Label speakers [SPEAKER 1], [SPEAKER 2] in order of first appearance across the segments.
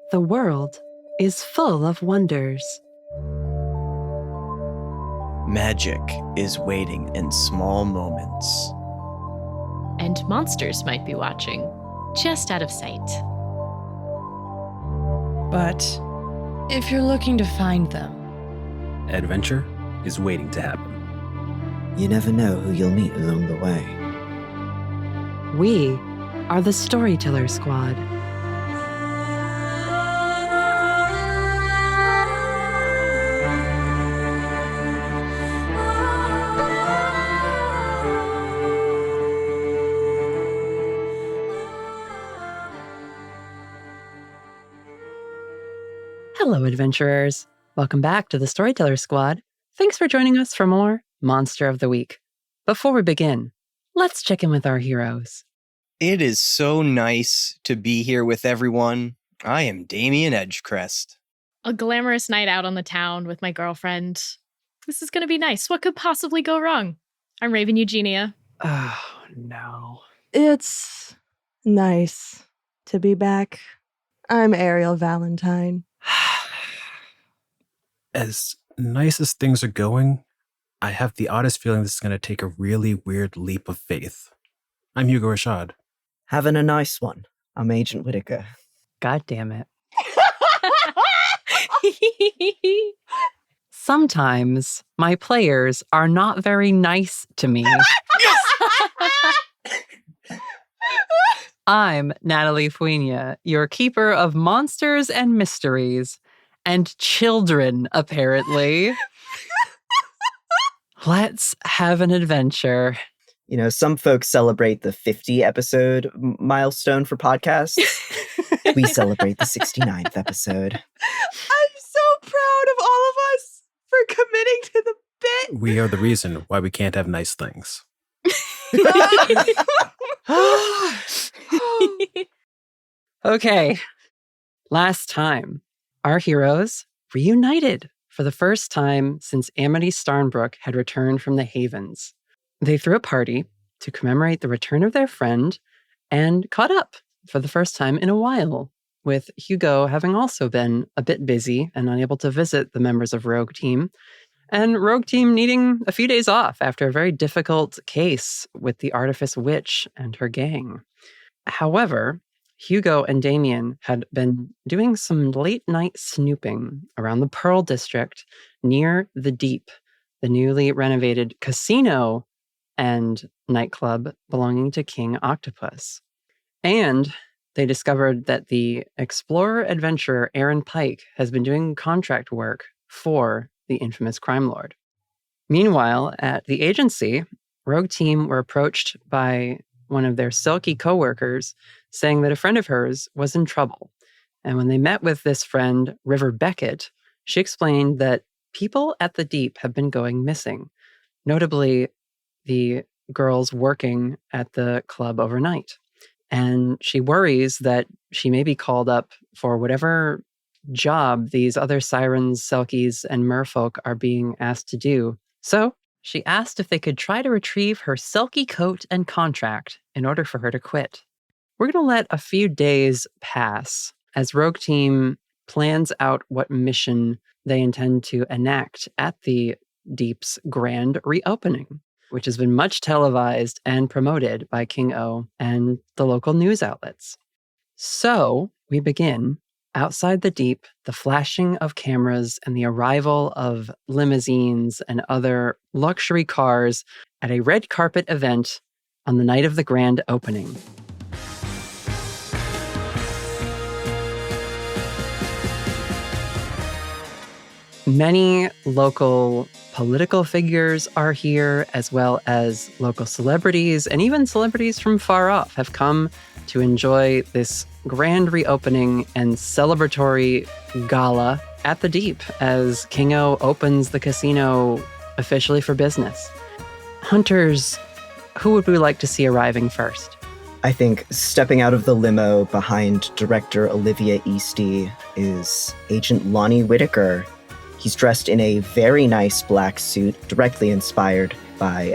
[SPEAKER 1] The world is full of wonders.
[SPEAKER 2] Magic is waiting in small moments.
[SPEAKER 3] And monsters might be watching, just out of sight.
[SPEAKER 4] But if you're looking to find them,
[SPEAKER 5] adventure is waiting to happen.
[SPEAKER 6] You never know who you'll meet along the way.
[SPEAKER 1] We are the Storyteller Squad. Hello, adventurers. Welcome back to the Storyteller Squad. Thanks for joining us for more Monster of the Week. Before we begin, let's check in with our heroes.
[SPEAKER 2] It is so nice to be here with everyone. I am Damien Edgecrest.
[SPEAKER 3] A glamorous night out on the town with my girlfriend. This is going to be nice. What could possibly go wrong? I'm Raven Eugenia.
[SPEAKER 1] Oh, no.
[SPEAKER 7] It's nice to be back. I'm Ariel Valentine.
[SPEAKER 5] As nice as things are going, I have the oddest feeling this is going to take a really weird leap of faith. I'm Hugo Rashad.
[SPEAKER 6] Having a nice one. I'm Agent Whitaker.
[SPEAKER 1] God damn it. Sometimes my players are not very nice to me. I'm Natalie Fuenia, your keeper of monsters and mysteries. And children, apparently. Let's have an adventure.
[SPEAKER 6] You know, some folks celebrate the 50 episode milestone for podcasts. We celebrate the 69th episode.
[SPEAKER 7] I'm so proud of all of us for committing to the bit.
[SPEAKER 5] We are the reason why we can't have nice things.
[SPEAKER 1] Okay. Last time, our heroes reunited for the first time since Amity Starnbrook had returned from the Havens. They threw a party to commemorate the return of their friend and caught up for the first time in a while, with Hugo having also been a bit busy and unable to visit the members of Rogue Team, and Rogue Team needing a few days off after a very difficult case with the Artifice Witch and her gang. However, Hugo and Damien had been doing some late-night snooping around the Pearl District near the Deep, the newly renovated casino and nightclub belonging to King Octopus. And they discovered that the explorer-adventurer Aaron Pike has been doing contract work for the infamous crime lord. Meanwhile, at the agency, Rogue Team were approached by one of their Selkie co-workers saying that a friend of hers was in trouble. And when they met with this friend, River Beckett, she explained that people at the Deep have been going missing, notably the girls working at the club overnight. And she worries that she may be called up for whatever job these other sirens, Selkies, and merfolk are being asked to do. So she asked if they could try to retrieve her Selkie coat and contract in order for her to quit. We're going to let a few days pass as Rogue Team plans out what mission they intend to enact at the Deep's grand reopening, which has been much televised and promoted by King O and the local news outlets. So we begin outside the Deep, the flashing of cameras and the arrival of limousines and other luxury cars at a red carpet event on the night of the grand opening. Many local political figures are here, as well as local celebrities, and even celebrities from far off have come to enjoy this grand reopening and celebratory gala at the Deep as King O opens the casino officially for business. Hunters, who would we like to see arriving first?
[SPEAKER 6] I think stepping out of the limo behind director Olivia Easty is Agent Lonnie Whitaker. He's dressed in a very nice black suit, directly inspired by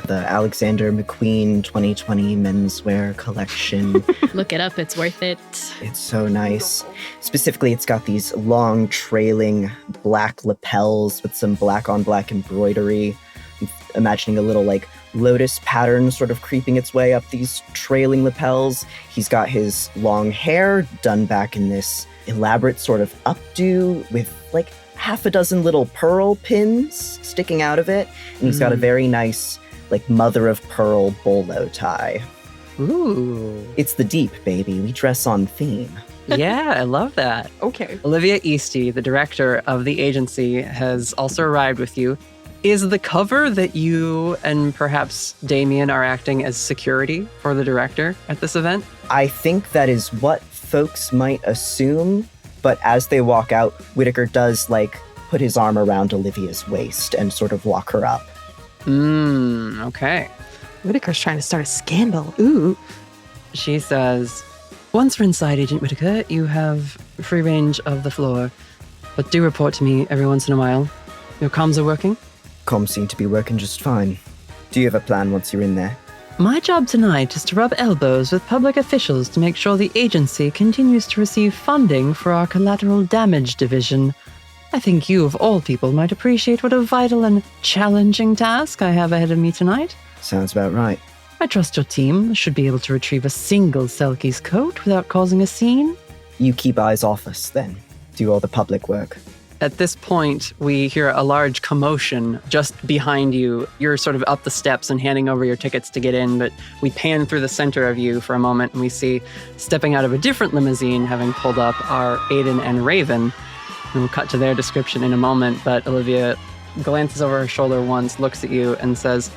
[SPEAKER 6] the Alexander McQueen 2020 menswear collection.
[SPEAKER 3] Look it up, it's worth it.
[SPEAKER 6] It's so nice. Specifically, it's got these long trailing black lapels with some black on black embroidery. I'm imagining a little like lotus pattern sort of creeping its way up these trailing lapels. He's got his long hair done back in this elaborate sort of updo with like half a dozen little pearl pins sticking out of it. And he's got a very nice like mother of pearl bolo tie.
[SPEAKER 1] Ooh.
[SPEAKER 6] It's the deep, baby. We dress on theme.
[SPEAKER 1] Yeah, I love that.
[SPEAKER 7] Okay.
[SPEAKER 1] Olivia Easty, the director of the agency, has also arrived with you. Is the cover that you and perhaps Damien are acting as security for the director at this event?
[SPEAKER 6] I think that is what folks might assume, but as they walk out, Whitaker does like put his arm around Olivia's waist and sort of walk her up.
[SPEAKER 1] Okay.
[SPEAKER 7] Whitaker's trying to start a scandal. Ooh.
[SPEAKER 1] She says, once we're inside, Agent Whitaker, you have free range of the floor, but do report to me every once in a while. Your comms are working?
[SPEAKER 6] Comms seem to be working just fine. Do you have a plan once you're in there?
[SPEAKER 1] My job tonight is to rub elbows with public officials to make sure the agency continues to receive funding for our collateral damage division. I think you, of all people, might appreciate what a vital and challenging task I have ahead of me tonight.
[SPEAKER 6] Sounds about right.
[SPEAKER 1] I trust your team should be able to retrieve a single Selkie's coat without causing a scene.
[SPEAKER 6] You keep eyes off us, then. Do all the public work.
[SPEAKER 1] At this point, we hear a large commotion just behind you. You're sort of up the steps and handing over your tickets to get in, but we pan through the center of you for a moment and we see, stepping out of a different limousine, having pulled up, are Aine and Raven. And we'll cut to their description in a moment, but Olivia glances over her shoulder once, looks at you, and says,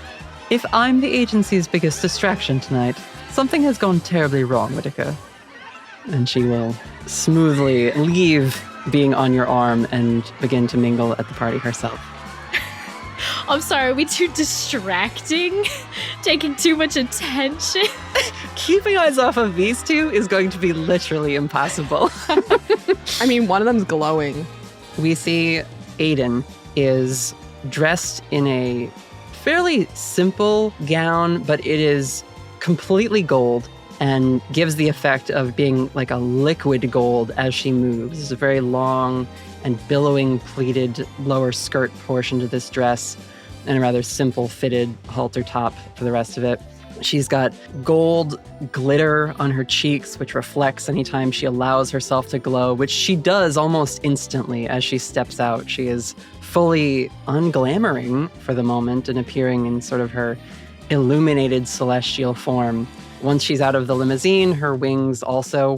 [SPEAKER 1] if I'm the agency's biggest distraction tonight, something has gone terribly wrong, Whitaker. And she will smoothly leave being on your arm and begin to mingle at the party herself.
[SPEAKER 3] I'm sorry, are we too distracting? Taking too much attention?
[SPEAKER 1] Keeping eyes off of these two is going to be literally impossible.
[SPEAKER 7] I mean, one of them's glowing.
[SPEAKER 1] We see Aine is dressed in a fairly simple gown, but it is completely gold and gives the effect of being like a liquid gold as she moves. There's a very long and billowing pleated lower skirt portion to this dress and a rather simple fitted halter top for the rest of it. She's got gold glitter on her cheeks, which reflects anytime she allows herself to glow, which she does almost instantly as she steps out. She is fully unglamoring for the moment and appearing in sort of her illuminated celestial form. Once she's out of the limousine, her wings also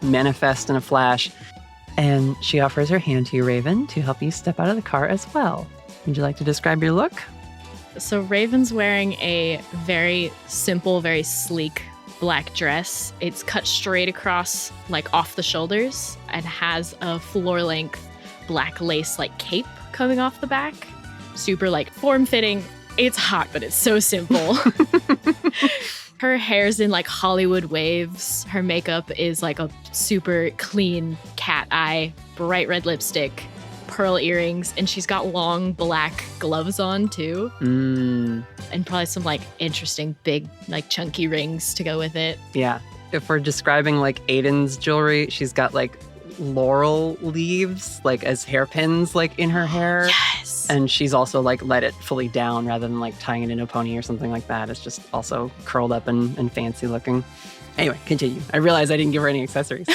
[SPEAKER 1] manifest in a flash, and she offers her hand to you, Raven, to help you step out of the car as well. Would you like to describe your look?
[SPEAKER 3] So Raven's wearing a very simple, very sleek black dress. It's cut straight across, like off the shoulders, and has a floor-length black lace like cape coming off the back. Super like form-fitting. It's hot, but it's so simple. Her hair's in like Hollywood waves. Her makeup is like a super clean cat eye, bright red lipstick, pearl earrings, and she's got long black gloves on too. And probably some like interesting big like chunky rings to go with it.
[SPEAKER 1] Yeah. If we're describing like Aiden's jewelry, she's got like laurel leaves like as hairpins like in her hair.
[SPEAKER 3] Yes.
[SPEAKER 1] And she's also like let it fully down rather than like tying it in a pony or something like that. It's just also curled up and fancy looking. Anyway, continue. I realized I didn't give her any accessories.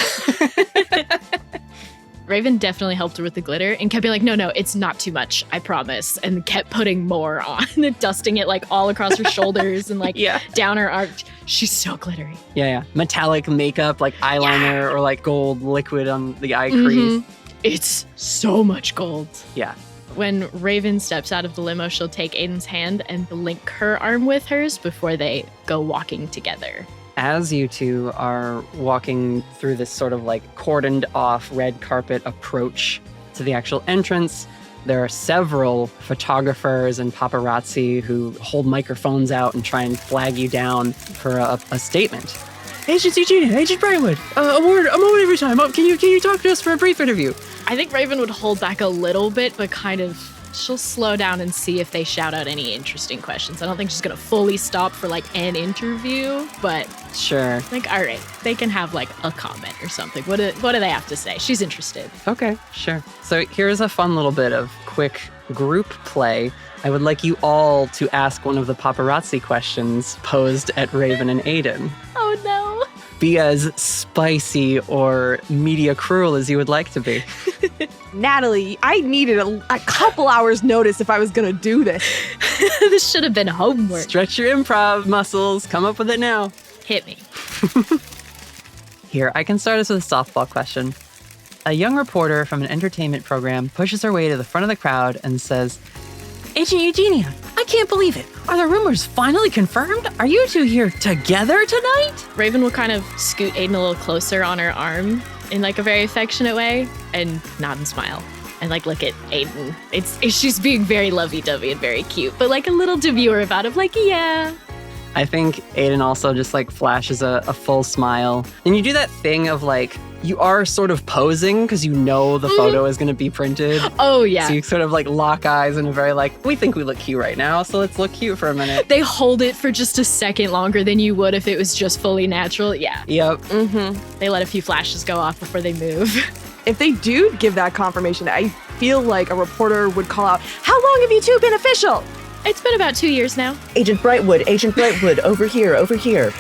[SPEAKER 3] Raven definitely helped her with the glitter and kept being like, no, it's not too much, I promise. And kept putting more on and dusting it like all across her shoulders and like down her arm. She's so glittery.
[SPEAKER 1] Yeah. Metallic makeup, like eyeliner or like gold liquid on the eye crease.
[SPEAKER 3] It's so much gold.
[SPEAKER 1] Yeah.
[SPEAKER 3] When Raven steps out of the limo, she'll take Aiden's hand and link her arm with hers before they go walking together.
[SPEAKER 1] As you two are walking through this sort of like cordoned off red carpet approach to the actual entrance, there are several photographers and paparazzi who hold microphones out and try and flag you down for a statement. Agent Eugenia, Agent Brightwood, a moment every time. Can you talk to us for a brief interview?
[SPEAKER 3] I think Raven would hold back a little bit, but kind of She'll slow down and see if they shout out any interesting questions. I don't think she's gonna fully stop for like an interview, but
[SPEAKER 1] Sure.
[SPEAKER 3] like, all right, they can have like a comment or something. What do they have to say? She's interested.
[SPEAKER 1] Okay, sure. So here's a fun little bit of quick group play. I would like you all to ask one of the paparazzi questions posed at Raven and Aiden.
[SPEAKER 3] Oh no.
[SPEAKER 1] Be as spicy or media cruel as you would like to be.
[SPEAKER 7] Natalie, I needed a couple hours notice if I was going to do this.
[SPEAKER 3] This should have been homework.
[SPEAKER 1] Stretch your improv muscles. Come up with it now.
[SPEAKER 3] Hit me.
[SPEAKER 1] Here, I can start us with a softball question. A young reporter from an entertainment program pushes her way to the front of the crowd and says, Agent Eugenia, I can't believe it. Are the rumors finally confirmed? Are you two here together tonight?
[SPEAKER 3] Raven will kind of scoot Aiden a little closer on her arm in like a very affectionate way and nod and smile and like look at Aiden. She's being very lovey-dovey and very cute, but like a little demure about it, like, yeah.
[SPEAKER 1] I think Aiden also just like flashes a full smile. And you do that thing of like, you are sort of posing because you know the photo is going to be printed.
[SPEAKER 3] Oh, yeah.
[SPEAKER 1] So you sort of like lock eyes in a very like, we think we look cute right now, so let's look cute for a minute.
[SPEAKER 3] They hold it for just a second longer than you would if it was just fully natural. Yeah.
[SPEAKER 1] Yep.
[SPEAKER 7] Mm-hmm.
[SPEAKER 3] They let a few flashes go off before they move.
[SPEAKER 7] If they do give that confirmation, I feel like a reporter would call out, how long have you two been official?
[SPEAKER 3] It's been about 2 years now.
[SPEAKER 6] Agent Brightwood, over here.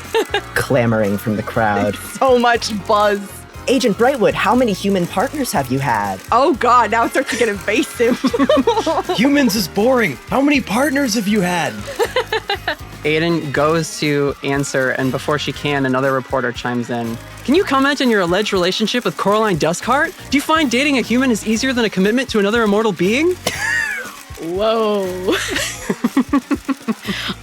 [SPEAKER 6] Clamoring from the crowd.
[SPEAKER 7] So much buzz.
[SPEAKER 6] Agent Brightwood, how many human partners have you had?
[SPEAKER 7] Oh God, now it starts to get invasive.
[SPEAKER 2] Humans is boring. How many partners have you had?
[SPEAKER 1] Aiden goes to answer, and before she can, another reporter chimes in. Can you comment on your alleged relationship with Coraline Duskhart? Do you find dating a human is easier than a commitment to another immortal being?
[SPEAKER 3] Whoa.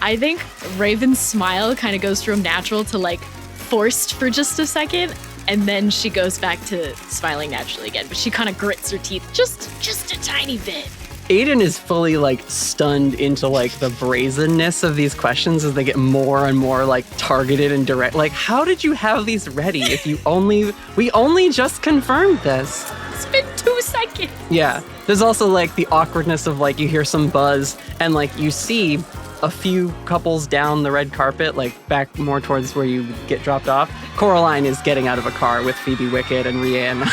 [SPEAKER 3] I think Raven's smile kind of goes from natural to like forced for just a second, and then she goes back to smiling naturally again, but she kind of grits her teeth just a tiny bit.
[SPEAKER 1] Aiden is fully like stunned into like the brazenness of these questions as they get more and more like targeted and direct. Like, how did you have these ready if we only just confirmed this?
[SPEAKER 3] It's been 2 seconds.
[SPEAKER 1] Yeah. There's also like the awkwardness of like you hear some buzz and like you see a few couples down the red carpet, like back more towards where you get dropped off. Coraline is getting out of a car with Phoebe Wickett and Rihanna.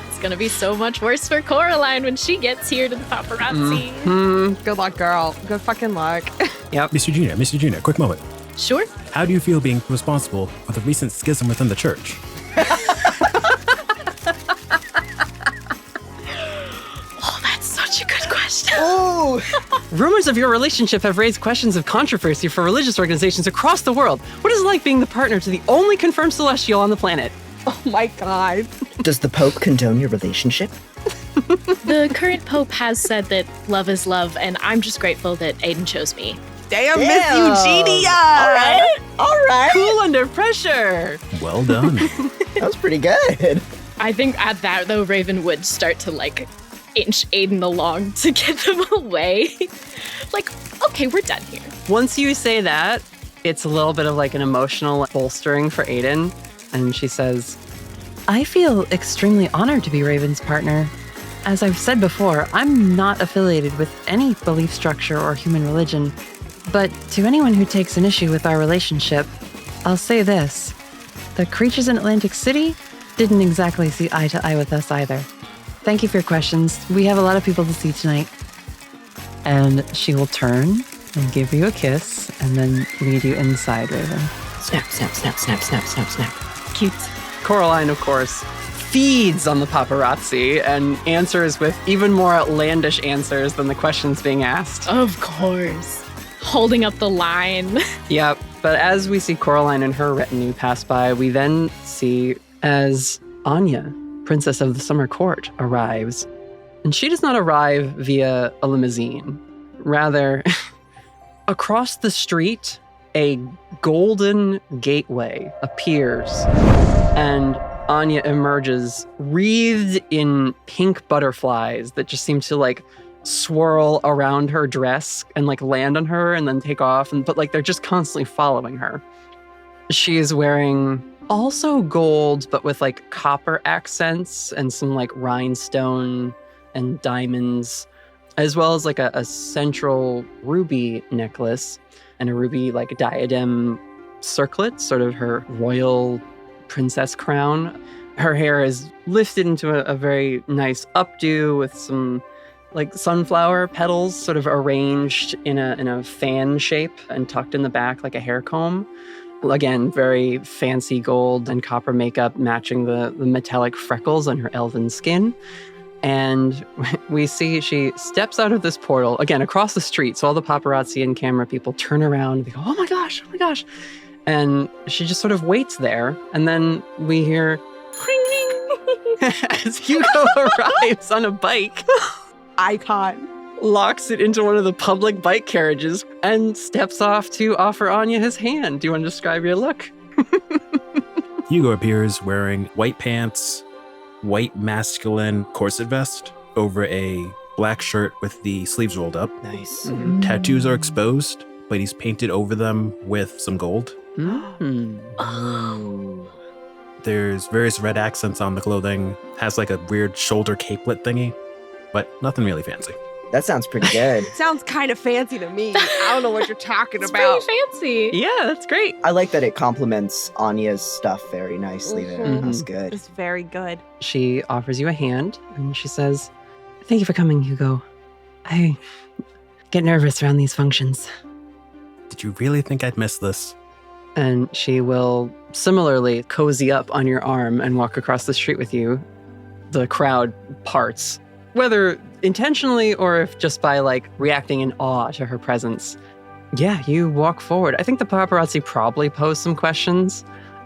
[SPEAKER 3] It's gonna be so much worse for Coraline when she gets here to the paparazzi.
[SPEAKER 7] Good luck, girl. Good fucking luck.
[SPEAKER 1] Yep.
[SPEAKER 5] Miss Eugenia, quick moment.
[SPEAKER 3] Sure.
[SPEAKER 5] How do you feel being responsible for the recent schism within the church?
[SPEAKER 3] Oh, that's such a good question.
[SPEAKER 6] Oh!
[SPEAKER 1] Rumors of your relationship have raised questions of controversy for religious organizations across the world. What is it like being the partner to the only confirmed celestial on the planet?
[SPEAKER 7] Oh my God.
[SPEAKER 6] Does the Pope condone your relationship?
[SPEAKER 3] The current pope has said that love is love, and I'm just grateful that Aiden chose me.
[SPEAKER 7] Damn, Miss Eugenia.
[SPEAKER 6] All right.
[SPEAKER 1] Cool under pressure.
[SPEAKER 5] Well done.
[SPEAKER 6] That was pretty good.
[SPEAKER 3] I think at that, though, Raven would start to, like, inch Aiden along to get them away. Like, okay, we're done here.
[SPEAKER 1] Once you say that, it's a little bit of like an emotional bolstering for Aiden. And she says, I feel extremely honored to be Raven's partner. As I've said before, I'm not affiliated with any belief structure or human religion. But to anyone who takes an issue with our relationship, I'll say this. The creatures in Atlantic City didn't exactly see eye to eye with us either. Thank you for your questions. We have a lot of people to see tonight. And she will turn and give you a kiss and then lead you inside, Raven.
[SPEAKER 6] Snap, snap, snap, snap, snap, snap, snap.
[SPEAKER 3] Cute.
[SPEAKER 1] Coraline, of course, feeds on the paparazzi and answers with even more outlandish answers than the questions being asked.
[SPEAKER 3] Of course. Holding up the line.
[SPEAKER 1] Yep. But as we see Coraline and her retinue pass by, we then see as Aine, Princess of the Summer Court, arrives. And she does not arrive via a limousine. Rather, across the street, a golden gateway appears, and Aine emerges wreathed in pink butterflies that just seem to like swirl around her dress and like land on her and then take off, but like they're just constantly following her. She is wearing also gold, but with like copper accents and some like rhinestone and diamonds, as well as like a central ruby necklace and a ruby like diadem circlet, sort of her royal princess crown. Her hair is lifted into a very nice updo with some like sunflower petals sort of arranged in a fan shape and tucked in the back like a hair comb. Again, very fancy gold and copper makeup matching the metallic freckles on her elven skin. And we see she steps out of this portal, again, across the street. So all the paparazzi and camera people turn around and they go, oh my gosh. And she just sort of waits there. And then we hear as Hugo arrives on a bike,
[SPEAKER 7] Icon.
[SPEAKER 1] locks it into one of the public bike carriages, and steps off to offer Anya his hand. Do you want to describe your look?
[SPEAKER 5] Hugo appears wearing white pants, white masculine corset vest over a black shirt with the sleeves rolled up.
[SPEAKER 6] Nice.
[SPEAKER 5] Tattoos are exposed, but he's painted over them with some gold.
[SPEAKER 6] Oh.
[SPEAKER 5] There's various red accents on the clothing, has like a weird shoulder capelet thingy, but nothing really fancy.
[SPEAKER 6] That sounds pretty good.
[SPEAKER 7] Sounds kind of fancy to me. I don't know what you're talking
[SPEAKER 3] It's
[SPEAKER 7] about.
[SPEAKER 3] pretty fancy.
[SPEAKER 1] Yeah, that's great.
[SPEAKER 6] I like that it complements Anya's stuff very nicely there.
[SPEAKER 7] Mhm.
[SPEAKER 6] That's good.
[SPEAKER 7] It's very good.
[SPEAKER 1] She offers you a hand and she says, thank you for coming, Hugo. I get nervous around these functions.
[SPEAKER 5] Did you really think I'd miss this?
[SPEAKER 1] And she will similarly cozy up on your arm and walk across the street with you. The crowd parts, whether intentionally or if just by like reacting in awe to her presence. Yeah, you walk forward. I think the paparazzi probably pose some questions,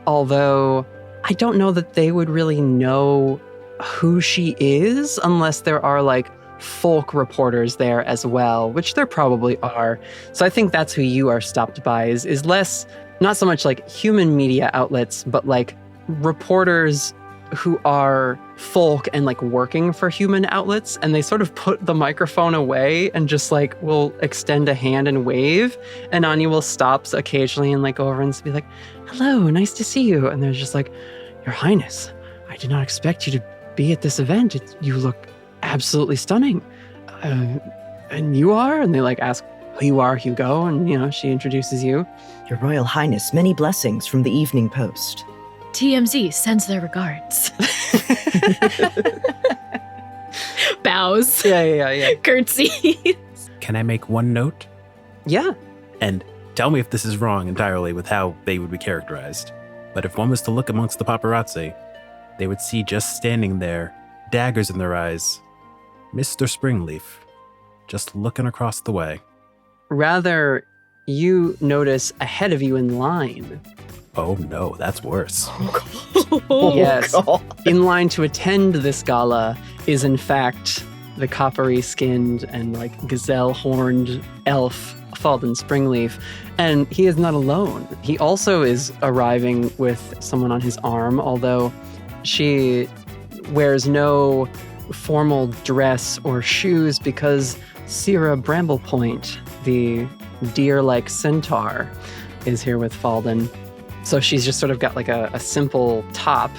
[SPEAKER 1] although I don't know that they would really know who she is unless there are like folk reporters there as well, which there probably are. So I think that's who you are stopped by is less, not so much like human media outlets, but like reporters who are folk and like working for human outlets, and they sort of put the microphone away and just like will extend a hand and wave, and Anya will stop occasionally and like go over and be like, hello, nice to see you. And they're just like, Your Highness, I did not expect you to be at this event. You look absolutely stunning. And you are? And they like ask who you are, Hugo, and you know, she introduces you.
[SPEAKER 6] Your Royal Highness, many blessings from the Evening Post.
[SPEAKER 3] TMZ sends their regards. Bows.
[SPEAKER 1] Yeah.
[SPEAKER 3] Curtsy.
[SPEAKER 5] Can I make one note?
[SPEAKER 1] Yeah.
[SPEAKER 5] And tell me if this is wrong entirely with how they would be characterized. But if one was to look amongst the paparazzi, they would see just standing there, daggers in their eyes, Mr. Springleaf, just looking across the way.
[SPEAKER 1] Rather, you notice ahead of you in line.
[SPEAKER 5] Oh no, that's worse.
[SPEAKER 1] Yes.
[SPEAKER 6] God.
[SPEAKER 1] In line to attend this gala is in fact the coppery-skinned and like gazelle-horned elf Falden Springleaf. And he is not alone. He also is arriving with someone on his arm, although she wears no formal dress or shoes because Sierra Bramblepoint, the deer-like centaur, is here with Falden. So she's just sort of got like a simple top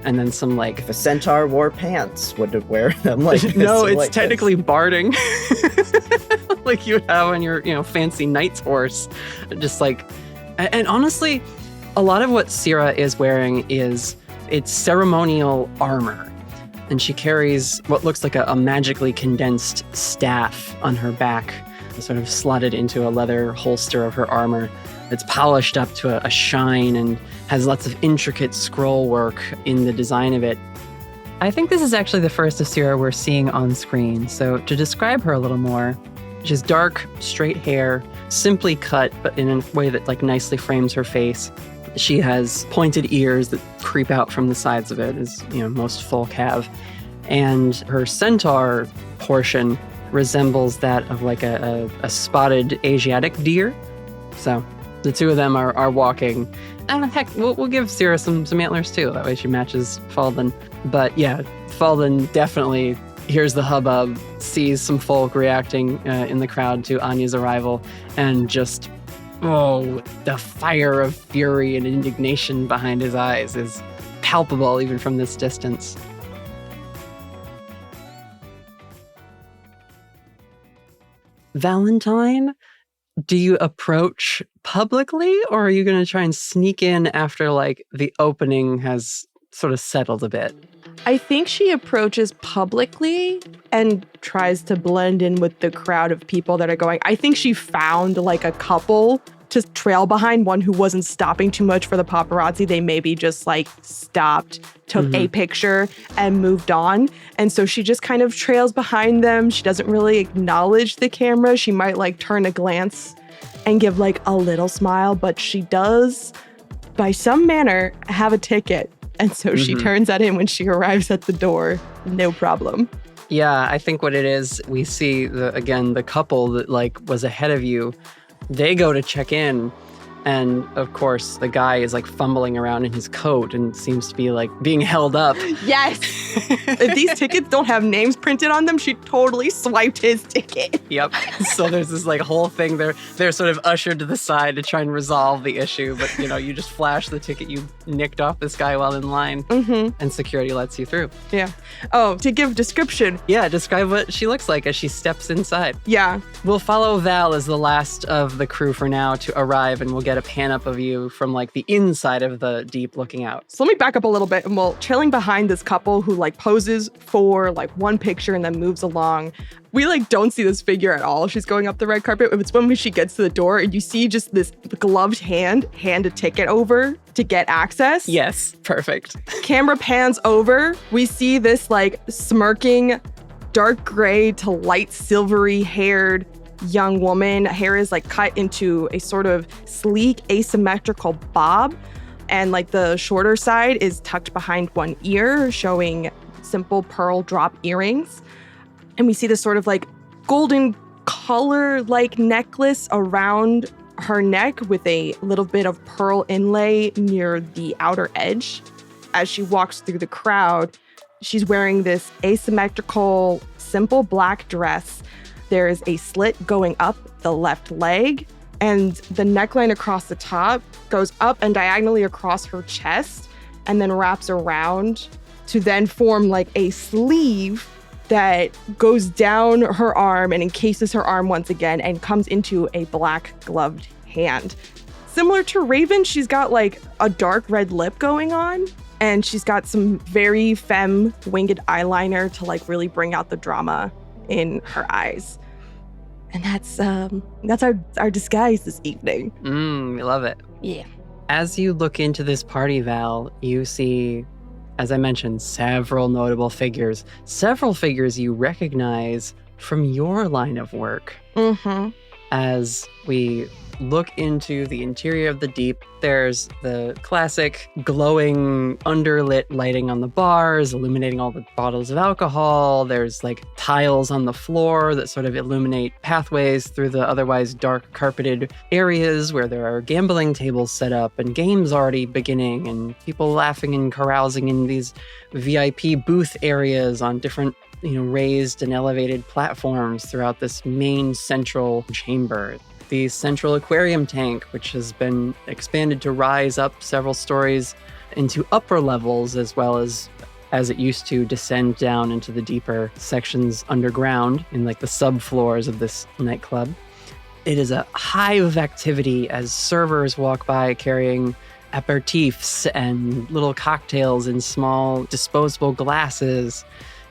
[SPEAKER 1] and then some like...
[SPEAKER 6] If a centaur wore pants, would it wear them like this?
[SPEAKER 1] No,
[SPEAKER 6] or
[SPEAKER 1] it's
[SPEAKER 6] like
[SPEAKER 1] technically barding. Like you would have on your, fancy knight's horse. Just like... And honestly, a lot of what Sierra is wearing is it's ceremonial armor. And she carries what looks like a magically condensed staff on her back, sort of slotted into a leather holster of her armor. It's polished up to a shine and has lots of intricate scroll work in the design of it. I think this is actually the first of Sierra we're seeing on screen. So to describe her a little more, she has dark, straight hair, simply cut, but in a way that like nicely frames her face. She has pointed ears that creep out from the sides of it, as most folk have. And her centaur portion resembles that of like a spotted Asiatic deer. So the two of them are walking. And heck, we'll give Sierra some antlers too. That way she matches Falden. But yeah, Falden definitely hears the hubbub, sees some folk reacting in the crowd to Anya's arrival, and just, the fire of fury and indignation behind his eyes is palpable even from this distance. Valentine, do you approach publicly, or are you going to try and sneak in after like the opening has sort of settled a bit?
[SPEAKER 7] I think she approaches publicly and tries to blend in with the crowd of people that are going. I think she found like a couple to trail behind, one who wasn't stopping too much for the paparazzi. They maybe just like stopped, took a picture and moved on. And so she just kind of trails behind them. She doesn't really acknowledge the camera. She might like turn a glance and give like a little smile, but she does, by some manner, have a ticket. And so she turns that in when she arrives at the door. No problem.
[SPEAKER 1] Yeah, I think what it is, we see, the couple that like was ahead of you. They go to check in, and of course the guy is like fumbling around in his coat and seems to be like being held up.
[SPEAKER 7] Yes. If these tickets don't have names printed on them, she totally swiped his ticket.
[SPEAKER 1] Yep. So there's this like whole thing. They're sort of ushered to the side to try and resolve the issue, but you just flash the ticket you nicked off this guy while in line, and security lets you through.
[SPEAKER 7] Yeah. Oh, to give description.
[SPEAKER 1] Yeah, describe what she looks like as she steps inside.
[SPEAKER 7] Yeah.
[SPEAKER 1] We'll follow Val as the last of the crew for now to arrive, and we'll get a pan up of you from like the inside of the deep looking out.
[SPEAKER 7] So let me back up a little bit, and we'll trailing behind this couple who like poses for like one picture and then moves along. We like don't see this figure at all. She's going up the red carpet. It's when she gets to the door and you see just this gloved hand a ticket over to get access.
[SPEAKER 1] Yes, perfect.
[SPEAKER 7] Camera pans over. We see this like smirking, dark gray to light silvery haired young woman. Hair is like cut into a sort of sleek asymmetrical bob, and like the shorter side is tucked behind one ear, showing simple pearl drop earrings. And we see this sort of like golden collar like necklace around her neck with a little bit of pearl inlay near the outer edge. As she walks through the crowd, she's wearing this asymmetrical, simple black dress. There is a slit going up the left leg, and the neckline across the top goes up and diagonally across her chest and then wraps around to then form like a sleeve that goes down her arm and encases her arm once again and comes into a black gloved hand. Similar to Raven, she's got like a dark red lip going on, and she's got some very femme winged eyeliner to like really bring out the drama in her eyes. And that's our disguise this evening.
[SPEAKER 1] We love it.
[SPEAKER 7] Yeah.
[SPEAKER 1] As you look into this party, Val, you see, as I mentioned, several notable figures. Several figures you recognize from your line of work. As we look into the interior of the deep, there's the classic glowing underlit lighting on the bars, illuminating all the bottles of alcohol. There's like tiles on the floor that sort of illuminate pathways through the otherwise dark carpeted areas where there are gambling tables set up and games already beginning and people laughing and carousing in these VIP booth areas on different raised and elevated platforms throughout this main central chamber. The central aquarium tank, which has been expanded to rise up several stories into upper levels, as well as it used to descend down into the deeper sections underground in like the subfloors of this nightclub. It is a hive of activity as servers walk by carrying aperitifs and little cocktails in small disposable glasses.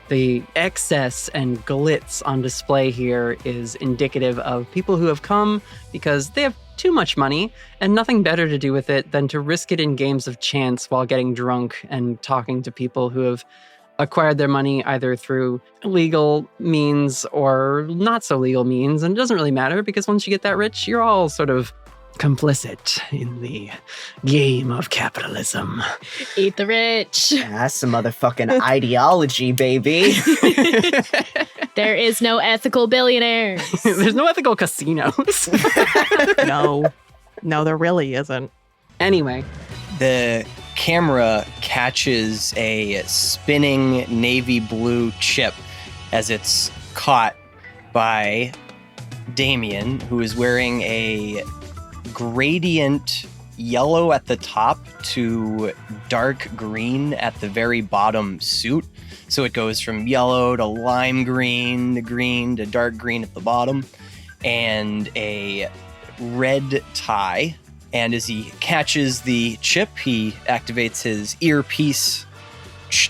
[SPEAKER 1] The excess and glitz on display here is indicative of people who have come because they have too much money and nothing better to do with it than to risk it in games of chance while getting drunk and talking to people who have acquired their money either through legal means or not so legal means. And it doesn't really matter because once you get that rich, you're all sort of complicit in the game of capitalism.
[SPEAKER 3] Eat the rich.
[SPEAKER 6] That's some motherfucking ideology, baby.
[SPEAKER 3] There is no ethical billionaires.
[SPEAKER 1] There's no ethical casinos.
[SPEAKER 7] No, there really isn't.
[SPEAKER 1] Anyway.
[SPEAKER 2] The camera catches a spinning navy blue chip as it's caught by Damien, who is wearing a gradient yellow at the top to dark green at the very bottom suit. So it goes from yellow to lime green to dark green at the bottom. and a red tie. And as he catches the chip, he activates his earpiece. Shh.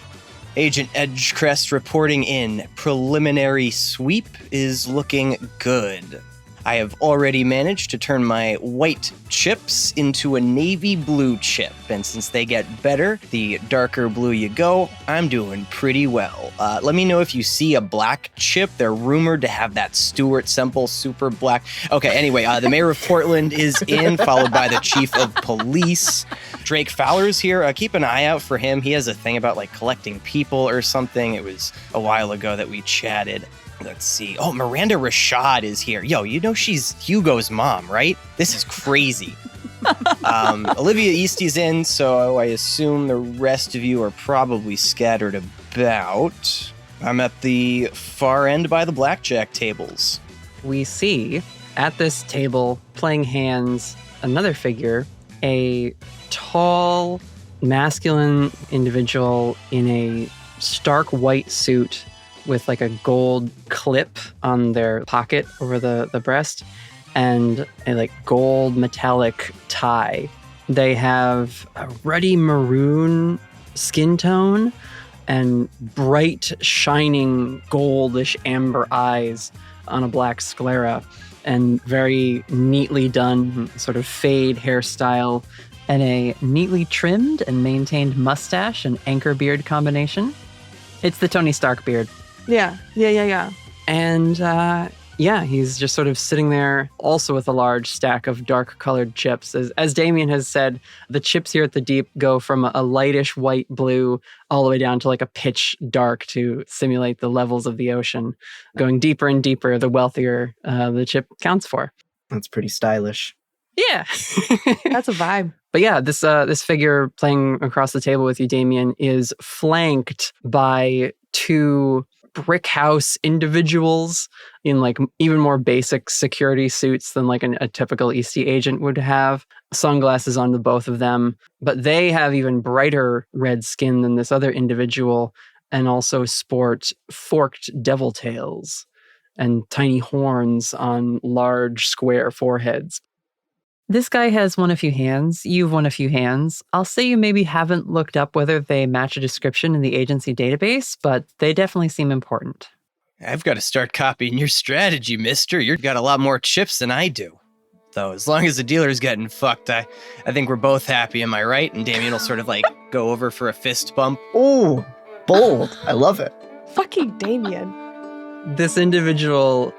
[SPEAKER 2] Agent Edgecrest reporting in. Preliminary sweep is looking good. I have already managed to turn my white chips into a navy blue chip, and since they get better, the darker blue you go, I'm doing pretty well. Let me know if you see a black chip. They're rumored to have that Stuart Semple super black. Okay, anyway, the mayor of Portland is in, followed by the chief of police. Drake Fowler's here. Keep an eye out for him. He has a thing about like collecting people or something. It was a while ago that we chatted. Let's see. Oh, Miranda Rashad is here. Yo, you know she's Hugo's mom, right? This is crazy. Olivia Eastie's in, so I assume the rest of you are probably scattered about. I'm at the far end by the blackjack tables.
[SPEAKER 1] We see at this table playing hands another figure, a tall, masculine individual in a stark white suit with like a gold clip on their pocket over the breast and a like gold metallic tie. They have a ruddy maroon skin tone and bright, shining, goldish amber eyes on a black sclera and very neatly done sort of fade hairstyle and a neatly trimmed and maintained mustache and anchor beard combination. It's the Tony Stark beard.
[SPEAKER 7] Yeah.
[SPEAKER 1] And he's just sort of sitting there also with a large stack of dark colored chips. As Damien has said, the chips here at the Deep go from a lightish white blue all the way down to like a pitch dark to simulate the levels of the ocean. Going deeper and deeper, the wealthier the chip counts for.
[SPEAKER 6] That's pretty stylish.
[SPEAKER 1] Yeah.
[SPEAKER 7] That's a vibe.
[SPEAKER 1] But yeah, this figure playing across the table with you, Damien, is flanked by two brick house individuals in like even more basic security suits than like a typical Eastie agent would have. Sunglasses on the both of them, but they have even brighter red skin than this other individual and also sport forked devil tails and tiny horns on large square foreheads. This guy has won a few hands. You've won a few hands. I'll say you maybe haven't looked up whether they match a description in the agency database, but they definitely seem important.
[SPEAKER 2] I've got to start copying your strategy, mister. You've got a lot more chips than I do. Though, as long as the dealer's getting fucked, I think we're both happy, am I right? And Damien will sort of like go over for a fist bump.
[SPEAKER 6] Ooh, bold. I love it.
[SPEAKER 7] Fucking Damien.
[SPEAKER 1] This individual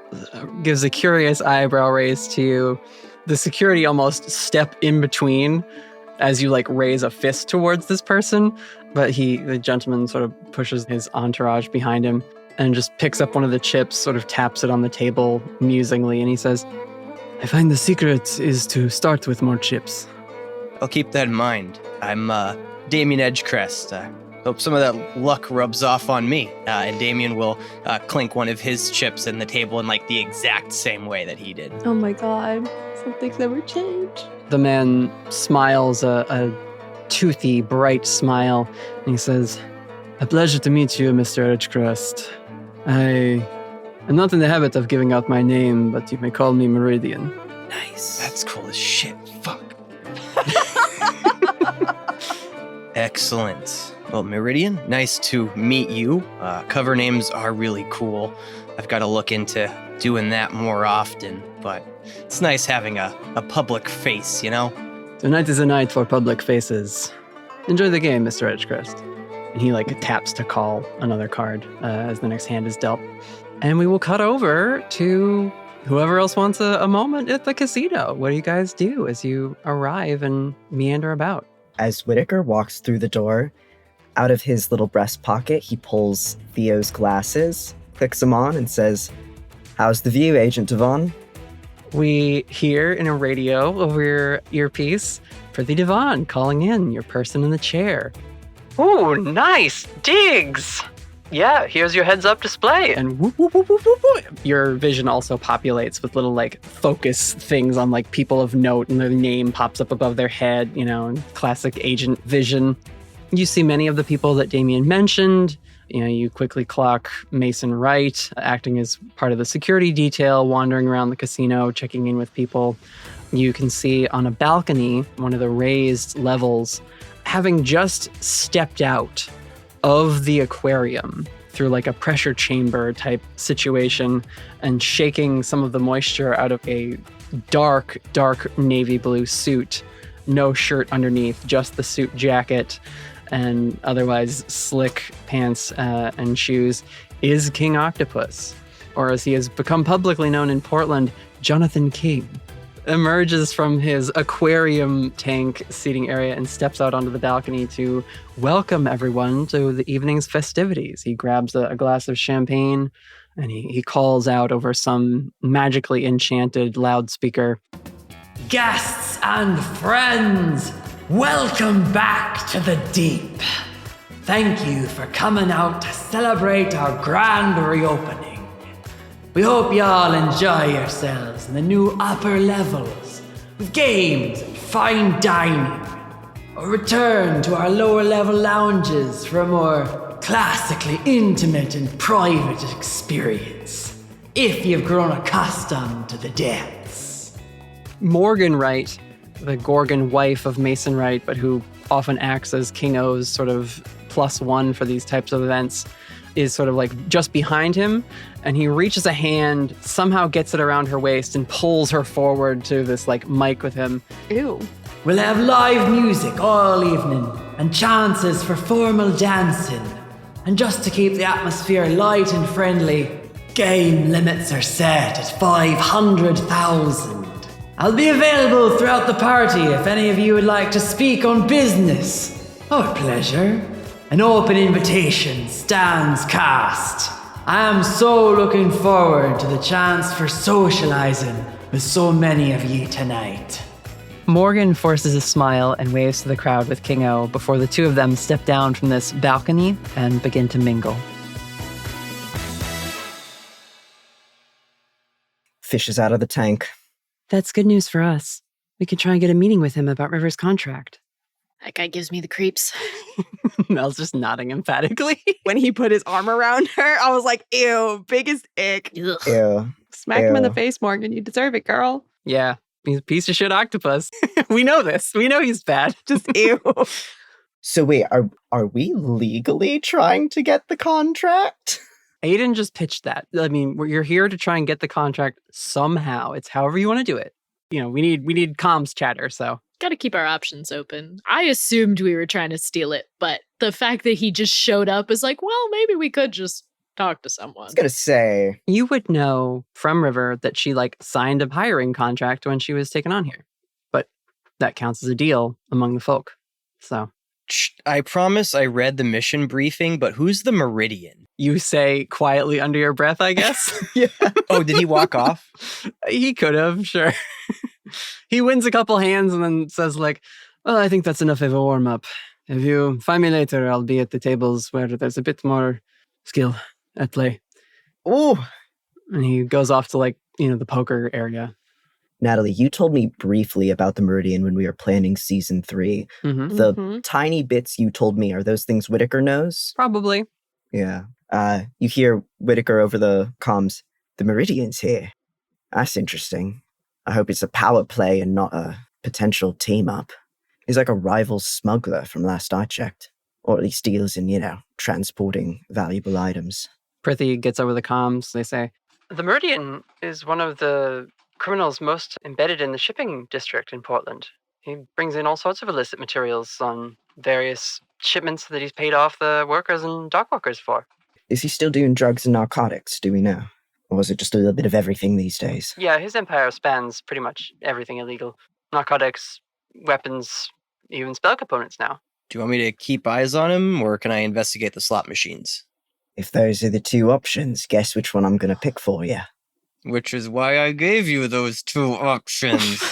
[SPEAKER 1] gives a curious eyebrow raise to you. The security almost step in between as you like raise a fist towards this person, but the gentleman sort of pushes his entourage behind him and just picks up one of the chips, sort of taps it on the table musingly, and he says, "I find the secret is to start with more chips."
[SPEAKER 2] I'll keep that in mind. I'm Damien Edgecrest. Hope some of that luck rubs off on me. And Damien will clink one of his chips in the table in like the exact same way that he did.
[SPEAKER 7] Oh my god. Some things never change.
[SPEAKER 1] The man smiles a toothy, bright smile, and he says, "A pleasure to meet you, Mr. Edgecrest. I am not in the habit of giving out my name, but you may call me Meridian."
[SPEAKER 2] Nice. That's cool as shit. Fuck. Excellent. Well, Meridian, nice to meet you. Cover names are really cool. I've got to look into doing that more often, but it's nice having a public face, you know?
[SPEAKER 1] Tonight is a night for public faces. Enjoy the game, Mr. Edgecrest. And he like taps to call another card as the next hand is dealt. And we will cut over to whoever else wants a moment at the casino. What do you guys do as you arrive and meander about?
[SPEAKER 6] As Whitaker walks through the door, out of his little breast pocket, he pulls Theo's glasses, clicks them on, and says, "How's the view, Agent Devon?"
[SPEAKER 1] We hear in a radio over your earpiece, Prithee Devon calling in, your person in the chair. "Ooh, nice digs! Yeah, here's your heads-up display." And whoop, whoop, whoop, whoop, whoop, whoop. Your vision also populates with little like focus things on like people of note, and their name pops up above their head, you know, classic agent vision. You see many of the people that Damien mentioned. You quickly clock Mason Wright, acting as part of the security detail, wandering around the casino, checking in with people. You can see on a balcony, one of the raised levels, having just stepped out of the aquarium through like a pressure chamber type situation and shaking some of the moisture out of a dark navy blue suit. No shirt underneath, just the suit jacket and otherwise slick pants and shoes, is King Octopus, or as he has become publicly known in Portland, Jonathan King. Emerges from his aquarium tank seating area and steps out onto the balcony to welcome everyone to the evening's festivities. He grabs a glass of champagne and he calls out over some magically enchanted loudspeaker, "Guests and friends, welcome back to the deep. Thank you for coming out to celebrate our grand reopening. We hope you all enjoy yourselves in the new upper levels with games and fine dining, or return to our lower level lounges for a more classically intimate and private experience, if you've grown accustomed to the depths." Morgan Wright, the Gorgon wife of Mason Wright, but who often acts as King O's sort of +1 for these types of events, is sort of like just behind him, and he reaches a hand, somehow gets it around her waist and pulls her forward to this like mic with him.
[SPEAKER 7] Ew.
[SPEAKER 8] We'll have live music all evening and chances for formal dancing. And just to keep the atmosphere light and friendly, game limits are set at 500,000. I'll be available throughout the party if any of you would like to speak on business or pleasure. An open invitation stands cast. I am so looking forward to the chance for socializing with so many of ye tonight.
[SPEAKER 1] Morgan forces a smile and waves to the crowd with King O before the two of them step down from this balcony and begin to mingle.
[SPEAKER 6] Fish is out of the tank.
[SPEAKER 1] That's good news for us. We can try and get a meeting with him about River's contract.
[SPEAKER 3] That guy gives me the creeps.
[SPEAKER 1] Mel's just nodding emphatically.
[SPEAKER 7] When he put his arm around her, I was like, ew, biggest ick.
[SPEAKER 3] Ugh.
[SPEAKER 6] Ew.
[SPEAKER 7] Smack him in the
[SPEAKER 6] Ew.
[SPEAKER 7] face, Morgan. You deserve it, girl.
[SPEAKER 1] Yeah, he's a piece of shit octopus. We know this. We know he's bad.
[SPEAKER 7] Just ew.
[SPEAKER 6] So wait, are we legally trying to get the contract?
[SPEAKER 1] Aiden just pitched that. I mean, you're here to try and get the contract somehow. It's however you want to do it. We need comms chatter, so.
[SPEAKER 3] Gotta keep our options open. I assumed we were trying to steal it, but the fact that he just showed up is like, well, maybe we could just talk to someone.
[SPEAKER 6] I was gonna say.
[SPEAKER 1] You would know from River that she signed a hiring contract when she was taken on here. But that counts as a deal among the folk. So
[SPEAKER 2] I promise I read the mission briefing, but who's the Meridian?
[SPEAKER 1] you say quietly under your breath, I guess.
[SPEAKER 6] Yeah.
[SPEAKER 2] Oh, did he walk off?
[SPEAKER 1] He could have, sure. He wins a couple hands and then says well, I think that's enough of a warm-up. If you find me later, I'll be at the tables where there's a bit more skill at play.
[SPEAKER 6] Ooh.
[SPEAKER 1] And he goes off to the poker area.
[SPEAKER 6] Natalie, you told me briefly about the Meridian when we were planning season 3.
[SPEAKER 1] Mm-hmm.
[SPEAKER 6] The tiny bits you told me, are those things Whitaker knows?
[SPEAKER 1] Probably.
[SPEAKER 6] Yeah. You hear Whitaker over the comms. The Meridian's here. That's interesting. I hope it's a power play and not a potential team-up. He's like a rival smuggler from last I checked. Or at least deals in, transporting valuable items.
[SPEAKER 1] Prithee gets over the comms. They say, the Meridian is one of the criminals most embedded in the shipping district in Portland. He brings in all sorts of illicit materials on various shipments that he's paid off the workers and dock workers for.
[SPEAKER 6] Is he still doing drugs and narcotics, do we know? Or is it just a little bit of everything these days?
[SPEAKER 1] Yeah, his empire spans pretty much everything illegal. Narcotics, weapons, even spell components now.
[SPEAKER 2] Do you want me to keep eyes on him, or can I investigate the slot machines?
[SPEAKER 6] If those are the two options, guess which one I'm going to pick for you.
[SPEAKER 2] Which is why I gave you those 2 options.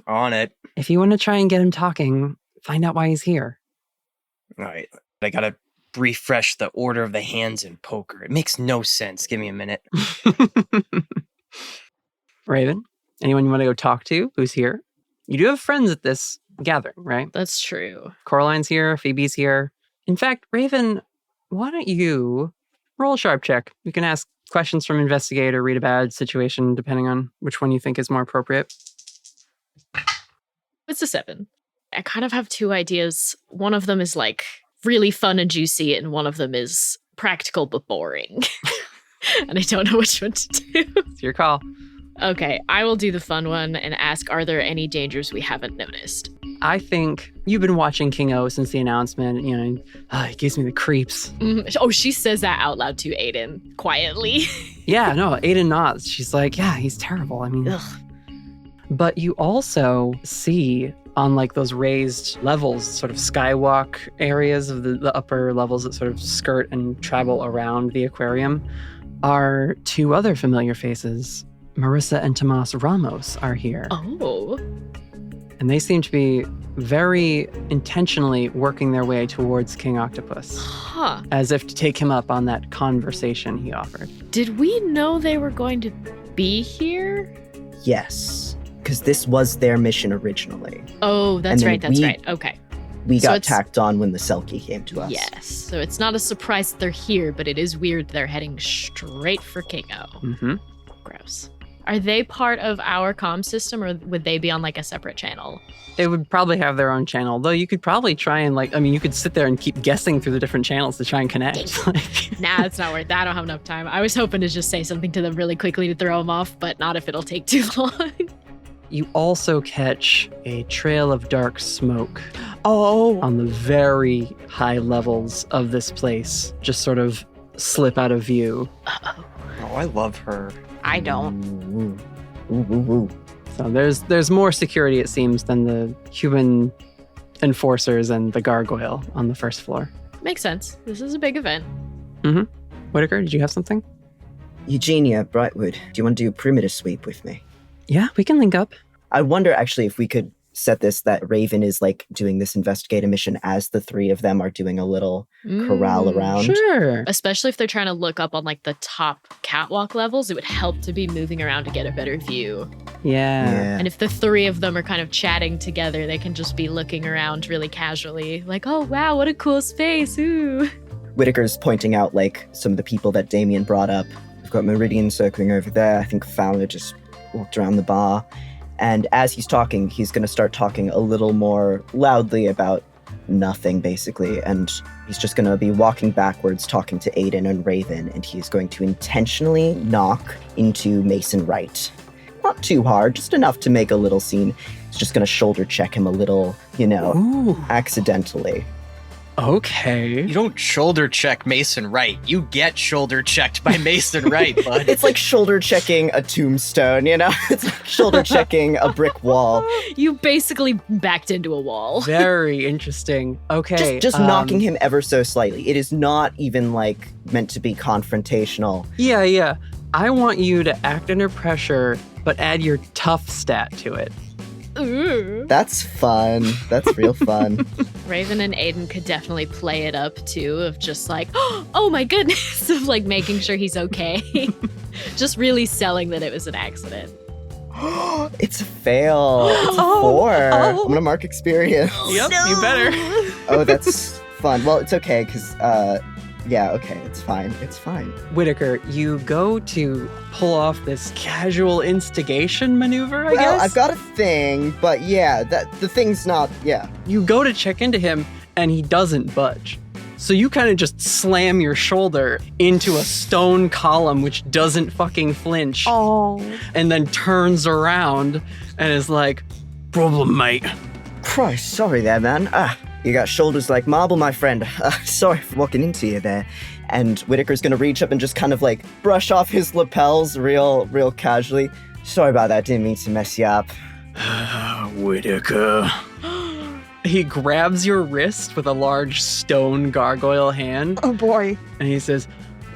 [SPEAKER 2] On it.
[SPEAKER 1] If you want to try and get him talking, find out why he's here.
[SPEAKER 2] All right. I gotta refresh the order of the hands in poker. It makes no sense. Give me a minute.
[SPEAKER 1] Raven, anyone you want to go talk to who's here? You do have friends at this gathering, right?
[SPEAKER 3] That's true.
[SPEAKER 1] Coraline's here, Phoebe's here. In fact, Raven, why don't you roll a sharp check? You can ask questions from investigate or read a bad situation, depending on which one you think is more appropriate.
[SPEAKER 3] It's a 7. I kind of have 2 ideas. One of them is like really fun and juicy, and one of them is practical but boring. And I don't know which one to do.
[SPEAKER 1] It's your call.
[SPEAKER 3] Okay, I will do the fun one and ask, are there any dangers we haven't noticed?
[SPEAKER 1] I think you've been watching King O since the announcement. You know, it gives me the creeps.
[SPEAKER 3] Oh, she says that out loud to Aine, quietly.
[SPEAKER 1] Yeah, no, Aiden nods. She's like, yeah, he's terrible. I mean,
[SPEAKER 3] Ugh.
[SPEAKER 1] But you also see on like those raised levels, sort of skywalk areas of the upper levels that sort of skirt and travel around the aquarium, are 2 other familiar faces. Marissa and Tomas Ramos are here.
[SPEAKER 3] Oh.
[SPEAKER 1] And they seem to be very intentionally working their way towards King Octopus,
[SPEAKER 3] Huh.
[SPEAKER 1] as if to take him up on that conversation he offered.
[SPEAKER 3] Did we know they were going to be here?
[SPEAKER 6] Yes, because this was their mission originally.
[SPEAKER 3] Oh, that's
[SPEAKER 6] And
[SPEAKER 3] right.
[SPEAKER 6] then
[SPEAKER 3] That's
[SPEAKER 6] we-
[SPEAKER 3] right. Okay.
[SPEAKER 6] We
[SPEAKER 3] So
[SPEAKER 6] got
[SPEAKER 3] it's-
[SPEAKER 6] tacked on when the Selkie came to us.
[SPEAKER 3] Yes. So it's not a surprise that they're here, but it is weird they're heading straight for Kingo.
[SPEAKER 1] Mm-hmm.
[SPEAKER 3] Gross. Are they part of our comm system, or would they be on like a separate channel?
[SPEAKER 1] It would probably have their own channel, though you could probably try and you could sit there and keep guessing through the different channels to try and connect.
[SPEAKER 3] Nah, it's not worth that. I don't have enough time. I was hoping to just say something to them really quickly to throw them off, but not if it'll take too long.
[SPEAKER 1] You also catch a trail of dark smoke
[SPEAKER 7] Oh,
[SPEAKER 1] on the very high levels of this place, just sort of slip out of view.
[SPEAKER 3] Uh-oh.
[SPEAKER 2] Oh, I love her.
[SPEAKER 3] I don't.
[SPEAKER 6] Ooh, ooh, ooh, ooh.
[SPEAKER 1] So there's more security, it seems, than the human enforcers and the gargoyle on the first floor.
[SPEAKER 3] Makes sense. This is a big event.
[SPEAKER 1] Whitaker, did you have something?
[SPEAKER 6] Eugenia, Brightwood, do you want to do a perimeter sweep with me?
[SPEAKER 1] Yeah, we can link up.
[SPEAKER 6] I wonder actually if we could set this that Raven is like doing this investigative mission as the 3 of them are doing a little corral around.
[SPEAKER 1] Sure.
[SPEAKER 3] Especially if they're trying to look up on like the top catwalk levels, it would help to be moving around to get a better view.
[SPEAKER 1] Yeah.
[SPEAKER 3] And if the 3 of them are kind of chatting together, they can just be looking around really casually, like, oh wow, what a cool space. Ooh.
[SPEAKER 6] Whitaker's pointing out like some of the people that Damien brought up. We've got Meridian circling over there. I think Fowler just walked around the bar. And as he's talking, he's going to start talking a little more loudly about nothing, basically. And he's just going to be walking backwards, talking to Aiden and Raven. And he's going to intentionally knock into Mason Wright. Not too hard, just enough to make a little scene. He's just going to shoulder check him a little,
[SPEAKER 1] Ooh.
[SPEAKER 6] accidentally.
[SPEAKER 1] Okay.
[SPEAKER 2] You don't shoulder check Mason Wright. You get shoulder checked by Mason Wright, bud.
[SPEAKER 6] It's like shoulder checking a tombstone, It's like shoulder checking a brick wall.
[SPEAKER 3] You basically backed into a wall.
[SPEAKER 1] Very interesting. Okay.
[SPEAKER 6] Just knocking him ever so slightly. It is not even like meant to be confrontational.
[SPEAKER 1] Yeah. I want you to act under pressure, but add your tough stat to it.
[SPEAKER 3] Ooh.
[SPEAKER 6] That's fun. That's real fun.
[SPEAKER 3] Raven and Aiden could definitely play it up too, of just like, oh my goodness, of like making sure he's okay. Just really selling that it was an accident.
[SPEAKER 6] It's a fail. It's a 4. I'm gonna mark experience.
[SPEAKER 1] Yep, you better.
[SPEAKER 6] Oh, that's fun. Well, it's okay, because, yeah, okay, it's fine. It's fine.
[SPEAKER 1] Whitaker, you go to pull off this casual instigation maneuver, I
[SPEAKER 6] Well,
[SPEAKER 1] guess?
[SPEAKER 6] I've got a thing, but yeah, the thing's not, yeah.
[SPEAKER 1] You go to check into him, and he doesn't budge. So you kind of just slam your shoulder into a stone column which doesn't fucking flinch,
[SPEAKER 7] oh.
[SPEAKER 1] and then turns around and is like, problem, mate.
[SPEAKER 6] Christ, sorry there, man. You got shoulders like marble, my friend. Sorry for walking into you there. And Whitaker's gonna reach up and just kind of like brush off his lapels real casually. Sorry about that, didn't mean to mess you up.
[SPEAKER 1] Whitaker. He grabs your wrist with a large stone gargoyle hand,
[SPEAKER 7] Oh boy.
[SPEAKER 1] and he says,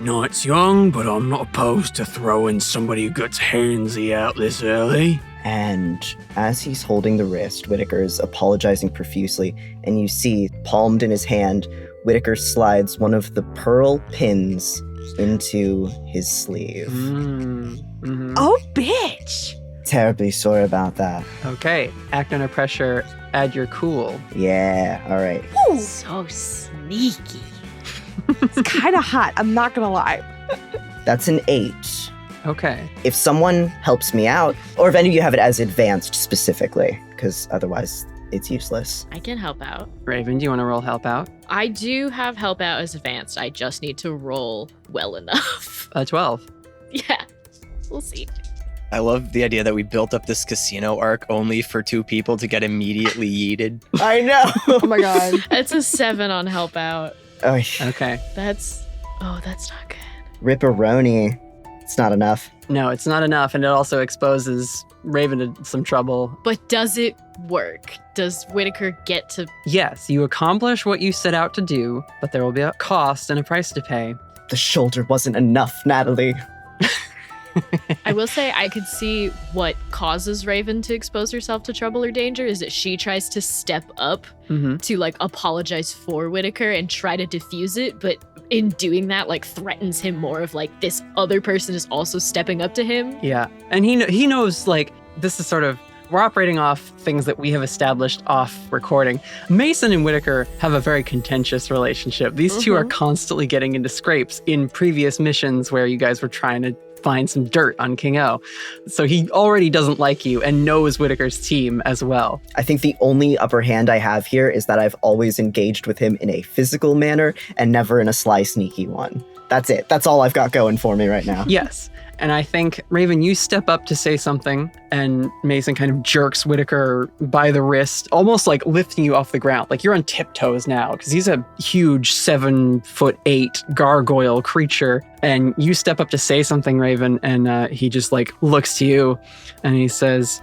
[SPEAKER 1] Night's young, but I'm not opposed to throwing somebody who gets handsy out this early.
[SPEAKER 6] And as he's holding the wrist, Whitaker's apologizing profusely, and you see, palmed in his hand, Whitaker slides one of the pearl pins into his sleeve.
[SPEAKER 1] Mm-hmm.
[SPEAKER 7] Oh, bitch.
[SPEAKER 6] Terribly sorry about that.
[SPEAKER 1] Okay, act under pressure, add your cool.
[SPEAKER 6] Yeah, all right.
[SPEAKER 3] So sneaky.
[SPEAKER 7] It's kind of hot, I'm not gonna lie.
[SPEAKER 6] That's an 8.
[SPEAKER 1] Okay.
[SPEAKER 6] If someone helps me out, or if any of you have it as advanced specifically, because otherwise it's useless.
[SPEAKER 3] I can help out.
[SPEAKER 1] Raven, do you want to roll help out?
[SPEAKER 3] I do have help out as advanced. I just need to roll well enough.
[SPEAKER 1] 12.
[SPEAKER 3] Yeah, we'll see.
[SPEAKER 2] I love the idea that we built up this casino arc only for 2 people to get immediately yeeted.
[SPEAKER 6] I know.
[SPEAKER 7] Oh my god.
[SPEAKER 3] It's a 7 on help out.
[SPEAKER 1] Okay.
[SPEAKER 3] That's not good.
[SPEAKER 6] Ripperoni. It's not enough.
[SPEAKER 1] No, it's not enough, and it also exposes Raven to some trouble.
[SPEAKER 3] But does it work? Does Whitaker get to...
[SPEAKER 1] Yes, you accomplish what you set out to do, but there will be a cost and a price to pay.
[SPEAKER 6] The shoulder wasn't enough, Natalie.
[SPEAKER 3] I will say I could see what causes Raven to expose herself to trouble or danger is that she tries to step up to like apologize for Whitaker and try to diffuse it, but in doing that like threatens him more of like this other person is also stepping up to him.
[SPEAKER 1] Yeah, and he knows like this is sort of, we're operating off things that we have established off recording. Mason and Whitaker have a very contentious relationship. These two are constantly getting into scrapes in previous missions where you guys were trying to find some dirt on King O. So he already doesn't like you and knows Whitaker's team as well.
[SPEAKER 6] I think the only upper hand I have here is that I've always engaged with him in a physical manner and never in a sly, sneaky one. That's it. That's all I've got going for me right now.
[SPEAKER 1] Yes. And I think, Raven, you step up to say something, and Mason kind of jerks Whitaker by the wrist, almost like lifting you off the ground. Like you're on tiptoes now, because he's a huge 7'8" gargoyle creature. And you step up to say something, Raven, and he just like looks to you, and he says,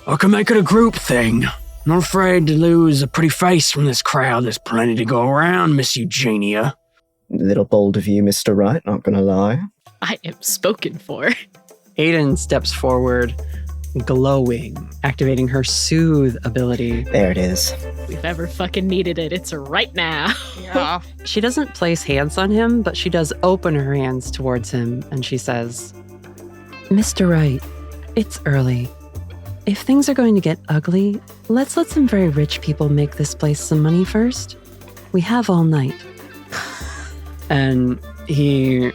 [SPEAKER 8] I can make it a group thing. Not afraid to lose a pretty face from this crowd. There's plenty to go around, Miss Eugenia.
[SPEAKER 6] Little bold of you, Mr. Wright, not gonna lie.
[SPEAKER 3] I am spoken for.
[SPEAKER 1] Aiden steps forward, glowing, activating her soothe ability.
[SPEAKER 6] There it is.
[SPEAKER 3] If we've ever fucking needed it, it's right now.
[SPEAKER 7] Yeah.
[SPEAKER 1] She doesn't place hands on him, but she does open her hands towards him, and she says, Mr. Wright, it's early. If things are going to get ugly, let's let some very rich people make this place some money first. We have all night. And he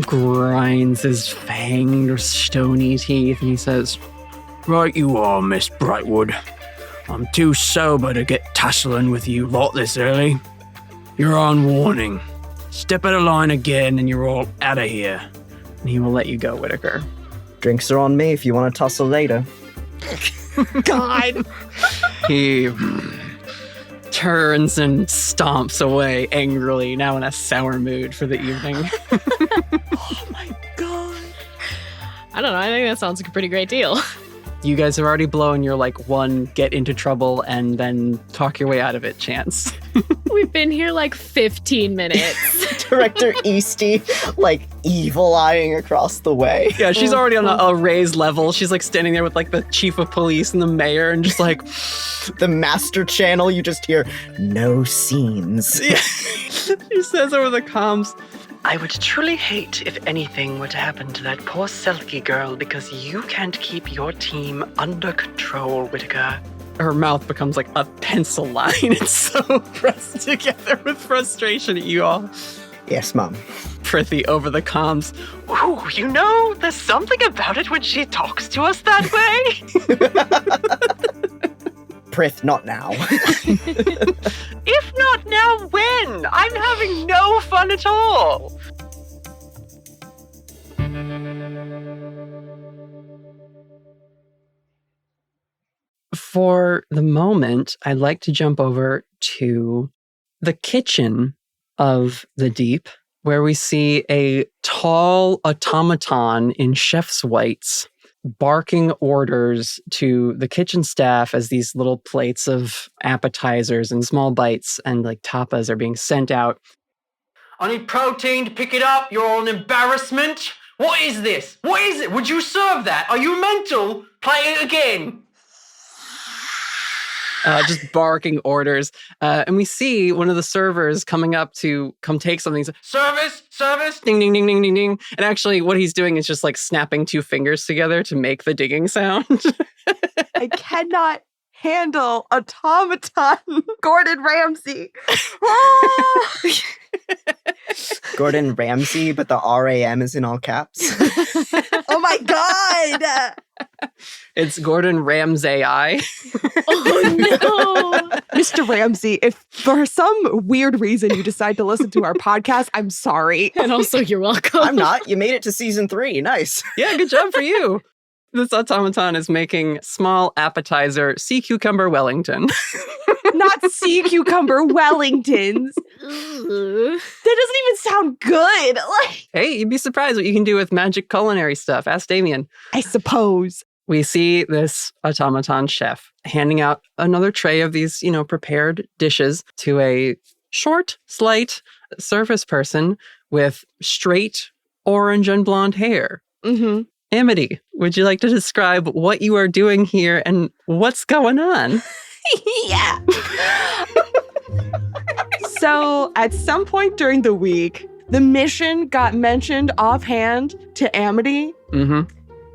[SPEAKER 1] grinds his fanged, stony teeth, and he says,
[SPEAKER 8] Right you are, Miss Brightwood. I'm too sober to get tussling with you lot this early. You're on warning. Step out of line again and you're all out of here.
[SPEAKER 1] and he will let you go, Whitaker.
[SPEAKER 6] Drinks are on me if you want to tussle later.
[SPEAKER 7] God.
[SPEAKER 1] He turns and stomps away angrily, now in a sour mood for the evening.
[SPEAKER 7] Oh my God.
[SPEAKER 3] I don't know. I think that sounds like a pretty great deal.
[SPEAKER 1] You guys have already blown your, one get into trouble and then talk your way out of it chance.
[SPEAKER 3] We've been here 15 minutes.
[SPEAKER 6] Director Easty, evil-eyeing across the way.
[SPEAKER 1] Yeah, she's already on a raised level. She's, standing there with, the chief of police and the mayor and just,
[SPEAKER 6] The master channel, you just hear, no scenes.
[SPEAKER 1] Yeah. She says over the comms, I would truly hate if anything were to happen to that poor Selkie girl because you can't keep your team under control, Whitaker. Her mouth becomes like a pencil line. It's so pressed together with frustration at you all.
[SPEAKER 6] Yes, Mom.
[SPEAKER 1] Prithee over the comms. Ooh, there's something about it when she talks to us that way.
[SPEAKER 6] Prith, not now.
[SPEAKER 1] If not now, when? I'm having no fun at all. For the moment, I'd like to jump over to the kitchen of the deep, where we see a tall automaton in chef's whites barking orders to the kitchen staff as these little plates of appetizers and small bites and tapas are being sent out.
[SPEAKER 8] I need protein to pick it up. You're all an embarrassment. What is this? What is it? Would you serve that? Are you mental? Play it again.
[SPEAKER 1] just barking orders. And we see one of the servers coming up to come take something. He's like, service, ding, ding, ding, ding, ding, ding. And actually what he's doing is just like snapping two fingers together to make the dinging sound.
[SPEAKER 7] I cannot handle automaton Gordon Ramsay.
[SPEAKER 6] Gordon Ramsay, but the RAM is in all caps.
[SPEAKER 7] Oh my God.
[SPEAKER 1] It's Gordon Ramsay.
[SPEAKER 3] Oh no.
[SPEAKER 7] Mr. Ramsay, if for some weird reason you decide to listen to our podcast, I'm sorry.
[SPEAKER 3] And also, you're welcome.
[SPEAKER 6] I'm not. You made it to season 3. Nice.
[SPEAKER 1] Yeah, good job for you. This automaton is making small appetizer sea cucumber Wellington.
[SPEAKER 7] Not sea cucumber Wellingtons. That doesn't even sound good. Like,
[SPEAKER 1] Hey, you'd be surprised what you can do with magic culinary stuff. Ask Damien.
[SPEAKER 7] I suppose.
[SPEAKER 1] We see this automaton chef handing out another tray of these, prepared dishes to a short, slight service person with straight orange and blonde hair.
[SPEAKER 7] Mm-hmm.
[SPEAKER 1] Amity, would you like to describe what you are doing here and what's going on?
[SPEAKER 7] Yeah. So at some point during the week, the mission got mentioned offhand to Amity.
[SPEAKER 1] Mm-hmm.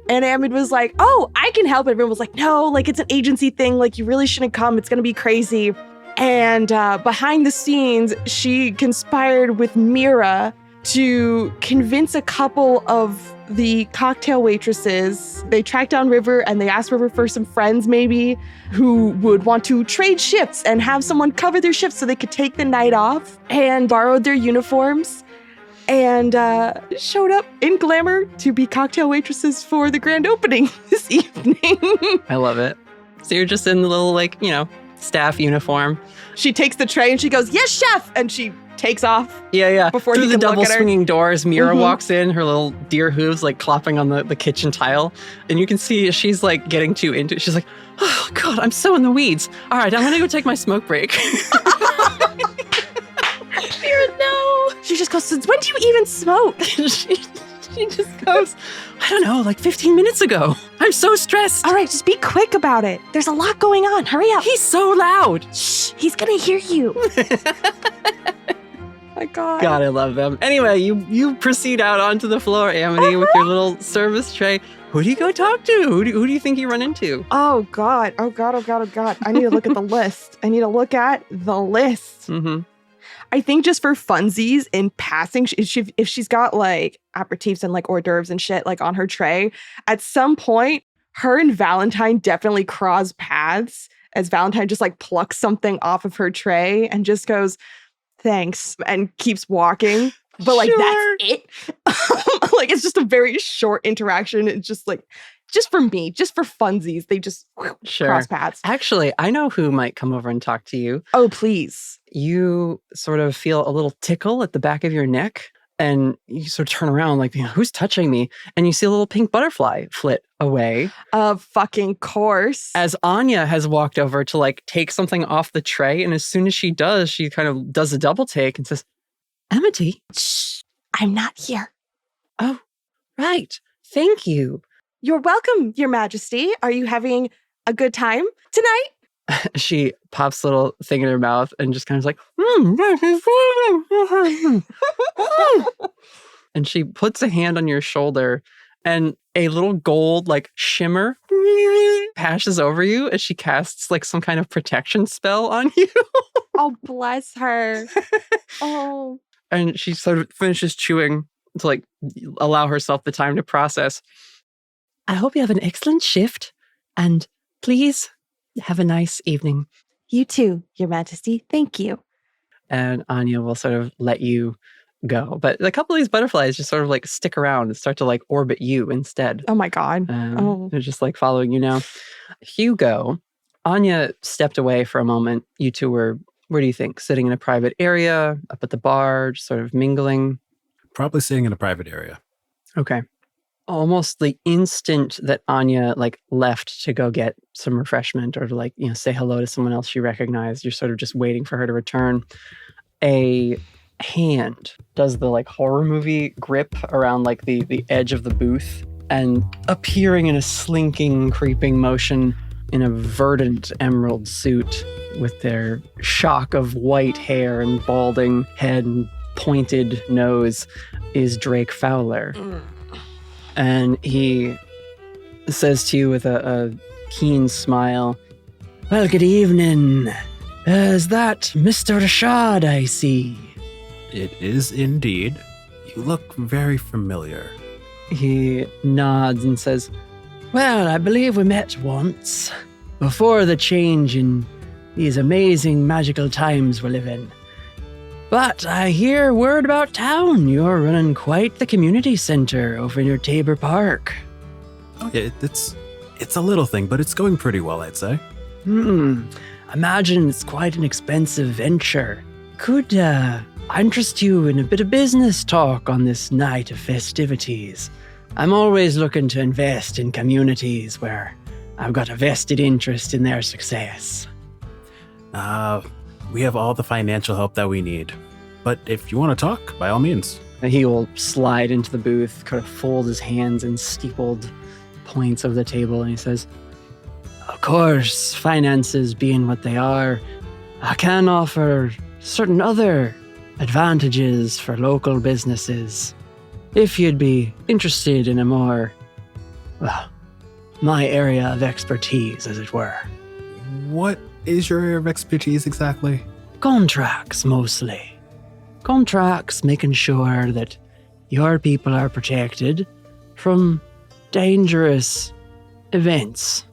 [SPEAKER 7] And Amity was like, oh, I can help. Everyone was like, no, like it's an agency thing. Like you really shouldn't come. It's going to be crazy. And behind the scenes, she conspired with Mira to convince a couple of the cocktail waitresses. They tracked down River and they asked River for some friends maybe who would want to trade shifts and have someone cover their shifts so they could take the night off, and borrowed their uniforms and showed up in glamour to be cocktail waitresses for the grand opening this evening.
[SPEAKER 1] I love it. So you're just in the little, staff uniform.
[SPEAKER 7] She takes the tray and she goes, yes, chef! And she takes off.
[SPEAKER 1] Yeah.
[SPEAKER 7] Before
[SPEAKER 1] Through
[SPEAKER 7] he
[SPEAKER 1] the
[SPEAKER 7] can look
[SPEAKER 1] double
[SPEAKER 7] at her.
[SPEAKER 1] swinging doors, Mira
[SPEAKER 7] Mhm.
[SPEAKER 1] walks in, her little deer hooves clopping on the kitchen tile. And you can see she's getting too into it. She's like, oh God, I'm so in the weeds. All right, I'm gonna go take my smoke break.
[SPEAKER 3] Mira, no.
[SPEAKER 7] She just goes, since when do you even smoke?
[SPEAKER 1] she just goes, I don't know, 15 minutes ago. I'm so stressed.
[SPEAKER 7] All right, just be quick about it. There's a lot going on. Hurry up.
[SPEAKER 1] He's so loud.
[SPEAKER 7] Shh, he's gonna hear you. My God.
[SPEAKER 1] God, I love them. Anyway, you proceed out onto the floor, Amity, with your little service tray. Who do you go talk to? Who do you think you run into?
[SPEAKER 7] Oh God. I need to look at the list.
[SPEAKER 1] Mm-hmm.
[SPEAKER 7] I think just for funsies in passing, if she's got aperitifs and hors d'oeuvres and shit on her tray, at some point, her and Valentine definitely cross paths as Valentine just plucks something off of her tray and just goes, thanks, and keeps walking. But
[SPEAKER 1] Sure.
[SPEAKER 7] that's it. It's just a very short interaction. It's just just for me, just for funsies, they just
[SPEAKER 1] Sure.
[SPEAKER 7] cross paths.
[SPEAKER 1] Actually, I know who might come over and talk to you.
[SPEAKER 7] Oh, please.
[SPEAKER 1] You sort of feel a little tickle at the back of your neck, and you sort of turn around who's touching me? And you see a little pink butterfly flit away.
[SPEAKER 7] Of fucking course.
[SPEAKER 1] As Anya has walked over to take something off the tray, and as soon as she does, she kind of does a double take and says, Amity.
[SPEAKER 7] Shh, I'm not here.
[SPEAKER 1] Oh, right. Thank you.
[SPEAKER 7] You're welcome, Your Majesty. Are you having a good time tonight?
[SPEAKER 1] She pops a little thing in her mouth and just kind of and she puts a hand on your shoulder, and a little gold shimmer passes over you as she casts some kind of protection spell on you.
[SPEAKER 7] Oh, bless her. Oh.
[SPEAKER 1] And she sort of finishes chewing to allow herself the time to process. I hope you have an excellent shift, and please have a nice evening.
[SPEAKER 7] You too, Your Majesty. Thank you.
[SPEAKER 1] And Anya will sort of let you go. But a couple of these butterflies just sort of stick around and start to orbit you instead.
[SPEAKER 7] Oh my God. Oh.
[SPEAKER 1] They're just following you now. Hugo, Anya stepped away for a moment. You two were, where do you think? Sitting in a private area, up at the bar, just sort of mingling?
[SPEAKER 5] Probably sitting in a private area.
[SPEAKER 1] Okay. Almost the instant that Anya left to go get some refreshment or to say hello to someone else she recognized, you're sort of just waiting for her to return. A hand does the horror movie grip around the edge of the booth, and appearing in a slinking, creeping motion in a verdant emerald suit with their shock of white hair and balding head and pointed nose is Drake Fowler. And he says to you with a keen smile, "Well, good evening. Is that Mr. Rashad, I see?"
[SPEAKER 5] It is indeed. You look very familiar.
[SPEAKER 1] He nods and says, "Well, I believe we met once, before the change in these amazing magical times we live in. But I hear word about town. You're running quite the community center over near Tabor Park."
[SPEAKER 5] Oh, yeah, it's a little thing, but it's going pretty well, I'd say.
[SPEAKER 1] Imagine it's quite an expensive venture. Could I interest you in a bit of business talk on this night of festivities? I'm always looking to invest in communities where I've got a vested interest in their success.
[SPEAKER 5] We have all the financial help that we need. But if you want to talk, by all means.
[SPEAKER 1] He will slide into the booth, kind of fold his hands in steepled points of the table, and he says, "Of course, finances being what they are, I can offer certain other advantages for local businesses. If you'd be interested in a more, well, my area of expertise, as it were."
[SPEAKER 5] What is your area of expertise exactly?
[SPEAKER 1] Contracts, mostly. Contracts making sure that your people are protected from dangerous events.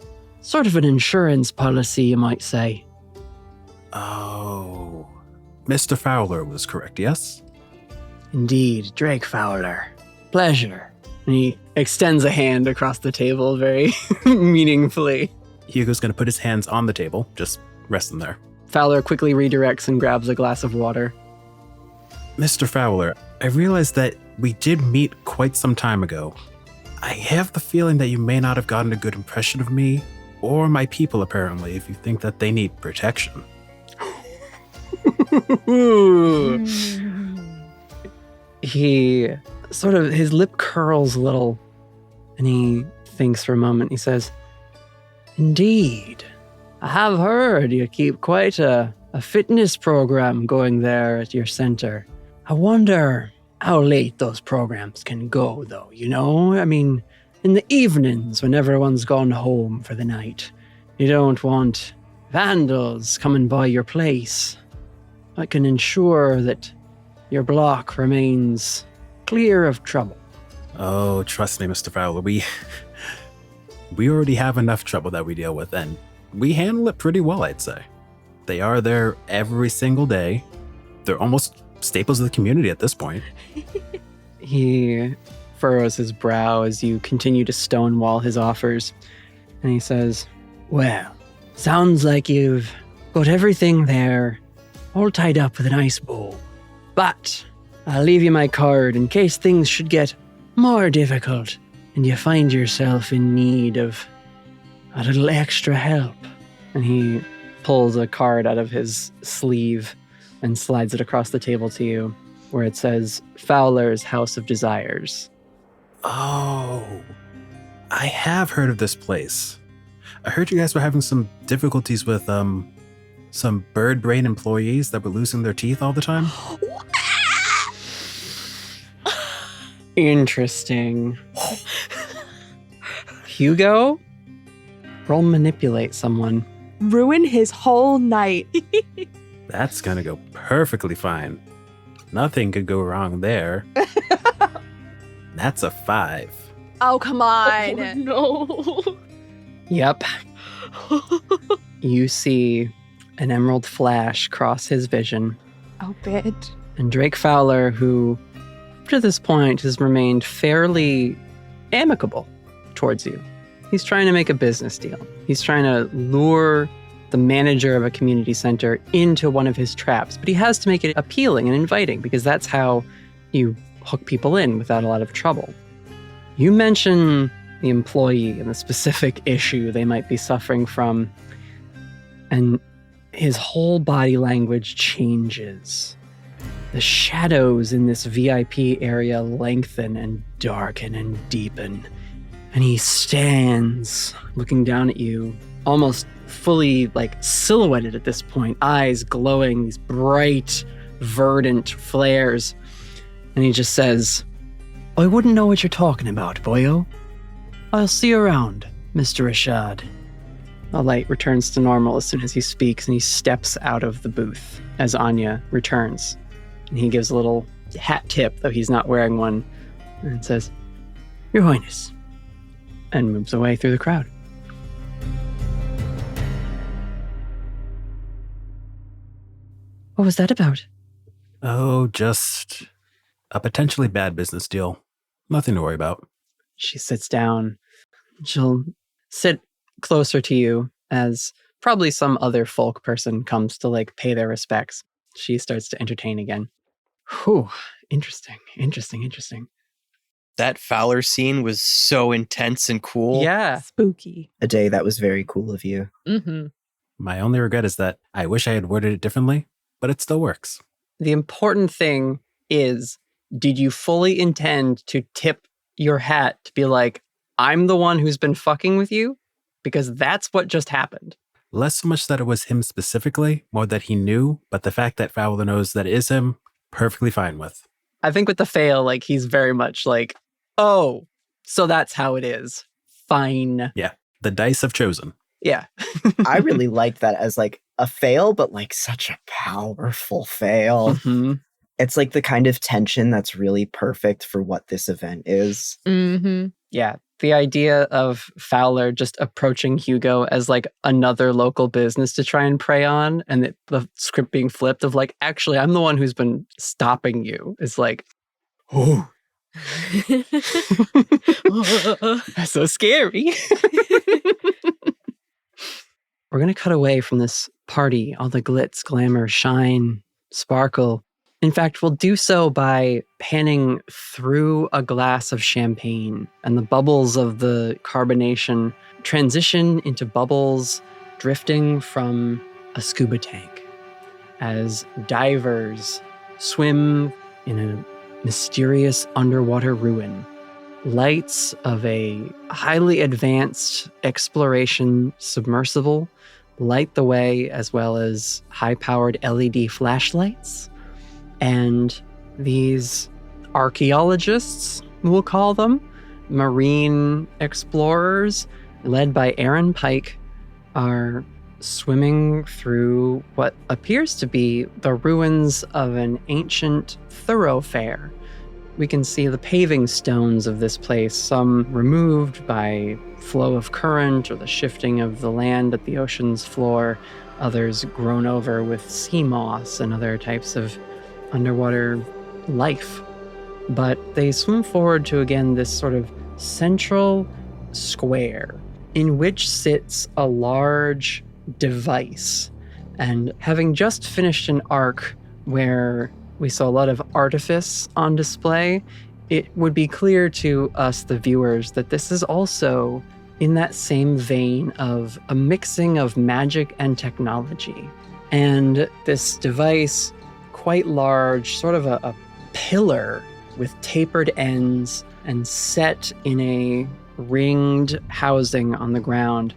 [SPEAKER 1] Sort of an insurance policy, you might say.
[SPEAKER 5] Oh, Mr. Fowler was correct, yes?
[SPEAKER 1] Indeed, Drake Fowler. Pleasure. And he extends a hand across the table very meaningfully.
[SPEAKER 5] Hugo's going to put his hands on the table, just rest them there.
[SPEAKER 1] Fowler quickly redirects and grabs a glass of water.
[SPEAKER 5] Mr. Fowler, I realized that we did meet quite some time ago. I have the feeling that you may not have gotten a good impression of me, or my people apparently, if you think that they need protection.
[SPEAKER 1] He sort of, his lip curls a little, and he thinks for a moment. He says, "Indeed, I have heard you keep quite a fitness program going there at your center. I wonder how late those programs can go, though, you know? I mean, in the evenings when everyone's gone home for the night. You don't want vandals coming by your place. I can ensure that your block remains clear of trouble."
[SPEAKER 5] Oh, trust me, Mr. Fowler, we already have enough trouble that we deal with, and we handle it pretty well, I'd say. They are there every single day. They're almost staples of the community at this point.
[SPEAKER 1] He furrows his brow as you continue to stonewall his offers, and he says, "Well, sounds like you've got everything there all tied up with a nice bow. But I'll leave you my card in case things should get more difficult and you find yourself in need of a little extra help." And he pulls a card out of his sleeve and slides it across the table to you, where it says Fowler's House of Desires.
[SPEAKER 5] Oh, I have heard of this place. I heard you guys were having some difficulties with some bird brain employees that were losing their teeth all the time.
[SPEAKER 1] Interesting. Hugo, roll manipulate someone.
[SPEAKER 7] Ruin his whole night.
[SPEAKER 5] That's gonna go perfectly fine. Nothing could go wrong there. That's a 5.
[SPEAKER 7] Oh, come on.
[SPEAKER 3] Oh, no.
[SPEAKER 1] Yep. You see an emerald flash cross his vision.
[SPEAKER 7] Oh, bitch.
[SPEAKER 1] And Drake Fowler, who up to this point has remained fairly amicable towards you. He's trying to make a business deal. He's trying to lure the manager of a community center into one of his traps, but he has to make it appealing and inviting because that's how you hook people in without a lot of trouble. You mention the employee and the specific issue they might be suffering from, and his whole body language changes. The shadows in this VIP area lengthen and darken and deepen, and he stands looking down at you almost fully like silhouetted at this point, eyes glowing, these bright, verdant flares. And he just says, I wouldn't know what you're talking about, boyo. I'll see you around, Mr. Rashad. The light returns to normal as soon as he speaks, and he steps out of the booth as Anya returns. And he gives a little hat tip, though he's not wearing one, and says, Your Highness, and moves away through the crowd. What was that about?
[SPEAKER 5] Oh, just a potentially bad business deal. Nothing to worry about.
[SPEAKER 1] She sits down. She'll sit closer to you as probably some other folk person comes to like pay their respects. She starts to entertain again. Whew, interesting.
[SPEAKER 2] That Fowler scene was so intense and cool.
[SPEAKER 1] Yeah.
[SPEAKER 7] Spooky.
[SPEAKER 6] A day that was very cool of you.
[SPEAKER 3] Mm-hmm.
[SPEAKER 5] My only regret is that I wish I had worded it differently, but it still works.
[SPEAKER 1] The important thing is, did you fully intend to tip your hat to be like, I'm the one who's been fucking with you? Because that's what just happened.
[SPEAKER 5] Less so much that it was him specifically, more that he knew, but the fact that Fowler knows that it is him, perfectly fine with.
[SPEAKER 1] I think with the fail, like, he's very much like, oh, so that's how it is. Fine.
[SPEAKER 5] Yeah, the dice have chosen.
[SPEAKER 1] Yeah.
[SPEAKER 6] I really liked that as like a fail, but like such a powerful fail.
[SPEAKER 1] Mm-hmm.
[SPEAKER 6] It's like the kind of tension that's really perfect for what this event is.
[SPEAKER 3] Mm-hmm.
[SPEAKER 1] Yeah. The idea of Fowler just approaching Hugo as like another local business to try and prey on, and the script being flipped of like, actually, I'm the one who's been stopping you, is like, oh, that's so scary. We're going to cut away from this party, all the glitz, glamour, shine, sparkle. In fact, we'll do so by panning through a glass of champagne, and the bubbles of the carbonation transition into bubbles drifting from a scuba tank as divers swim in a mysterious underwater ruin. Lights of a highly advanced exploration submersible light the way, as well as high-powered LED flashlights. And these archaeologists, we'll call them, marine explorers, led by Aaron Pike, are swimming through what appears to be the ruins of an ancient thoroughfare. We can see the paving stones of this place, some removed by flow of current or the shifting of the land at the ocean's floor, others grown over with sea moss and other types of underwater life. But they swim forward to, again, this sort of central square in which sits a large device. And having just finished an arc where we saw a lot of artifice on display, it would be clear to us, the viewers, that this is also in that same vein of a mixing of magic and technology. And this device, quite large, sort of a pillar with tapered ends and set in a ringed housing on the ground.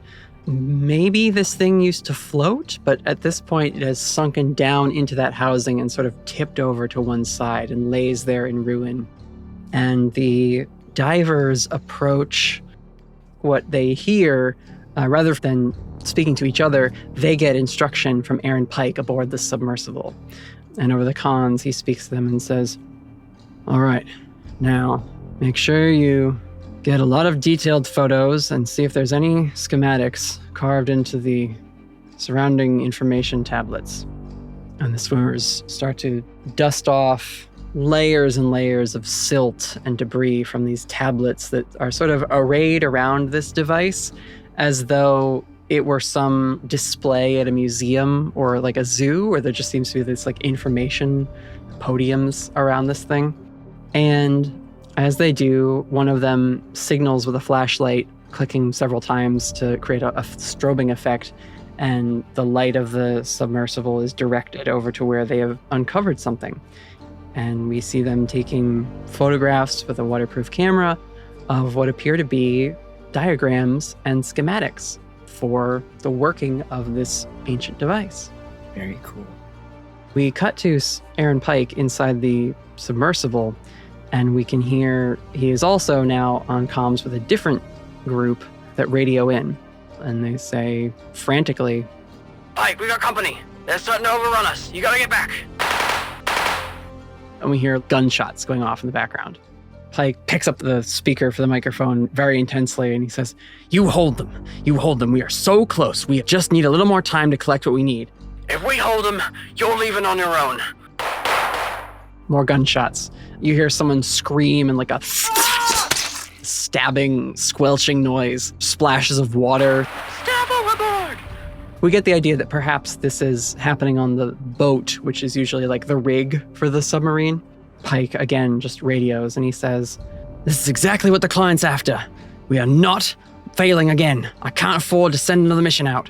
[SPEAKER 1] Maybe this thing used to float, but at this point it has sunken down into that housing and sort of tipped over to one side and lays there in ruin. And the divers approach what they hear, rather than speaking to each other, they get instruction from Aaron Pike aboard the submersible. And over the comms, he speaks to them and says, all right, now make sure you get a lot of detailed photos and see if there's any schematics carved into the surrounding information tablets. And the swimmers start to dust off layers and layers of silt and debris from these tablets that are sort of arrayed around this device as though it were some display at a museum or like a zoo, where there just seems to be this like information podiums around this thing. And as they do, one of them signals with a flashlight, clicking several times to create a strobing effect, and the light of the submersible is directed over to where they have uncovered something. And we see them taking photographs with a waterproof camera of what appear to be diagrams and schematics. for the working of this ancient device.
[SPEAKER 6] Very cool.
[SPEAKER 1] We cut to Aaron Pike inside the submersible, and we can hear he is also now on comms with a different group that radio in. And they say frantically,
[SPEAKER 9] Pike, we got company. They're starting to overrun us. You gotta get back.
[SPEAKER 1] and we hear gunshots going off in the background. Pike picks up the speaker for the microphone very intensely, and he says, You hold them. You hold them. We are so close. We just need a little more time to collect what we need.
[SPEAKER 9] If we hold them, you're leaving on your own.
[SPEAKER 1] More gunshots. You hear someone scream and like a stabbing, squelching noise. Splashes of water.
[SPEAKER 9] Step overboard!
[SPEAKER 1] We get the idea that perhaps this is happening on the boat, which is usually like the rig for the submarine. Pike, again, just radios, and he says, This is exactly what the client's after. We are not failing again. I can't afford to send another mission out.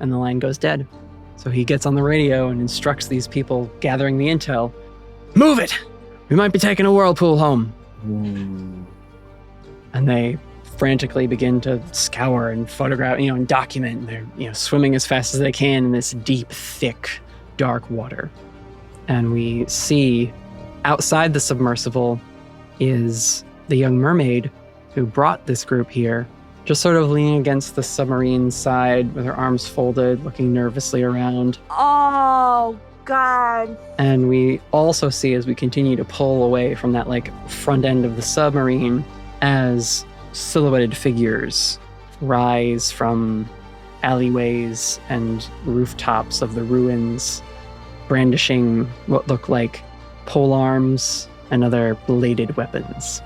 [SPEAKER 1] And the line goes dead. So he gets on the radio and instructs these people gathering the intel, Move it! We might be taking a whirlpool home. And they frantically begin to scour and photograph, and document. And they're, swimming as fast as they can in this deep, thick, dark water. And we see outside the submersible is the young mermaid who brought this group here, just sort of leaning against the submarine side with her arms folded, looking nervously around.
[SPEAKER 7] Oh, God.
[SPEAKER 1] And we also see, as we continue to pull away from that front end of the submarine, as silhouetted figures rise from alleyways and rooftops of the ruins, brandishing what look like pole arms and other bladed weapons.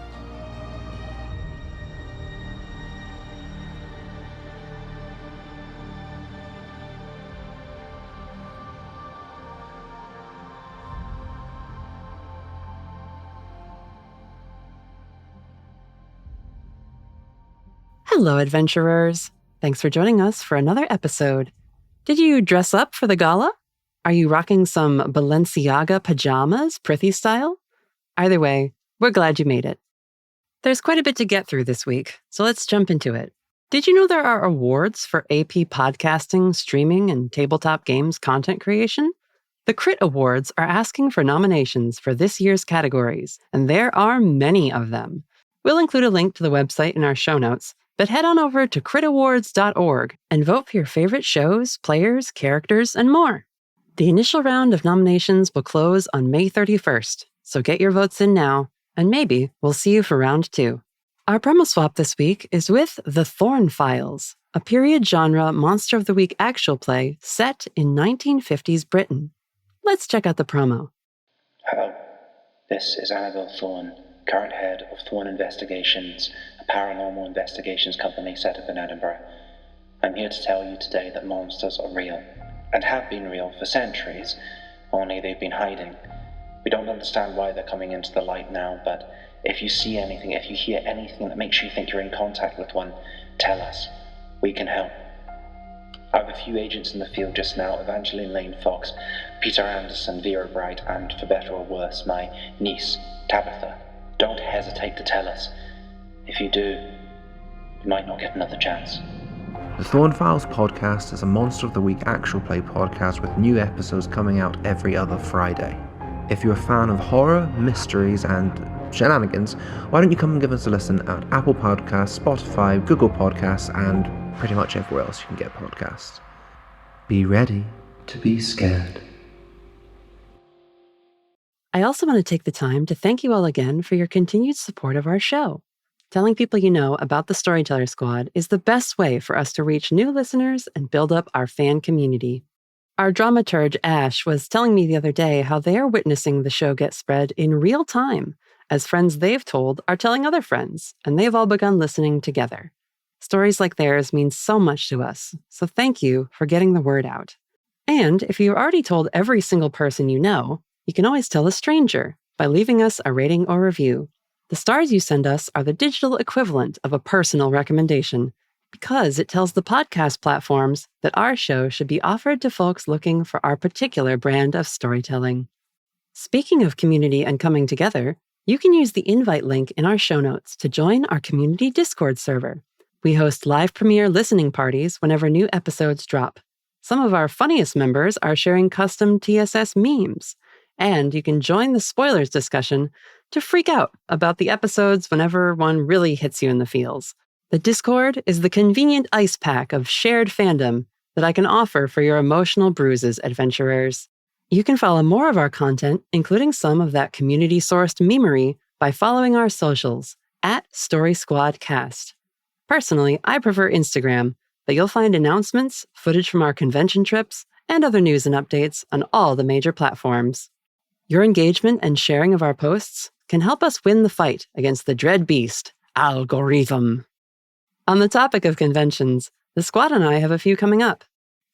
[SPEAKER 1] Hello, adventurers. Thanks for joining us for another episode. Did you dress up for the gala? Are you rocking some Balenciaga pajamas, Prithee style? Either way, we're glad you made it. There's quite a bit to get through this week, so let's jump into it. Did you know there are awards for AP podcasting, streaming, and tabletop games content creation? The Crit Awards are asking for nominations for this year's categories, and there are many of them. We'll include a link to the website in our show notes, but head on over to critawards.org and vote for your favorite shows, players, characters, and more. The initial round of nominations will close on May 31st, so get your votes in now, and maybe we'll see you for round 2. Our promo swap this week is with The Thorn Files, a period genre Monster of the Week actual play set in 1950s Britain. Let's check out the promo.
[SPEAKER 10] Hello, this is Annabelle Thorne, current head of Thorne Investigations, a paranormal investigations company set up in Edinburgh. I'm here to tell you today that monsters are real, and have been real for centuries, only they've been hiding. We don't understand why they're coming into the light now, but if you see anything, if you hear anything that makes you think you're in contact with one, tell us. We can help. I have a few agents in the field just now, Evangeline Lane Fox, Peter Anderson, Vera Bright, and for better or worse, my niece, Tabitha. Don't hesitate to tell us. If you do, you might not get another chance.
[SPEAKER 11] The Thorn Files podcast is a Monster of the Week actual play podcast with new episodes coming out every other Friday. If you're a fan of horror, mysteries, and shenanigans, why don't you come and give us a listen at Apple Podcasts, Spotify, Google Podcasts, and pretty much everywhere else you can get podcasts. Be ready to be scared.
[SPEAKER 1] I also want to take the time to thank you all again for your continued support of our show. Telling people you know about the Storyteller Squad is the best way for us to reach new listeners and build up our fan community. Our dramaturge, Ash, was telling me the other day how they are witnessing the show get spread in real time, as friends they've told are telling other friends, and they've all begun listening together. Stories like theirs mean so much to us, so thank you for getting the word out. And if you've already told every single person you know, you can always tell a stranger by leaving us a rating or review. The stars you send us are the digital equivalent of a personal recommendation, because it tells the podcast platforms that our show should be offered to folks looking for our particular brand of storytelling. Speaking of community and coming together, you can use the invite link in our show notes to join our community Discord server. We host live premiere listening parties whenever new episodes drop. Some of our funniest members are sharing custom TSS memes, and you can join the spoilers discussion to freak out about the episodes whenever one really hits you in the feels. The Discord is the convenient ice pack of shared fandom that I can offer for your emotional bruises, adventurers. You can follow more of our content, including some of that community-sourced memery, by following our socials @StorySquadCast. Personally, I prefer Instagram, but you'll find announcements, footage from our convention trips, and other news and updates on all the major platforms. Your engagement and sharing of our posts can help us win the fight against the dread beast, algorithm. On the topic of conventions, the squad and I have a few coming up.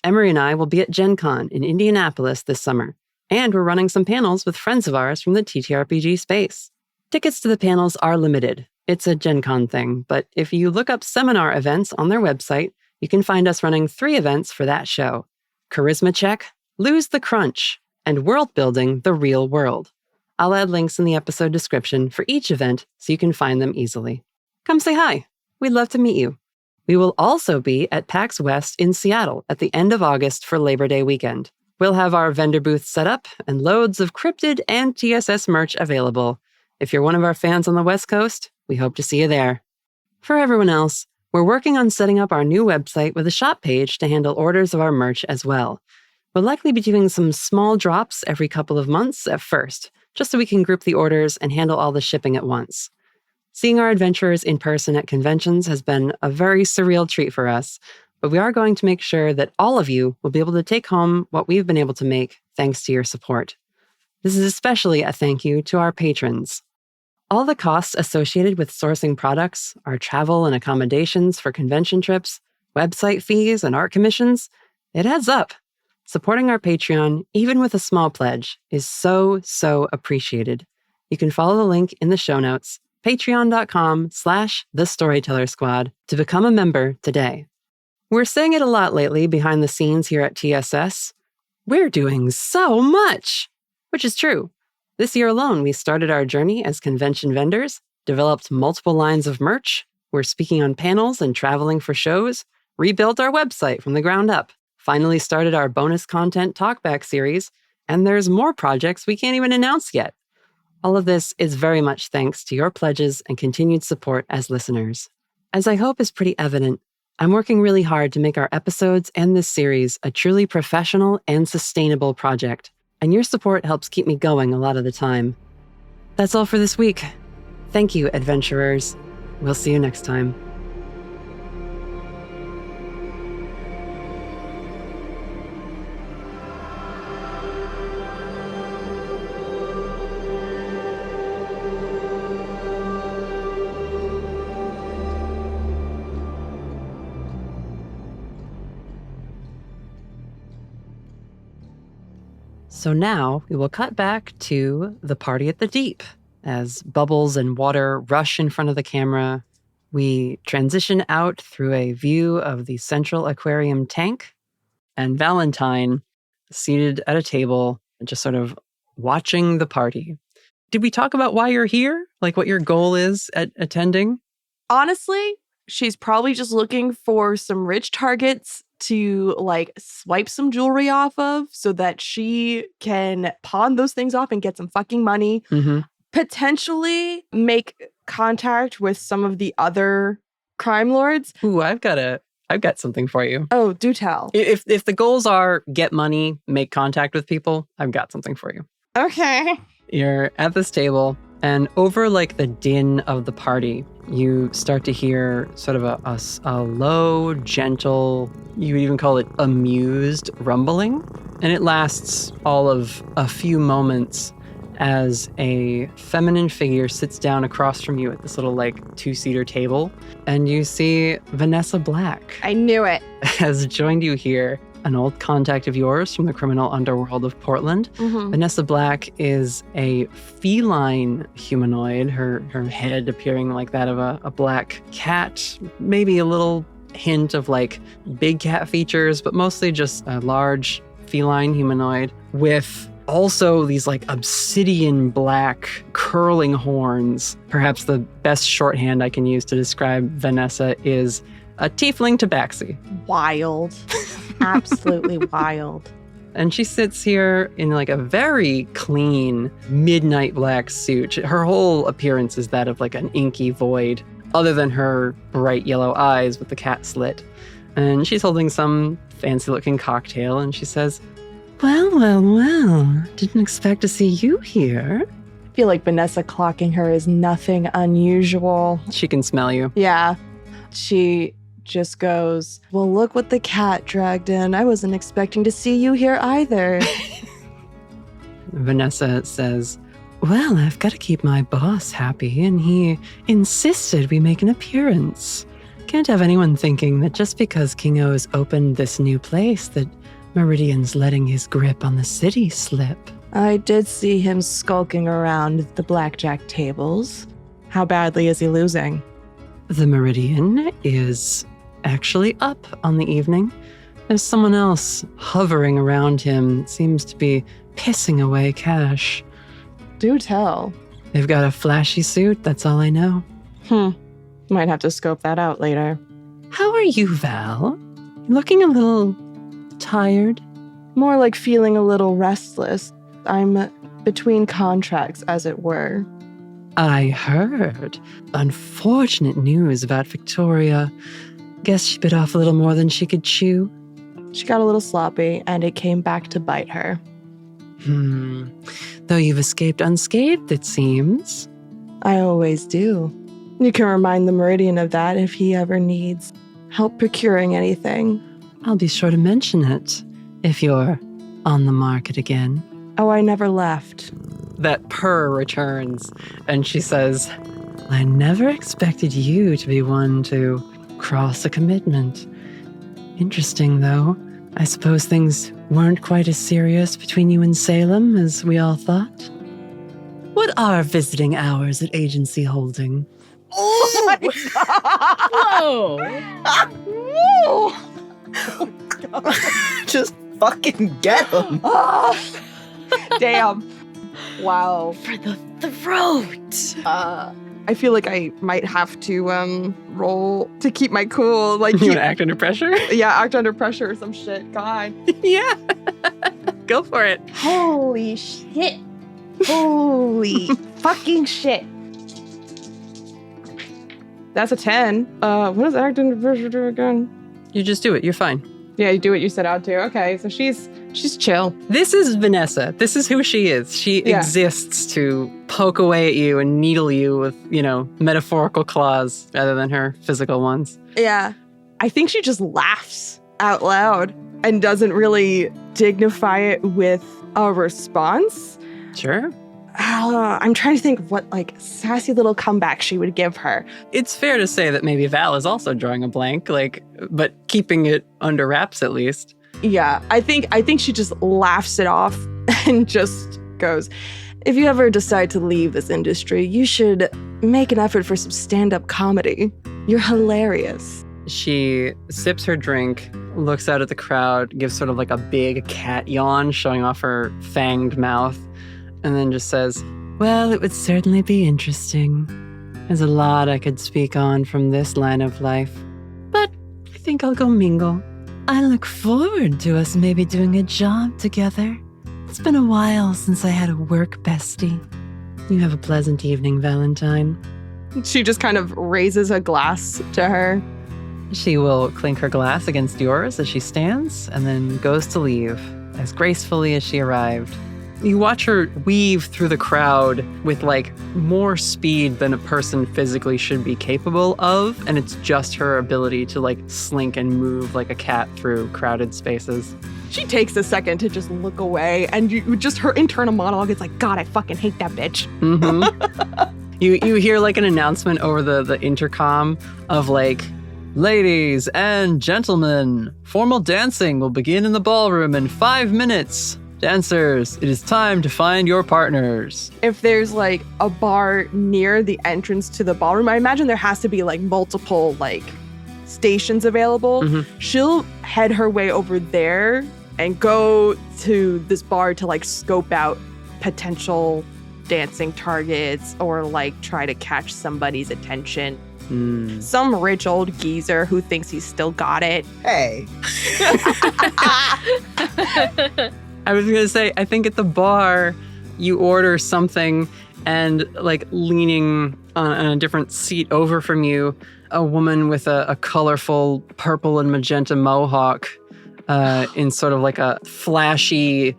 [SPEAKER 1] Emery and I will be at GenCon in Indianapolis this summer, and we're running some panels with friends of ours from the TTRPG space. Tickets to the panels are limited. It's a GenCon thing, but if you look up seminar events on their website, you can find us running 3 events for that show: Charisma Check, Lose the Crunch, and World Building the Real World. I'll add links in the episode description for each event so you can find them easily. Come say hi. We'd love to meet you. We will also be at PAX West in Seattle at the end of August for Labor Day weekend. We'll have our vendor booth set up and loads of cryptid and TSS merch available. If you're one of our fans on the West Coast, we hope to see you there. For everyone else, we're working on setting up our new website with a shop page to handle orders of our merch as well. We'll likely be doing some small drops every couple of months at first, just so we can group the orders and handle all the shipping at once. Seeing our adventurers in person at conventions has been a very surreal treat for us, but we are going to make sure that all of you will be able to take home what we've been able to make thanks to your support. This is especially a thank you to our patrons. All the costs associated with sourcing products, our travel and accommodations for convention trips, website fees, and art commissions, it adds up. Supporting our Patreon, even with a small pledge, is so appreciated. You can follow the link in the show notes, patreon.com/The Storyteller Squad, to become a member today. We're saying it a lot lately behind the scenes here at TSS. We're doing so much, which is true. This year alone, we started our journey as convention vendors, developed multiple lines of merch, we're speaking on panels and traveling for shows, rebuilt our website from the ground up, finally started our bonus content talkback series, and there's more projects we can't even announce yet. All of this is very much thanks to your pledges and continued support as listeners. As I hope is pretty evident, I'm working really hard to make our episodes and this series a truly professional and sustainable project, and your support helps keep me going a lot of the time. That's all for this week. Thank you, adventurers. We'll see you next time. So now we will cut back to the party at the deep. As bubbles and water rush in front of the camera, we transition out through a view of the central aquarium tank, and Valentine seated at a table, just sort of watching the party. Did we talk about why you're here? Like what your goal is at attending?
[SPEAKER 7] Honestly, she's probably just looking for some rich targets to like swipe some jewelry off of so that she can pawn those things off and get some fucking money.
[SPEAKER 1] Mm-hmm.
[SPEAKER 7] Potentially make contact with some of the other crime lords.
[SPEAKER 1] Ooh, I've got something for you.
[SPEAKER 7] Oh, do tell.
[SPEAKER 1] If the goals are get money, make contact with people, I've got something for you.
[SPEAKER 7] Okay.
[SPEAKER 1] You're at this table, and over like the din of the party, you start to hear sort of a low, gentle, you would even call it amused rumbling. And it lasts all of a few moments as a feminine figure sits down across from you at this little like 2-seater table. And you see Vanessa Black
[SPEAKER 7] I knew it.
[SPEAKER 1] has joined you here. An old contact of yours from the criminal underworld of Portland.
[SPEAKER 7] Mm-hmm.
[SPEAKER 1] Vanessa Black is a feline humanoid, her head appearing like that of a black cat, maybe a little hint of like big cat features, but mostly just a large feline humanoid with also these like obsidian black curling horns. Perhaps the best shorthand I can use to describe Vanessa is a tiefling tabaxi.
[SPEAKER 7] Wild. Absolutely wild.
[SPEAKER 1] And she sits here in like a very clean midnight black suit. Her whole appearance is that of like an inky void, other than her bright yellow eyes with the cat slit. And she's holding some fancy looking cocktail and she says, well, didn't expect to see you here.
[SPEAKER 7] I feel like Vanessa clocking her is nothing unusual.
[SPEAKER 1] She can smell you.
[SPEAKER 7] Yeah. She just goes, well, look what the cat dragged in. I wasn't expecting to see you here either.
[SPEAKER 1] Vanessa says, well, I've got to keep my boss happy, and he insisted we make an appearance. Can't have anyone thinking that just because King O's opened this new place that Meridian's letting his grip on the city slip.
[SPEAKER 7] I did see him skulking around the blackjack tables. How badly is he losing?
[SPEAKER 1] The Meridian is actually up on the evening. There's someone else hovering around him. Seems to be pissing away cash.
[SPEAKER 7] Do tell.
[SPEAKER 1] They've got a flashy suit, that's all I know.
[SPEAKER 7] Might have to scope that out later.
[SPEAKER 1] How are you, Val? Looking a little tired?
[SPEAKER 7] More like feeling a little restless. I'm between contracts, as it were.
[SPEAKER 1] I heard. Unfortunate news about Victoria. Guess she bit off a little more than she could chew.
[SPEAKER 7] She got a little sloppy, and it came back to bite her.
[SPEAKER 1] Though you've escaped unscathed, it seems.
[SPEAKER 7] I always do. You can remind the Meridian of that if he ever needs help procuring anything.
[SPEAKER 1] I'll be sure to mention it if you're on the market again.
[SPEAKER 7] Oh, I never left.
[SPEAKER 1] That purr returns, and she says, I never expected you to be one to cross a commitment. Interesting, though. I suppose things weren't quite as serious between you and Salem as we all thought. What are visiting hours at Agency Holding?
[SPEAKER 7] Oh my God!
[SPEAKER 3] Whoa!
[SPEAKER 7] Whoa!
[SPEAKER 6] Just fucking get him.
[SPEAKER 7] Damn. Wow.
[SPEAKER 3] For the throat.
[SPEAKER 7] I feel like I might have to roll to keep my cool. Like
[SPEAKER 1] You want to act under pressure?
[SPEAKER 7] Yeah, act under pressure or some shit. God.
[SPEAKER 1] Yeah. Go for it.
[SPEAKER 7] Holy shit. Holy fucking shit. That's a 10. What does act under pressure do again?
[SPEAKER 1] You just do it. You're fine.
[SPEAKER 7] Yeah, you do what you set out to. Okay, so she's chill.
[SPEAKER 1] This is Vanessa. This is who she is. She exists to poke away at you and needle you with, metaphorical claws rather than her physical ones.
[SPEAKER 7] Yeah. I think she just laughs out loud and doesn't really dignify it with a response.
[SPEAKER 1] Sure.
[SPEAKER 7] I'm trying to think of what sassy little comeback she would give her.
[SPEAKER 1] It's fair to say that maybe Val is also drawing a blank, but keeping it under wraps at least.
[SPEAKER 7] Yeah, I think she just laughs it off and just goes, if you ever decide to leave this industry, you should make an effort for some stand-up comedy. You're hilarious.
[SPEAKER 1] She sips her drink, looks out at the crowd, gives sort of like a big cat yawn showing off her fanged mouth, and then just says, well, it would certainly be interesting. There's a lot I could speak on from this line of life, but I think I'll go mingle. I look forward to us maybe doing a job together. It's been a while since I had a work bestie. You have a pleasant evening, Valentine.
[SPEAKER 7] She just kind of raises a glass to her.
[SPEAKER 1] She will clink her glass against yours as she stands and then goes to leave as gracefully as she arrived. You watch her weave through the crowd with more speed than a person physically should be capable of, and it's just her ability to slink and move like a cat through crowded spaces.
[SPEAKER 7] She takes a second to just look away, and just her internal monologue is like, God, I fucking hate that bitch.
[SPEAKER 1] Mm-hmm. You hear an announcement over the intercom of ladies and gentlemen, formal dancing will begin in the ballroom in 5 minutes. Dancers, it is time to find your partners.
[SPEAKER 7] If there's a bar near the entrance to the ballroom, I imagine there has to be multiple stations available. Mm-hmm. She'll head her way over there and go to this bar to scope out potential dancing targets or try to catch somebody's attention. Some rich old geezer who thinks he's still got it.
[SPEAKER 6] Hey.
[SPEAKER 1] I was going to say, I think at the bar, you order something and like leaning on a different seat over from you, a woman with a colorful purple and magenta mohawk in sort of like a flashy...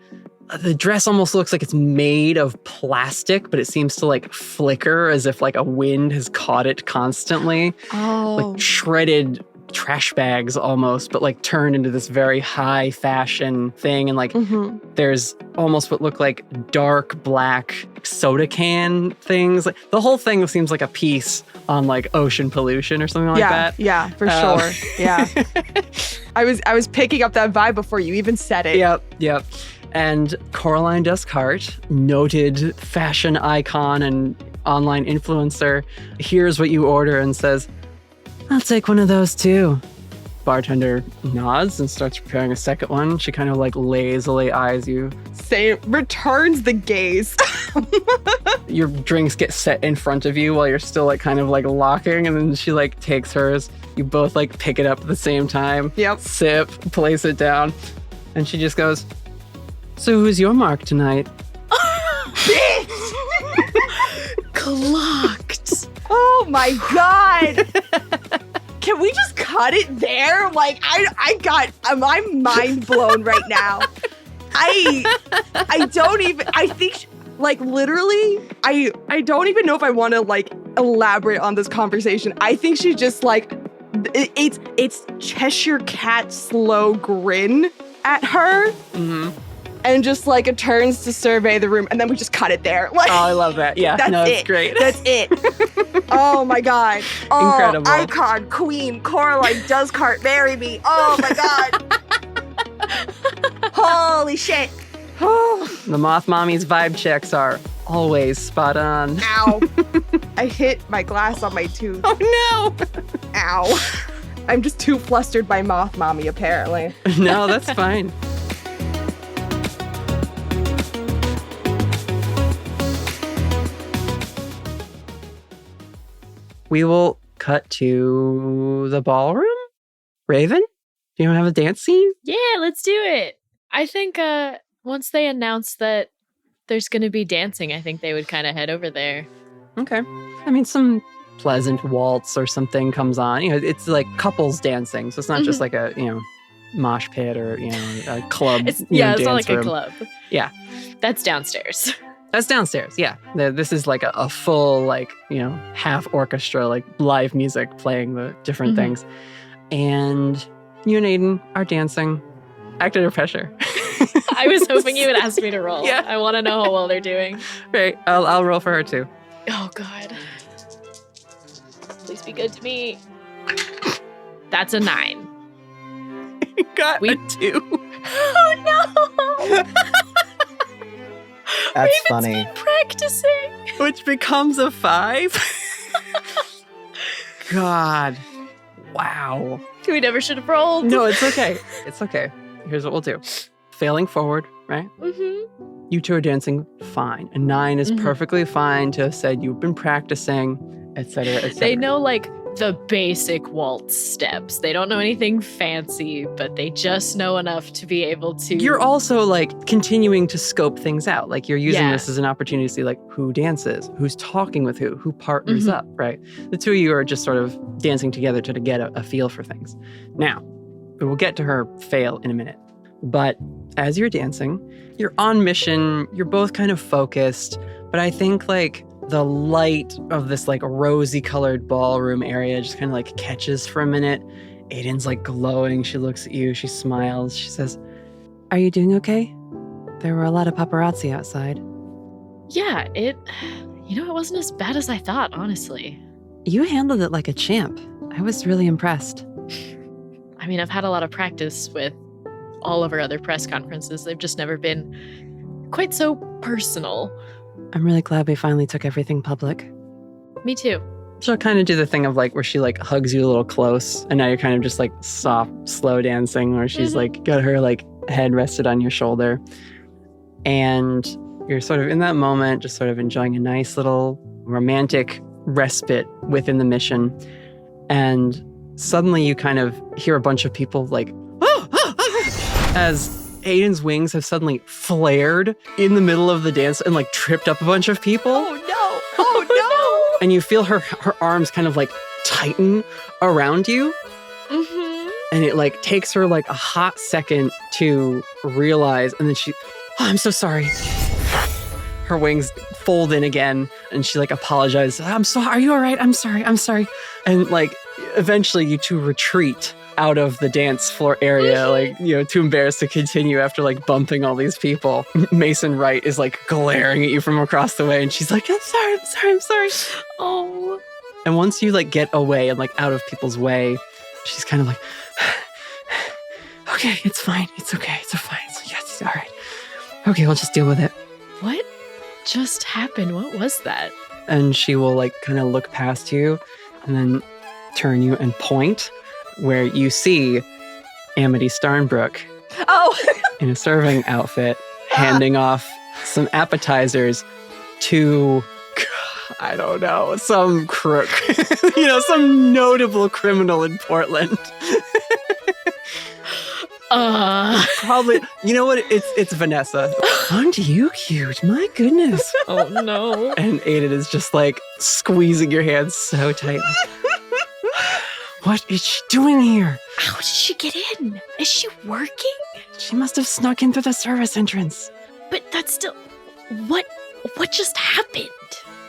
[SPEAKER 1] The dress almost looks like it's made of plastic, but it seems to like flicker as if like a wind has caught it constantly.
[SPEAKER 7] Oh.
[SPEAKER 1] Like shredded trash bags almost, but like turned into this very high fashion thing. And like there's almost what look like dark black soda can things. Like the whole thing seems like a piece on like ocean pollution or something like that.
[SPEAKER 7] Yeah, for sure. Yeah. I was picking up that vibe before you even said it.
[SPEAKER 1] Yep. And Coraline Descartes, noted fashion icon and online influencer, hears what you order and says, "I'll take one of those too." Bartender nods and starts preparing a second one. She kind of like lazily eyes you.
[SPEAKER 7] Returns the gaze.
[SPEAKER 1] Your drinks get set in front of you while you're still like kind of like locking, and then she like takes hers. You both like pick it up at the same time.
[SPEAKER 7] Yep.
[SPEAKER 1] Sip, place it down. And she just goes, "So who's your mark tonight?"
[SPEAKER 7] Clocked. Oh my God. Can we just cut it there? Like I'm mind blown right now. I don't even, I think like literally, I don't even know if I want to like elaborate on this conversation. I think she just like, it's Cheshire Cat slow grin at her. And just like it turns to survey the room, and then we just cut it there. Like,
[SPEAKER 1] oh, I love that. Yeah,
[SPEAKER 7] that's
[SPEAKER 1] great.
[SPEAKER 7] That's it. Oh my God. Oh,
[SPEAKER 1] Incredible.
[SPEAKER 7] Icon, queen, Coraline Descartes, marry me. Oh my God. Holy shit.
[SPEAKER 1] The Moth Mommy's vibe checks are always spot on.
[SPEAKER 7] Ow. I hit my glass on my tooth.
[SPEAKER 1] Oh no.
[SPEAKER 7] Ow. I'm just too flustered by Moth Mommy, apparently.
[SPEAKER 1] No, that's fine. We will cut to the ballroom. Raven, do you want to have a dance scene?
[SPEAKER 3] Yeah, let's do it. I think once they announce that there's going to be dancing, I think they would kind of head over there.
[SPEAKER 1] Okay. I mean, some pleasant waltz or something comes on. You know, it's like couples dancing, so it's not just like a, you know, mosh pit or, you know, a club.
[SPEAKER 3] It's not like
[SPEAKER 1] room.
[SPEAKER 3] a club.
[SPEAKER 1] Yeah.
[SPEAKER 3] That's downstairs.
[SPEAKER 1] That's downstairs, yeah. This is like a full, like, you know, half orchestra, like live music playing the different things. And you and Aine are dancing. Act under pressure.
[SPEAKER 3] I was hoping you would ask me to roll.
[SPEAKER 1] Yeah.
[SPEAKER 3] I want to know how well they're doing.
[SPEAKER 1] Right. I'll roll for her too.
[SPEAKER 3] Oh, God. Please be good to me. That's a 9.
[SPEAKER 1] You got a 2.
[SPEAKER 3] Oh, no.
[SPEAKER 6] That's
[SPEAKER 3] Raven's
[SPEAKER 6] funny.
[SPEAKER 3] been practicing.
[SPEAKER 1] Which becomes a 5. God. Wow.
[SPEAKER 3] We never should have rolled.
[SPEAKER 1] No, it's okay. It's okay. Here's what we'll do. Failing forward, right? You two are dancing fine. A 9 is perfectly fine to have said you've been practicing, etc., etc.
[SPEAKER 3] They know, like, the basic waltz steps. They don't know anything fancy, but they just know enough to be able to...
[SPEAKER 1] You're also, like, continuing to scope things out. Like, you're using this as an opportunity to see, like, who dances, who's talking with who partners up, right? The two of you are just sort of dancing together to get a feel for things. Now, we'll get to her fail in a minute. But as you're dancing, you're on mission, you're both kind of focused, but I think, like, the light of this like rosy colored ballroom area just kind of like catches for a minute. Aiden's like glowing. She looks at you. She smiles. She says, "Are you doing okay? There were a lot of paparazzi outside."
[SPEAKER 3] Yeah, it wasn't as bad as I thought, honestly.
[SPEAKER 1] You handled it like a champ. I was really impressed.
[SPEAKER 3] I mean, I've had a lot of practice with all of our other press conferences. They've just never been quite so personal.
[SPEAKER 1] I'm really glad we finally took everything public.
[SPEAKER 3] Me too.
[SPEAKER 1] She'll kind of do the thing of like where she like hugs you a little close, and now you're kind of just like soft, slow dancing where she's like got her like head rested on your shoulder. And you're sort of in that moment, just sort of enjoying a nice little romantic respite within the mission. And suddenly you kind of hear a bunch of people like, as Aiden's wings have suddenly flared in the middle of the dance and like tripped up a bunch of people.
[SPEAKER 7] Oh no!
[SPEAKER 1] And you feel her arms kind of like tighten around you.
[SPEAKER 3] Mm-hmm.
[SPEAKER 1] And it like takes her like a hot second to realize. And then she, I'm so sorry. Her wings fold in again. And she like apologizes. I'm sorry. Are you all right? I'm sorry. And like eventually you two retreat out of the dance floor area, like, too embarrassed to continue after like bumping all these people. Mason Wright is like glaring at you from across the way, and she's like, I'm sorry.
[SPEAKER 3] Oh.
[SPEAKER 1] And once you like get away and like out of people's way, she's kind of like, okay, it's fine. It's okay. It's fine. Yes, all right. Okay, we'll just deal with it.
[SPEAKER 3] What just happened? What was that?
[SPEAKER 1] And she will like kind of look past you and then turn you and point where you see Amity Starnbrook in a serving outfit handing off some appetizers to, I don't know, some crook, some notable criminal in Portland. Probably, you know what? It's Vanessa. Aren't you cute? My goodness.
[SPEAKER 3] Oh no.
[SPEAKER 1] And Aiden is just like squeezing your hands so tightly. What is she doing here?
[SPEAKER 3] How did she get in? Is she working?
[SPEAKER 1] She must have snuck in through the service entrance.
[SPEAKER 3] But that's still... What just happened?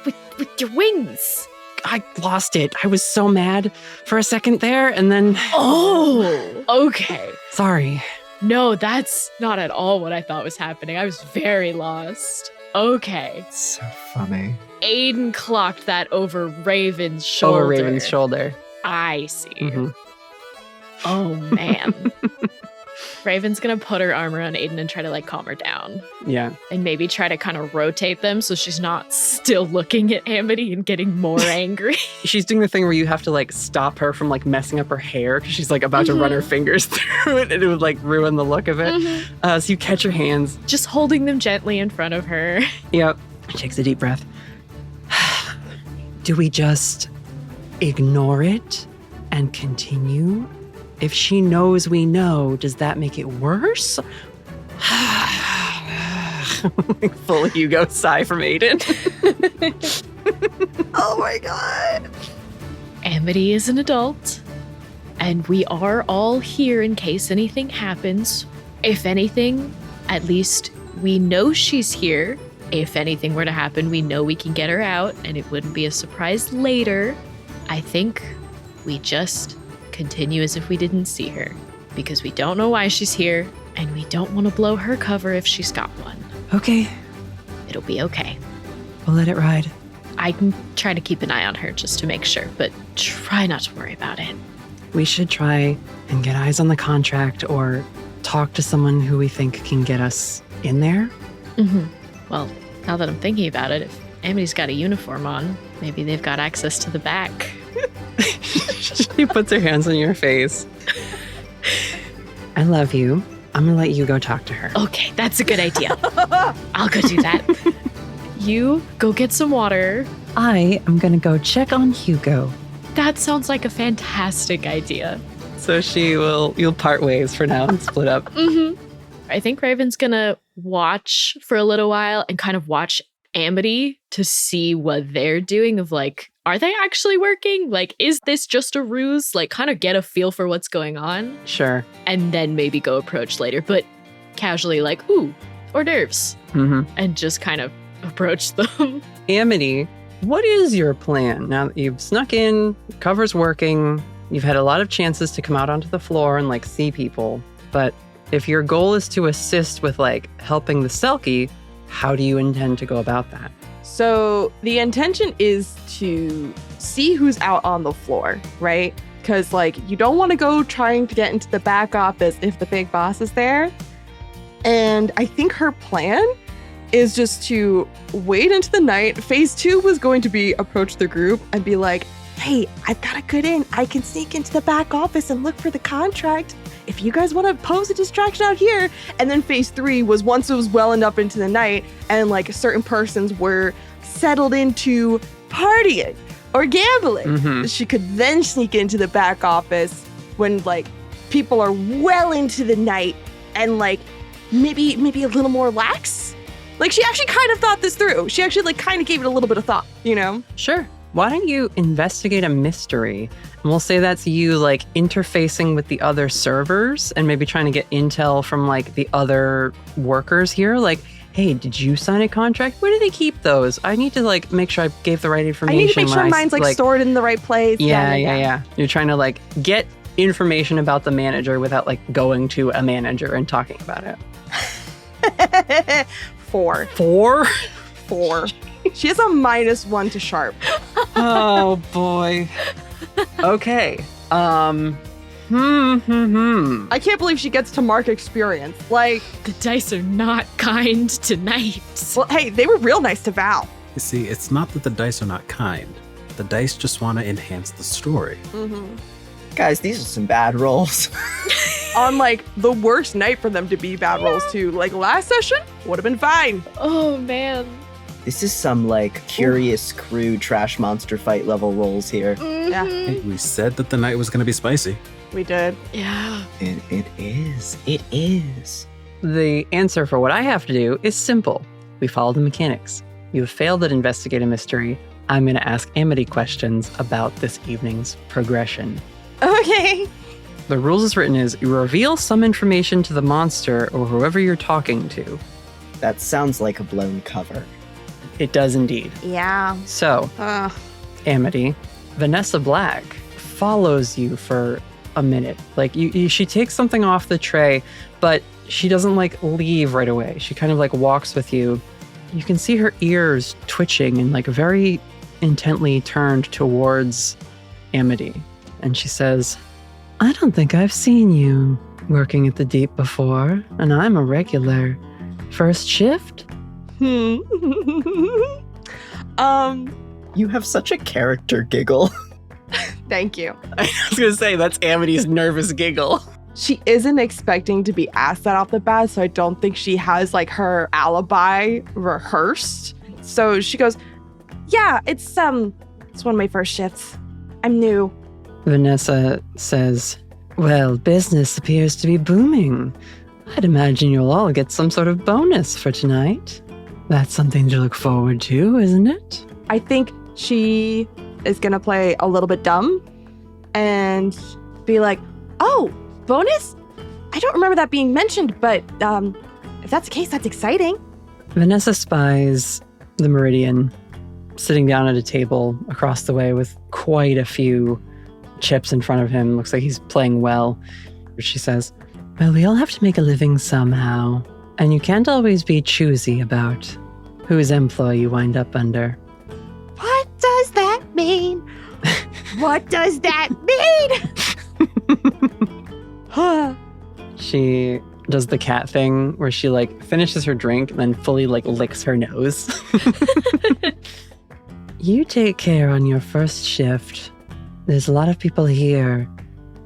[SPEAKER 3] With your wings?
[SPEAKER 1] I lost it. I was so mad for a second there, and then...
[SPEAKER 3] Oh, okay.
[SPEAKER 1] Sorry.
[SPEAKER 3] No, that's not at all what I thought was happening. I was very lost. Okay.
[SPEAKER 6] So funny.
[SPEAKER 3] Aiden clocked that over Raven's shoulder.
[SPEAKER 1] Over Raven's shoulder.
[SPEAKER 3] I see.
[SPEAKER 1] Mm-hmm.
[SPEAKER 3] Oh, man. Raven's gonna put her arm around Aiden and try to like calm her down.
[SPEAKER 1] Yeah.
[SPEAKER 3] And maybe try to kind of rotate them so she's not still looking at Amity and getting more angry.
[SPEAKER 1] She's doing the thing where you have to like stop her from like messing up her hair because she's like about to run her fingers through it and it would like ruin the look of it. So you catch her hands.
[SPEAKER 3] Just holding them gently in front of her.
[SPEAKER 1] Yep. She takes a deep breath. Do we just ignore it and continue? If she knows we know, does that make it worse? Full Hugo sigh from Aiden.
[SPEAKER 7] Oh my god.
[SPEAKER 3] Amity is an adult, and we are all here in case anything happens. If anything, at least we know she's here. If anything were to happen, we know we can get her out, and it wouldn't be a surprise later. I think we just continue as if we didn't see her, because we don't know why she's here, and we don't want to blow her cover if she's got one.
[SPEAKER 1] Okay.
[SPEAKER 3] It'll be okay.
[SPEAKER 1] We'll let it ride.
[SPEAKER 3] I can try to keep an eye on her just to make sure, but try not to worry about it.
[SPEAKER 1] We should try and get eyes on the contract or talk to someone who we think can get us in there.
[SPEAKER 3] Well, now that I'm thinking about it, if Amity's got a uniform on, maybe they've got access to the back.
[SPEAKER 1] She puts her hands on your face. I love you. I'm gonna let you go talk to her.
[SPEAKER 3] Okay, that's a good idea. I'll go do that. You go get some water.
[SPEAKER 1] I am gonna go check on Hugo.
[SPEAKER 3] That sounds like a fantastic idea.
[SPEAKER 1] So you'll part ways for now and split up.
[SPEAKER 3] I think Raven's gonna watch for a little while and kind of watch Amity to see what they're doing of like, are they actually working? Like, is this just a ruse? Like, kind of get a feel for what's going on.
[SPEAKER 1] Sure.
[SPEAKER 3] And then maybe go approach later, but casually like, ooh, hors d'oeuvres. And just kind of approach them.
[SPEAKER 1] Amity, what is your plan? Now that you've snuck in, cover's working, you've had a lot of chances to come out onto the floor and like see people, but if your goal is to assist with like helping the Selkie, how do you intend to go about that?
[SPEAKER 7] So the intention is to see who's out on the floor, right? Because like you don't want to go trying to get into the back office if the big boss is there. And I think her plan is just to wait into the night. Phase 2 was going to be approach the group and be like, hey, I've got a good in. I can sneak into the back office and look for the contract. If you guys want to pose a distraction out here. And then phase 3 was once it was well enough into the night and like certain persons were settled into partying or gambling.
[SPEAKER 1] Mhm.
[SPEAKER 7] She could then sneak into the back office when like people are well into the night and like maybe a little more lax. Like she actually kind of thought this through. She actually like kind of gave it a little bit of thought, you know?
[SPEAKER 1] Sure. Why don't you investigate a mystery? And we'll say that's you like interfacing with the other servers and maybe trying to get intel from like the other workers here. Like, hey, did you sign a contract? Where do they keep those? I need to like make sure I gave the right information.
[SPEAKER 7] I need to make sure
[SPEAKER 1] when
[SPEAKER 7] mine's like stored in the right place.
[SPEAKER 1] Yeah. You're trying to like get information about the manager without like going to a manager and talking about it.
[SPEAKER 7] 4.
[SPEAKER 1] 4?
[SPEAKER 7] 4. She has a -1 to sharp.
[SPEAKER 1] Oh boy. Okay.
[SPEAKER 7] I can't believe she gets to mark experience. Like,
[SPEAKER 3] The dice are not kind tonight.
[SPEAKER 7] well, hey, they were real nice to Val.
[SPEAKER 5] You see, it's not that the dice are not kind. The dice just want to enhance the story.
[SPEAKER 6] Guys, these are some bad rolls.
[SPEAKER 7] On like the worst night for them to be bad rolls too. Like last session would have been fine.
[SPEAKER 3] Oh, man.
[SPEAKER 6] This is some like Curious Crew trash monster fight level rolls here.
[SPEAKER 7] Yeah,
[SPEAKER 5] Hey, we said that the night was going to be spicy.
[SPEAKER 7] we did.
[SPEAKER 3] Yeah.
[SPEAKER 6] It is. It is.
[SPEAKER 1] The answer for what I have to do is simple. We follow the mechanics. You have failed at investigate a mystery. I'm going to ask Amity questions about this evening's progression.
[SPEAKER 7] Okay.
[SPEAKER 1] The rules as written is you reveal some information to the monster or whoever you're talking to.
[SPEAKER 6] That sounds like a blown cover.
[SPEAKER 1] It does indeed.
[SPEAKER 7] Yeah.
[SPEAKER 1] So, Amity, Vanessa Black follows you for a minute. Like she takes something off the tray, but she doesn't like leave right away. She kind of like walks with you. You can see her ears twitching and like very intently turned towards Amity. And she says, I don't think I've seen you working at the Deep before, and I'm a regular. First shift?
[SPEAKER 6] You have such a character giggle.
[SPEAKER 7] Thank you.
[SPEAKER 1] I was going to say, that's Amity's nervous giggle.
[SPEAKER 7] She isn't expecting to be asked that off the bat, so I don't think she has like her alibi rehearsed. So she goes, yeah, it's one of my first shifts. I'm new.
[SPEAKER 1] Vanessa says, well, business appears to be booming. I'd imagine you'll all get some sort of bonus for tonight. That's something to look forward to, isn't it?
[SPEAKER 7] I think she is going to play a little bit dumb and be like, oh, bonus? I don't remember that being mentioned, but if that's the case, that's exciting.
[SPEAKER 1] Vanessa spies the Meridian sitting down at a table across the way with quite a few chips in front of him. Looks like he's playing well. She says, well, we all have to make a living somehow, and you can't always be choosy about whose employ you wind up under.
[SPEAKER 7] What does that mean? What does that mean?
[SPEAKER 1] She does the cat thing where she like finishes her drink and then fully like licks her nose. You take care on your first shift. There's a lot of people here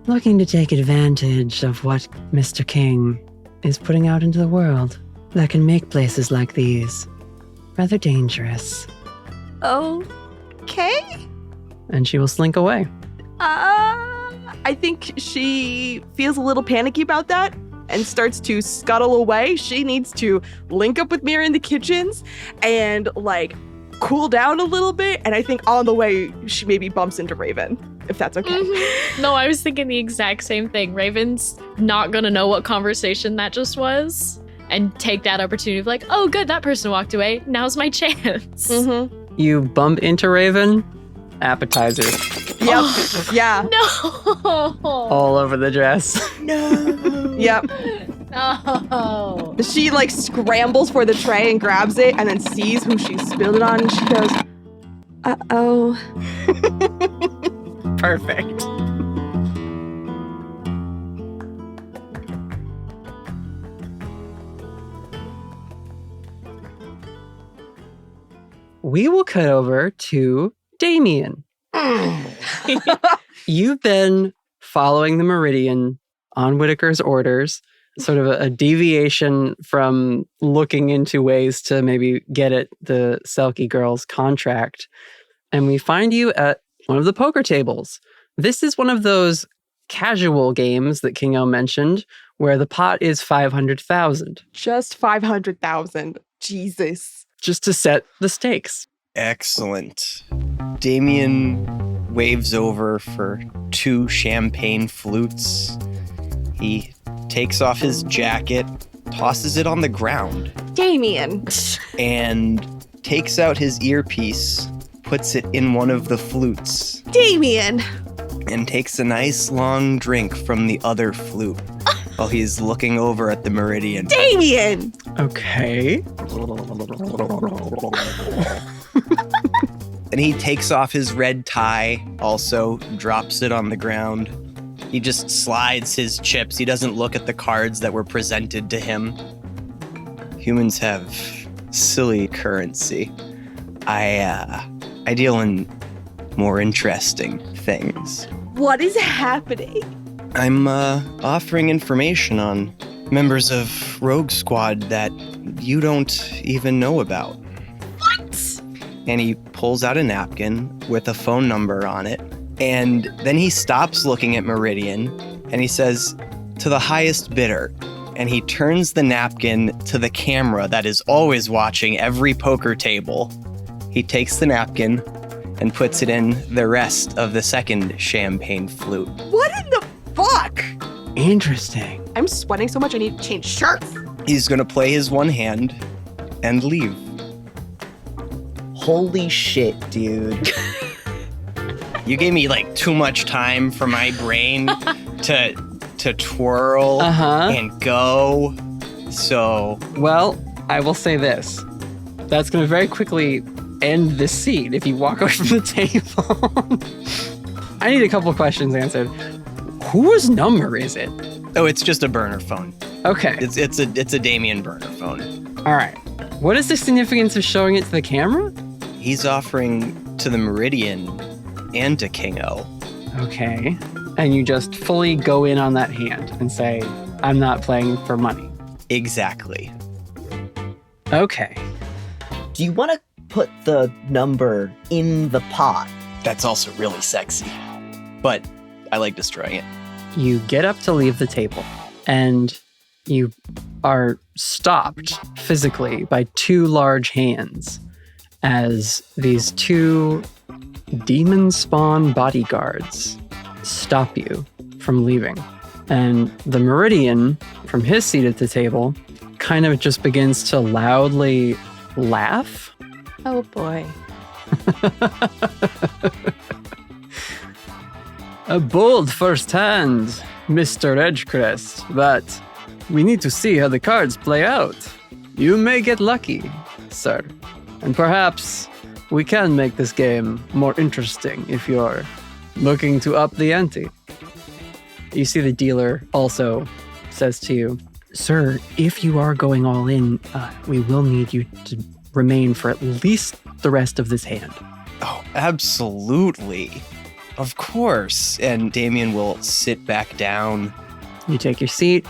[SPEAKER 1] looking to take advantage of what Mr. King is putting out into the world that can make places like these rather dangerous.
[SPEAKER 7] Okay.
[SPEAKER 1] And she will slink away.
[SPEAKER 7] I think she feels a little panicky about that and starts to scuttle away. She needs to link up with Mira in the kitchens and like cool down a little bit. And I think on the way, she maybe bumps into Raven, if that's okay.
[SPEAKER 3] Mm-hmm. No, I was thinking the exact same thing. Raven's not gonna know what conversation that just was and take that opportunity of like, oh, good, that person walked away. Now's my chance.
[SPEAKER 7] Mm-hmm.
[SPEAKER 1] You bump into Raven, appetizer
[SPEAKER 7] Yep. Yeah.
[SPEAKER 3] No.
[SPEAKER 1] all over the dress.
[SPEAKER 6] No.
[SPEAKER 7] Yep.
[SPEAKER 3] No.
[SPEAKER 7] She like scrambles for the tray and grabs it and then sees who she spilled it on and she goes, uh-oh.
[SPEAKER 1] Perfect. We will cut over to Damien. You've been following the Meridian on Whitaker's orders, sort of a deviation from looking into ways to maybe get at the Selkie girls' contract. and we find you at one of the poker tables. This is one of those casual games that Kingo mentioned, where the pot is 500,000.
[SPEAKER 7] Just 500,000. Jesus.
[SPEAKER 1] Just to set the stakes.
[SPEAKER 2] Excellent. Damien waves over for 2 champagne flutes. He takes off his jacket, tosses it on the ground.
[SPEAKER 7] Damien.
[SPEAKER 2] And takes out his earpiece, puts it in one of the flutes.
[SPEAKER 7] Damien.
[SPEAKER 2] And takes a nice long drink from the other flute while he's looking over at the meridian.
[SPEAKER 7] Damien.
[SPEAKER 1] Okay.
[SPEAKER 2] And he takes off his red tie, also drops it on the ground. He just slides his chips. He doesn't look at the cards that were presented to him. Humans have silly currency. I deal in more interesting things.
[SPEAKER 7] What is happening?
[SPEAKER 2] I'm offering information on members of Rogue Squad that you don't even know about.
[SPEAKER 7] What?
[SPEAKER 2] And he pulls out a napkin with a phone number on it. And then he stops looking at Meridian and he says, "To the highest bidder." And he turns the napkin to the camera that is always watching every poker table. He takes the napkin and puts it in the rest of the second champagne flute.
[SPEAKER 7] What in the fuck?
[SPEAKER 1] Interesting.
[SPEAKER 7] I'm sweating so much I need to change shirts.
[SPEAKER 2] He's gonna play his one hand and leave.
[SPEAKER 6] Holy shit, dude.
[SPEAKER 2] You gave me like too much time for my brain to twirl and go. So,
[SPEAKER 1] well, I will say this. That's going to very quickly end this scene if you walk away from the table. I need a couple questions answered. Whose number is it?
[SPEAKER 2] Oh, it's just a burner phone.
[SPEAKER 1] Okay.
[SPEAKER 2] It's a Damien burner phone.
[SPEAKER 1] All right. What is the significance of showing it to the camera?
[SPEAKER 2] He's offering to the Meridian and to Kingo.
[SPEAKER 1] Okay. And you just fully go in on that hand and say, "I'm not playing for money."
[SPEAKER 2] Exactly.
[SPEAKER 1] Okay.
[SPEAKER 6] Do you want to put the number in the pot?
[SPEAKER 2] That's also really sexy. But I like destroying it.
[SPEAKER 1] You get up to leave the table, and you are stopped physically by 2 large hands as these 2 demon spawn bodyguards stop you from leaving. And the Meridian, from his seat at the table, kind of just begins to loudly laugh.
[SPEAKER 7] Oh boy.
[SPEAKER 1] A bold first hand, Mr. Edgecrest, but we need to see how the cards play out. You may get lucky, sir. And perhaps we can make this game more interesting if you're looking to up the ante. You see the dealer also says to you, "Sir, if you are going all in, we will need you to remain for at least the rest of this hand."
[SPEAKER 2] Oh, absolutely. Of course. And Damien will sit back down.
[SPEAKER 1] You take your seat.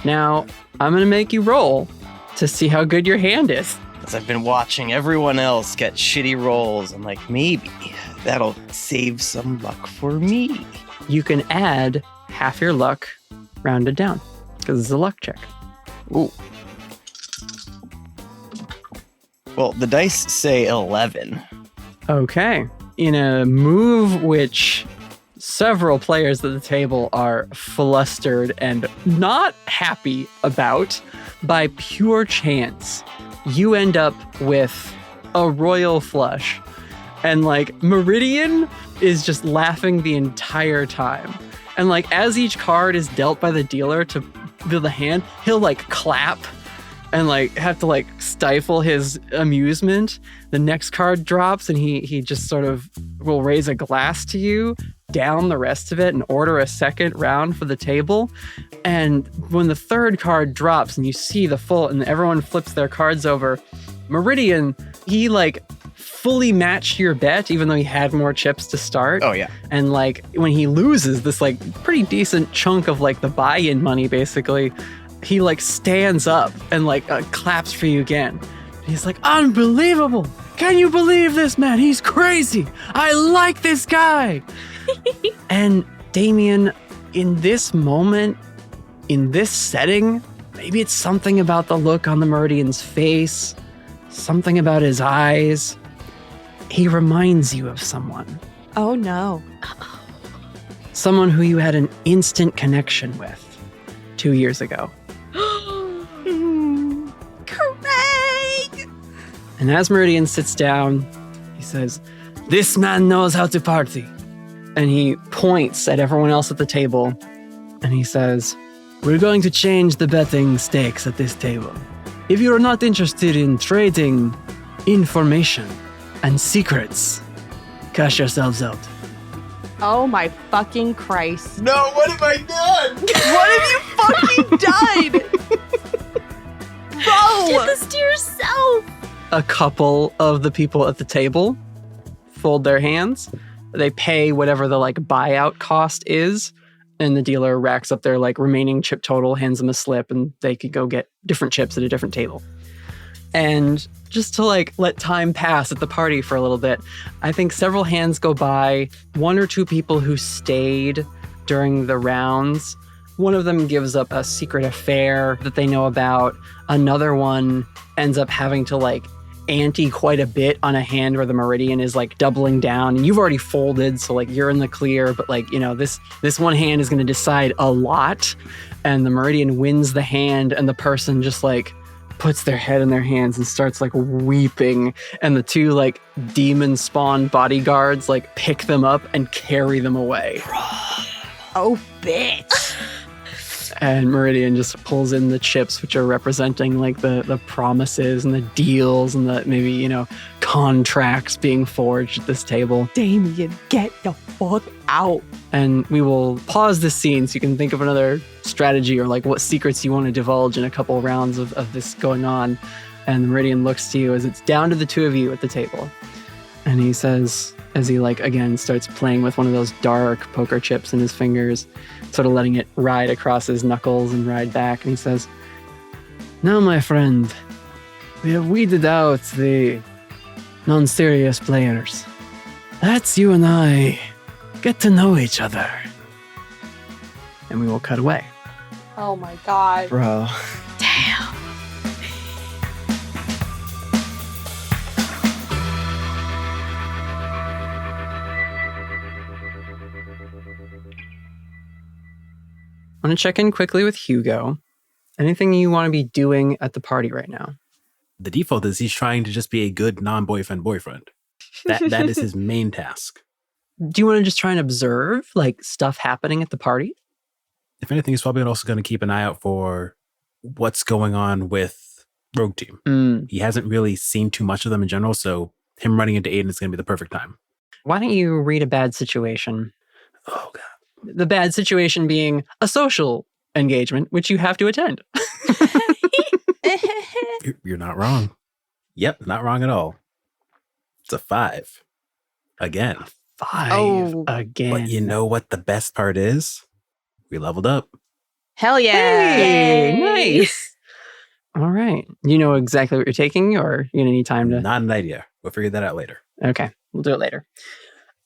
[SPEAKER 1] Now, I'm going to make you roll to see how good your hand is.
[SPEAKER 2] As I've been watching everyone else get shitty rolls, I'm like, maybe that'll save some luck for me.
[SPEAKER 1] You can add half your luck rounded down because it's a luck check.
[SPEAKER 2] Ooh. Well, the dice say 11.
[SPEAKER 1] Okay. In a move which several players at the table are flustered and not happy about, by pure chance, you end up with a royal flush. And like Meridian is just laughing the entire time. And like as each card is dealt by the dealer to build the hand, he'll like clap and like have to like stifle his amusement. The next card drops and he just sort of will raise a glass to you, down the rest of it, and order a second round for the table. And when the third card drops and you see the full, and everyone flips their cards over, Meridian, he like fully matched your bet, even though he had more chips to start.
[SPEAKER 2] Oh, yeah.
[SPEAKER 1] And like when he loses this like pretty decent chunk of like the buy-in money, basically, he like stands up and like claps for you again. He's like, unbelievable. Can you believe this, man? He's crazy. I like this guy. And Damien, in this moment, in this setting, maybe it's something about the look on the Meridian's face, something about his eyes. He reminds you of someone.
[SPEAKER 7] Oh no.
[SPEAKER 1] Someone who you had an instant connection with 2 years ago.
[SPEAKER 7] Craig!
[SPEAKER 1] And as Meridian sits down, he says, this man knows how to party. And he points at everyone else at the table, and he says, we're going to change the betting stakes at this table. If you are not interested in trading information and secrets, cash yourselves out.
[SPEAKER 7] Oh my fucking Christ.
[SPEAKER 2] No, what have I done?
[SPEAKER 7] What have you fucking done? Bro!
[SPEAKER 3] Did this to yourself.
[SPEAKER 1] A couple of the people at the table fold their hands. They pay whatever the buyout cost is, and the dealer racks up their remaining chip total, hands them a slip, and they could go get different chips at a different table. And just to let time pass at the party for a little bit, I think several hands go by. One or two people who stayed during the rounds, one of them gives up a secret affair that they know about. Another one ends up having to ante quite a bit on a hand where the Meridian is doubling down, and you've already folded, so you're in the clear, but this one hand is going to decide a lot, and the Meridian wins the hand, and the person just puts their head in their hands and starts weeping, and the two demon spawned bodyguards pick them up and carry them away.
[SPEAKER 7] Oh, bitch.
[SPEAKER 1] And Meridian just pulls in the chips, which are representing the promises and the deals and the maybe, contracts being forged at this table.
[SPEAKER 7] Damien, get the fuck out.
[SPEAKER 1] And we will pause this scene so you can think of another strategy or what secrets you want to divulge in a couple rounds of this going on. And Meridian looks to you as it's down to the two of you at the table. And he says, as he again starts playing with one of those dark poker chips in his fingers, sort of letting it ride across his knuckles and ride back. And he says, now, my friend, we have weeded out the non-serious players. Let's you and I get to know each other. And we will cut away.
[SPEAKER 7] Oh my God.
[SPEAKER 6] Bro.
[SPEAKER 3] Damn.
[SPEAKER 1] I want to check in quickly with Hugo. Anything you want to be doing at the party right now?
[SPEAKER 5] The default is he's trying to just be a good non-boyfriend boyfriend. That is his main task.
[SPEAKER 1] Do you want to just try and observe stuff happening at the party?
[SPEAKER 5] If anything, he's probably also going to keep an eye out for what's going on with Rogue Team. He hasn't really seen too much of them in general, so him running into Aine is going to be the perfect time.
[SPEAKER 1] Why don't you read a bad situation?
[SPEAKER 5] Oh, God.
[SPEAKER 1] The bad situation being a social engagement, which you have to attend.
[SPEAKER 5] You're not wrong. Yep, not wrong at all. It's a 5. Again.
[SPEAKER 1] 5 again.
[SPEAKER 5] But you know what the best part is? We leveled up.
[SPEAKER 7] Hell yeah.
[SPEAKER 1] Hey, nice. All right. You know exactly what you're taking, or you're going to need time to...
[SPEAKER 5] Not an idea. We'll figure that out later.
[SPEAKER 1] Okay, we'll do it later.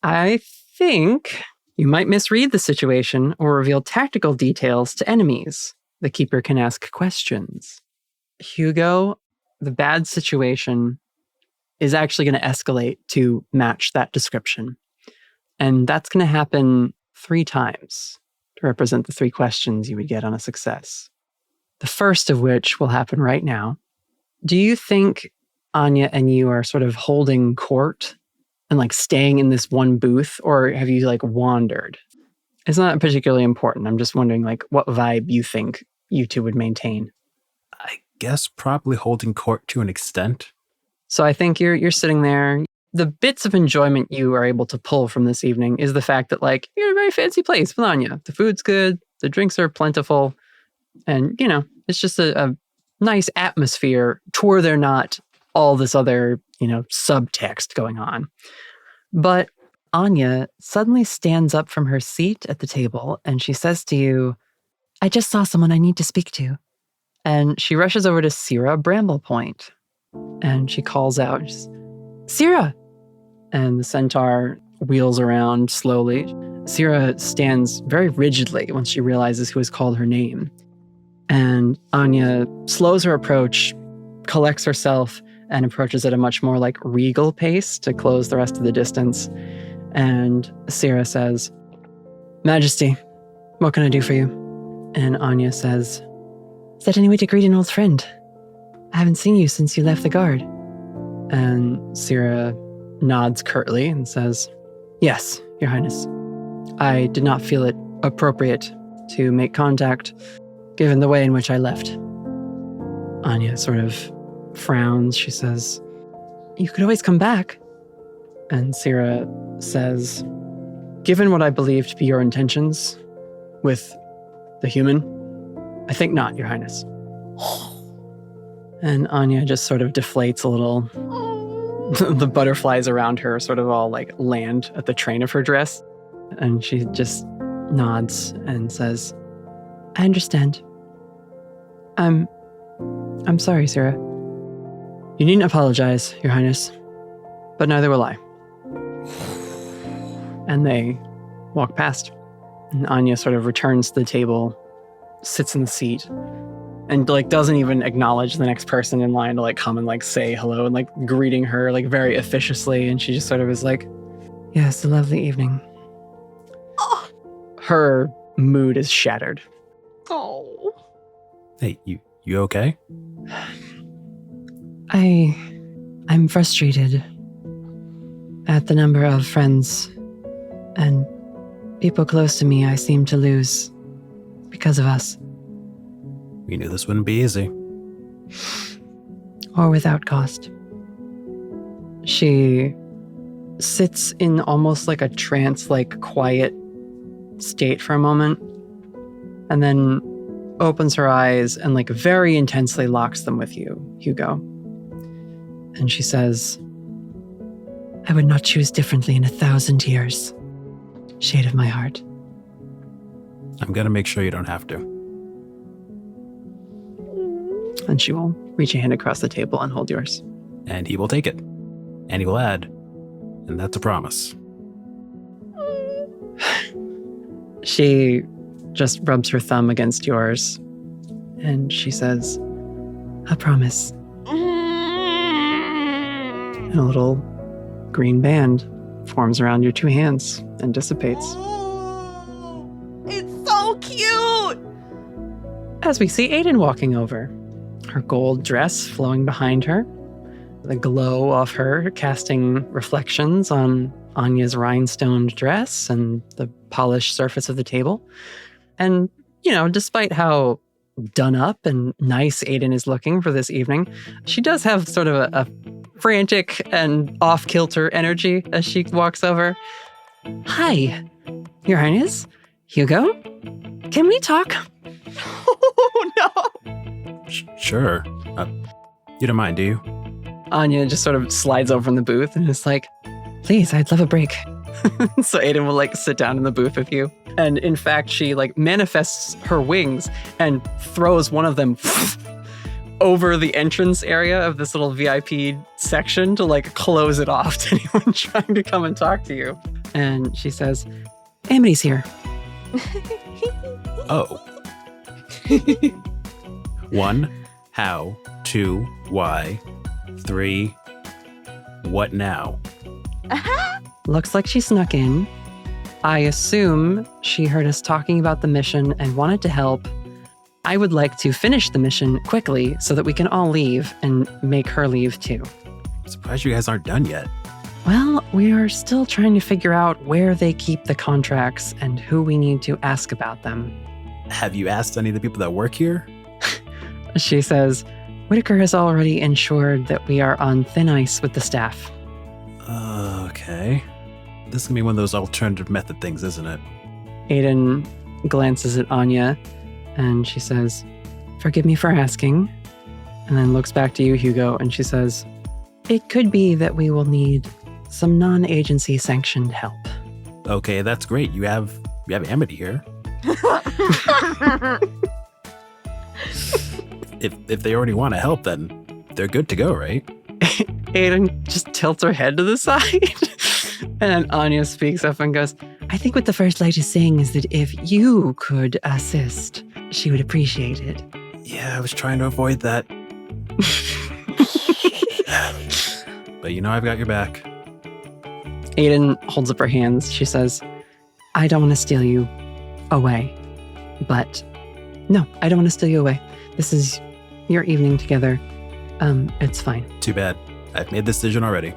[SPEAKER 1] I think you might misread the situation or reveal tactical details to enemies. The Keeper can ask questions. Hugo, the bad situation is actually going to escalate to match that description. And that's going to happen 3 times to represent the 3 questions you would get on a success. The first of which will happen right now. Do you think Anya and you are sort of holding court and staying in this one booth, or have you wandered? It's not particularly important. I'm just wondering what vibe you think you two would maintain.
[SPEAKER 5] I guess probably holding court to an extent.
[SPEAKER 1] So I think you're sitting there. The bits of enjoyment you are able to pull from this evening is the fact that you're in a very fancy place with Anya. The food's good, the drinks are plentiful, and it's just a nice atmosphere to where they're not all this other, subtext going on. But Anya suddenly stands up from her seat at the table and she says to you, I just saw someone I need to speak to. And she rushes over to Sierra Bramblepoint. And she calls out, Syrah! And the centaur wheels around slowly. Syrah stands very rigidly once she realizes who has called her name. And Aine slows her approach, collects herself, and approaches at a much more like regal pace to close the rest of the distance. And Syrah says, Majesty, what can I do for you? And Aine says, is that any way to greet an old friend? I haven't seen you since you left the guard. And Syrah nods curtly and says, yes, Your Highness. I did not feel it appropriate to make contact given the way in which I left. Aine sort of frowns. She says, you could always come back. And Syrah says, given what I believe to be your intentions with the human, I think not, Your Highness. And Aine just sort of deflates a little. The butterflies around her sort of all like land at the train of her dress. And she just nods and says, I understand. I'm sorry, Syrah. You needn't apologize, Your Highness, but neither will I. And they walk past. And Aine sort of returns to the table, sits in the seat, and like doesn't even acknowledge the next person in line to like come and like say hello and like greeting her like very officiously. And she just sort of is like, yes, a lovely evening. Oh. Her mood is shattered.
[SPEAKER 7] Oh.
[SPEAKER 5] Hey, you okay?
[SPEAKER 8] I'm frustrated at the number of friends and people close to me I seem to lose because of us.
[SPEAKER 5] We knew this wouldn't be easy.
[SPEAKER 8] Or without cost.
[SPEAKER 1] She sits in almost like a trance-like quiet state for a moment, and then opens her eyes and like very intensely locks them with you, Hugo. And she says, I would not choose differently in 1,000 years. Shade of my heart.
[SPEAKER 5] I'm going to make sure you don't have to.
[SPEAKER 1] And she will reach a hand across the table and hold yours.
[SPEAKER 5] And he will take it. And he will add, and that's a promise.
[SPEAKER 1] She just rubs her thumb against yours, and she says, a promise. And a little green band forms around your two hands and dissipates.
[SPEAKER 7] It's so cute!
[SPEAKER 1] As we see Aine walking over, her gold dress flowing behind her, the glow of her casting reflections on Anya's rhinestoned dress and the polished surface of the table. And, you know, despite how done up and nice Aine is looking for this evening, she does have sort of a frantic and off-kilter energy as she walks over. Hi, Your Highness, Hugo, can we talk?
[SPEAKER 7] Oh, no!
[SPEAKER 5] Sure. You don't mind, do you?
[SPEAKER 1] Aine just sort of slides over in the booth and is like, please, I'd love a break. So Aine will like sit down in the booth with you. And in fact, she like manifests her wings and throws one of them over the entrance area of this little VIP section to like close it off to anyone trying to come and talk to you. And she says, Amity's here.
[SPEAKER 5] Oh. 1, how? 2, why? 3, what now?
[SPEAKER 1] Looks like she snuck in. I assume she heard us talking about the mission and wanted to help. I would like to finish the mission quickly so that we can all leave and make her leave too.
[SPEAKER 5] I'm surprised you guys aren't done yet.
[SPEAKER 1] Well, we are still trying to figure out where they keep the contracts and who we need to ask about them.
[SPEAKER 5] Have you asked any of the people that work here?
[SPEAKER 1] She says, Whitaker has already ensured that we are on thin ice with the staff.
[SPEAKER 5] Okay. This is going to be one of those alternative method things, isn't it?
[SPEAKER 1] Aine glances at Aine and she says, forgive me for asking. And then looks back to you, Hugo, and she says, it could be that we will need some non-agency sanctioned help.
[SPEAKER 5] Okay, that's great. You have Amity here. if they already want to help, then they're good to go, right?
[SPEAKER 1] Aiden just tilts her head to the side. And Anya speaks up and goes, I think what the First Light is saying is that if you could assist, she would appreciate it.
[SPEAKER 5] Yeah, I was trying to avoid that. But I've got your back.
[SPEAKER 1] Aiden holds up her hands. She says, I don't want to steal you away. But no, I don't want to steal you away. This is your evening together. It's fine.
[SPEAKER 5] Too bad. I've made this decision already.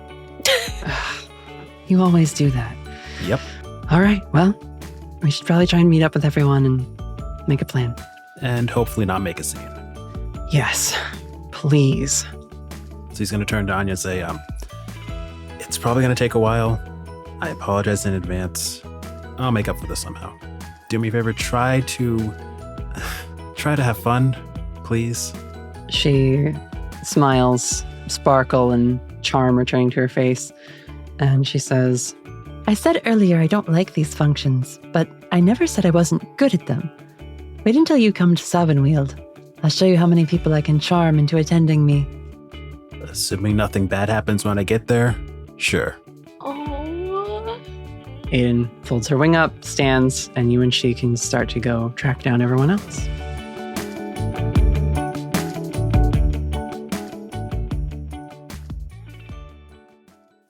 [SPEAKER 1] You always do that.
[SPEAKER 5] Yep.
[SPEAKER 1] All right, well, we should probably try and meet up with everyone and make a plan.
[SPEAKER 5] And hopefully not make a scene.
[SPEAKER 1] Yes, please.
[SPEAKER 5] So he's going to turn to Anya and say, it's probably going to take a while. I apologize in advance. I'll make up for this somehow. Do me a favor, try to have fun, please.
[SPEAKER 1] She smiles, sparkle and charm returning to her face, and she says, I said earlier I don't like these functions, but I never said I wasn't good at them. Wait until you come to Savenweald. I'll show you how many people I can charm into attending me.
[SPEAKER 5] Assuming nothing bad happens when I get there, sure.
[SPEAKER 3] Oh.
[SPEAKER 1] Aiden folds her wing up, stands, and you and she can start to go track down everyone else.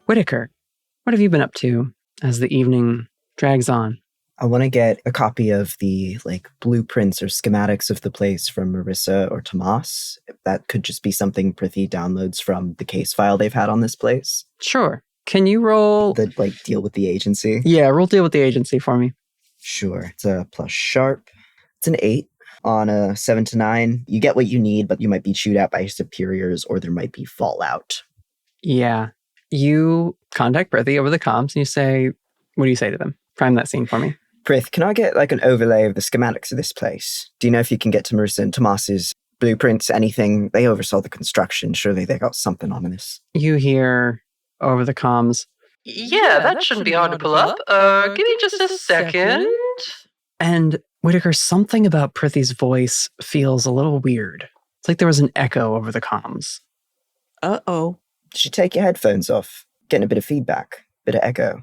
[SPEAKER 1] Whitaker, what have you been up to as the evening drags on?
[SPEAKER 6] I want to get a copy of the blueprints or schematics of the place from Marissa or Tomas. That could just be something Prithvi downloads from the case file they've had on this place.
[SPEAKER 1] Sure. Can you roll...
[SPEAKER 6] The deal with the agency?
[SPEAKER 1] Yeah, roll deal with the agency for me.
[SPEAKER 6] Sure. It's a plus sharp. It's an 8. On a 7 to 9, you get what you need, but you might be chewed out by your superiors or there might be fallout.
[SPEAKER 1] Yeah. You contact Prithvi over the comms and you say, what do you say to them? Prime that scene for me.
[SPEAKER 6] Prith, can I get an overlay of the schematics of this place? Do you know if you can get to Marissa and Tomas's blueprints, anything? They oversaw the construction. Surely they got something on this.
[SPEAKER 1] You hear over the comms,
[SPEAKER 12] yeah, that shouldn't be hard to pull up. Give me just a second.
[SPEAKER 1] And Whitaker, something about Prithvi's voice feels a little weird. It's like there was an echo over the comms.
[SPEAKER 7] Uh-oh.
[SPEAKER 6] Did you take your headphones off? Getting a bit of feedback, bit of echo.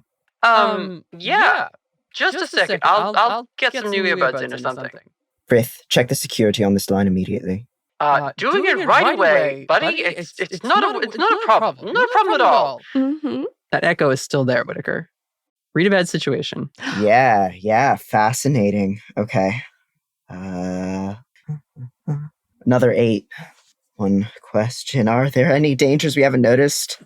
[SPEAKER 12] Yeah. Just a second. I'll get some new earbuds in or something.
[SPEAKER 6] Frith, check the security on this line immediately.
[SPEAKER 12] Doing it right away, buddy. It's not a problem. Not a problem at all.
[SPEAKER 7] Mm-hmm.
[SPEAKER 1] That echo is still there, Whitaker. Read a bad situation.
[SPEAKER 6] Yeah, fascinating. Okay. Another 8. One question. Are there any dangers we haven't noticed?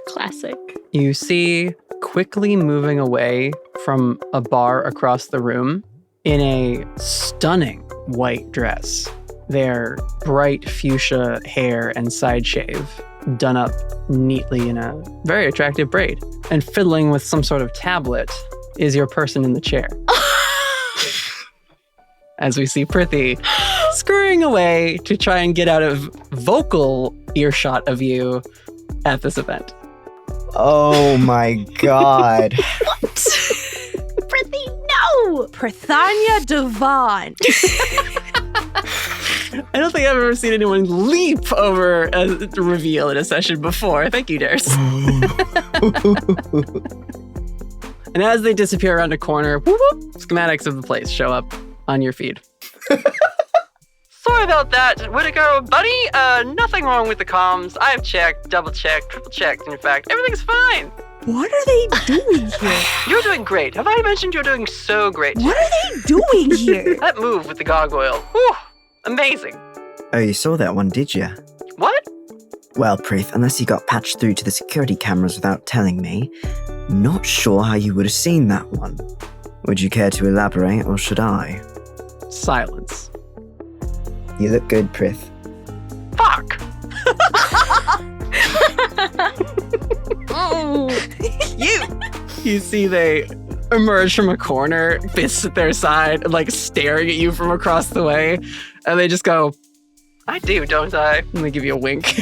[SPEAKER 3] Classic.
[SPEAKER 1] You see, quickly moving away from a bar across the room in a stunning white dress. Their bright fuchsia hair and side shave done up neatly in a very attractive braid. And fiddling with some sort of tablet is your person in the chair. As we see Prithvi scurrying away to try and get out of vocal earshot of you at this event.
[SPEAKER 6] Oh my god.
[SPEAKER 7] What? Prithvi, no! Prithanya Devon.
[SPEAKER 1] I don't think I've ever seen anyone leap over a reveal in a session before. Thank you, Darius. And as they disappear around a corner, whoop, whoop, schematics of the place show up on your feed.
[SPEAKER 12] Sorry about that, Whitaker, buddy. Nothing wrong with the comms. I've checked, double-checked, triple-checked. In fact, everything's fine.
[SPEAKER 7] What are they doing here?
[SPEAKER 12] You're doing great. Have I mentioned you're doing so great?
[SPEAKER 7] What are they doing here?
[SPEAKER 12] That move with the gargoyle. Whew, amazing.
[SPEAKER 6] Oh, you saw that one, did you?
[SPEAKER 12] What?
[SPEAKER 6] Well, Prith, unless you got patched through to the security cameras without telling me, not sure how you would have seen that one. Would you care to elaborate, or should I?
[SPEAKER 1] Silence.
[SPEAKER 6] You look good, Prith.
[SPEAKER 12] Fuck!
[SPEAKER 7] Oh,
[SPEAKER 1] You see they emerge from a corner, fists at their side, like staring at you from across the way, and they just go,
[SPEAKER 12] I do, don't I?
[SPEAKER 1] and they give you a wink.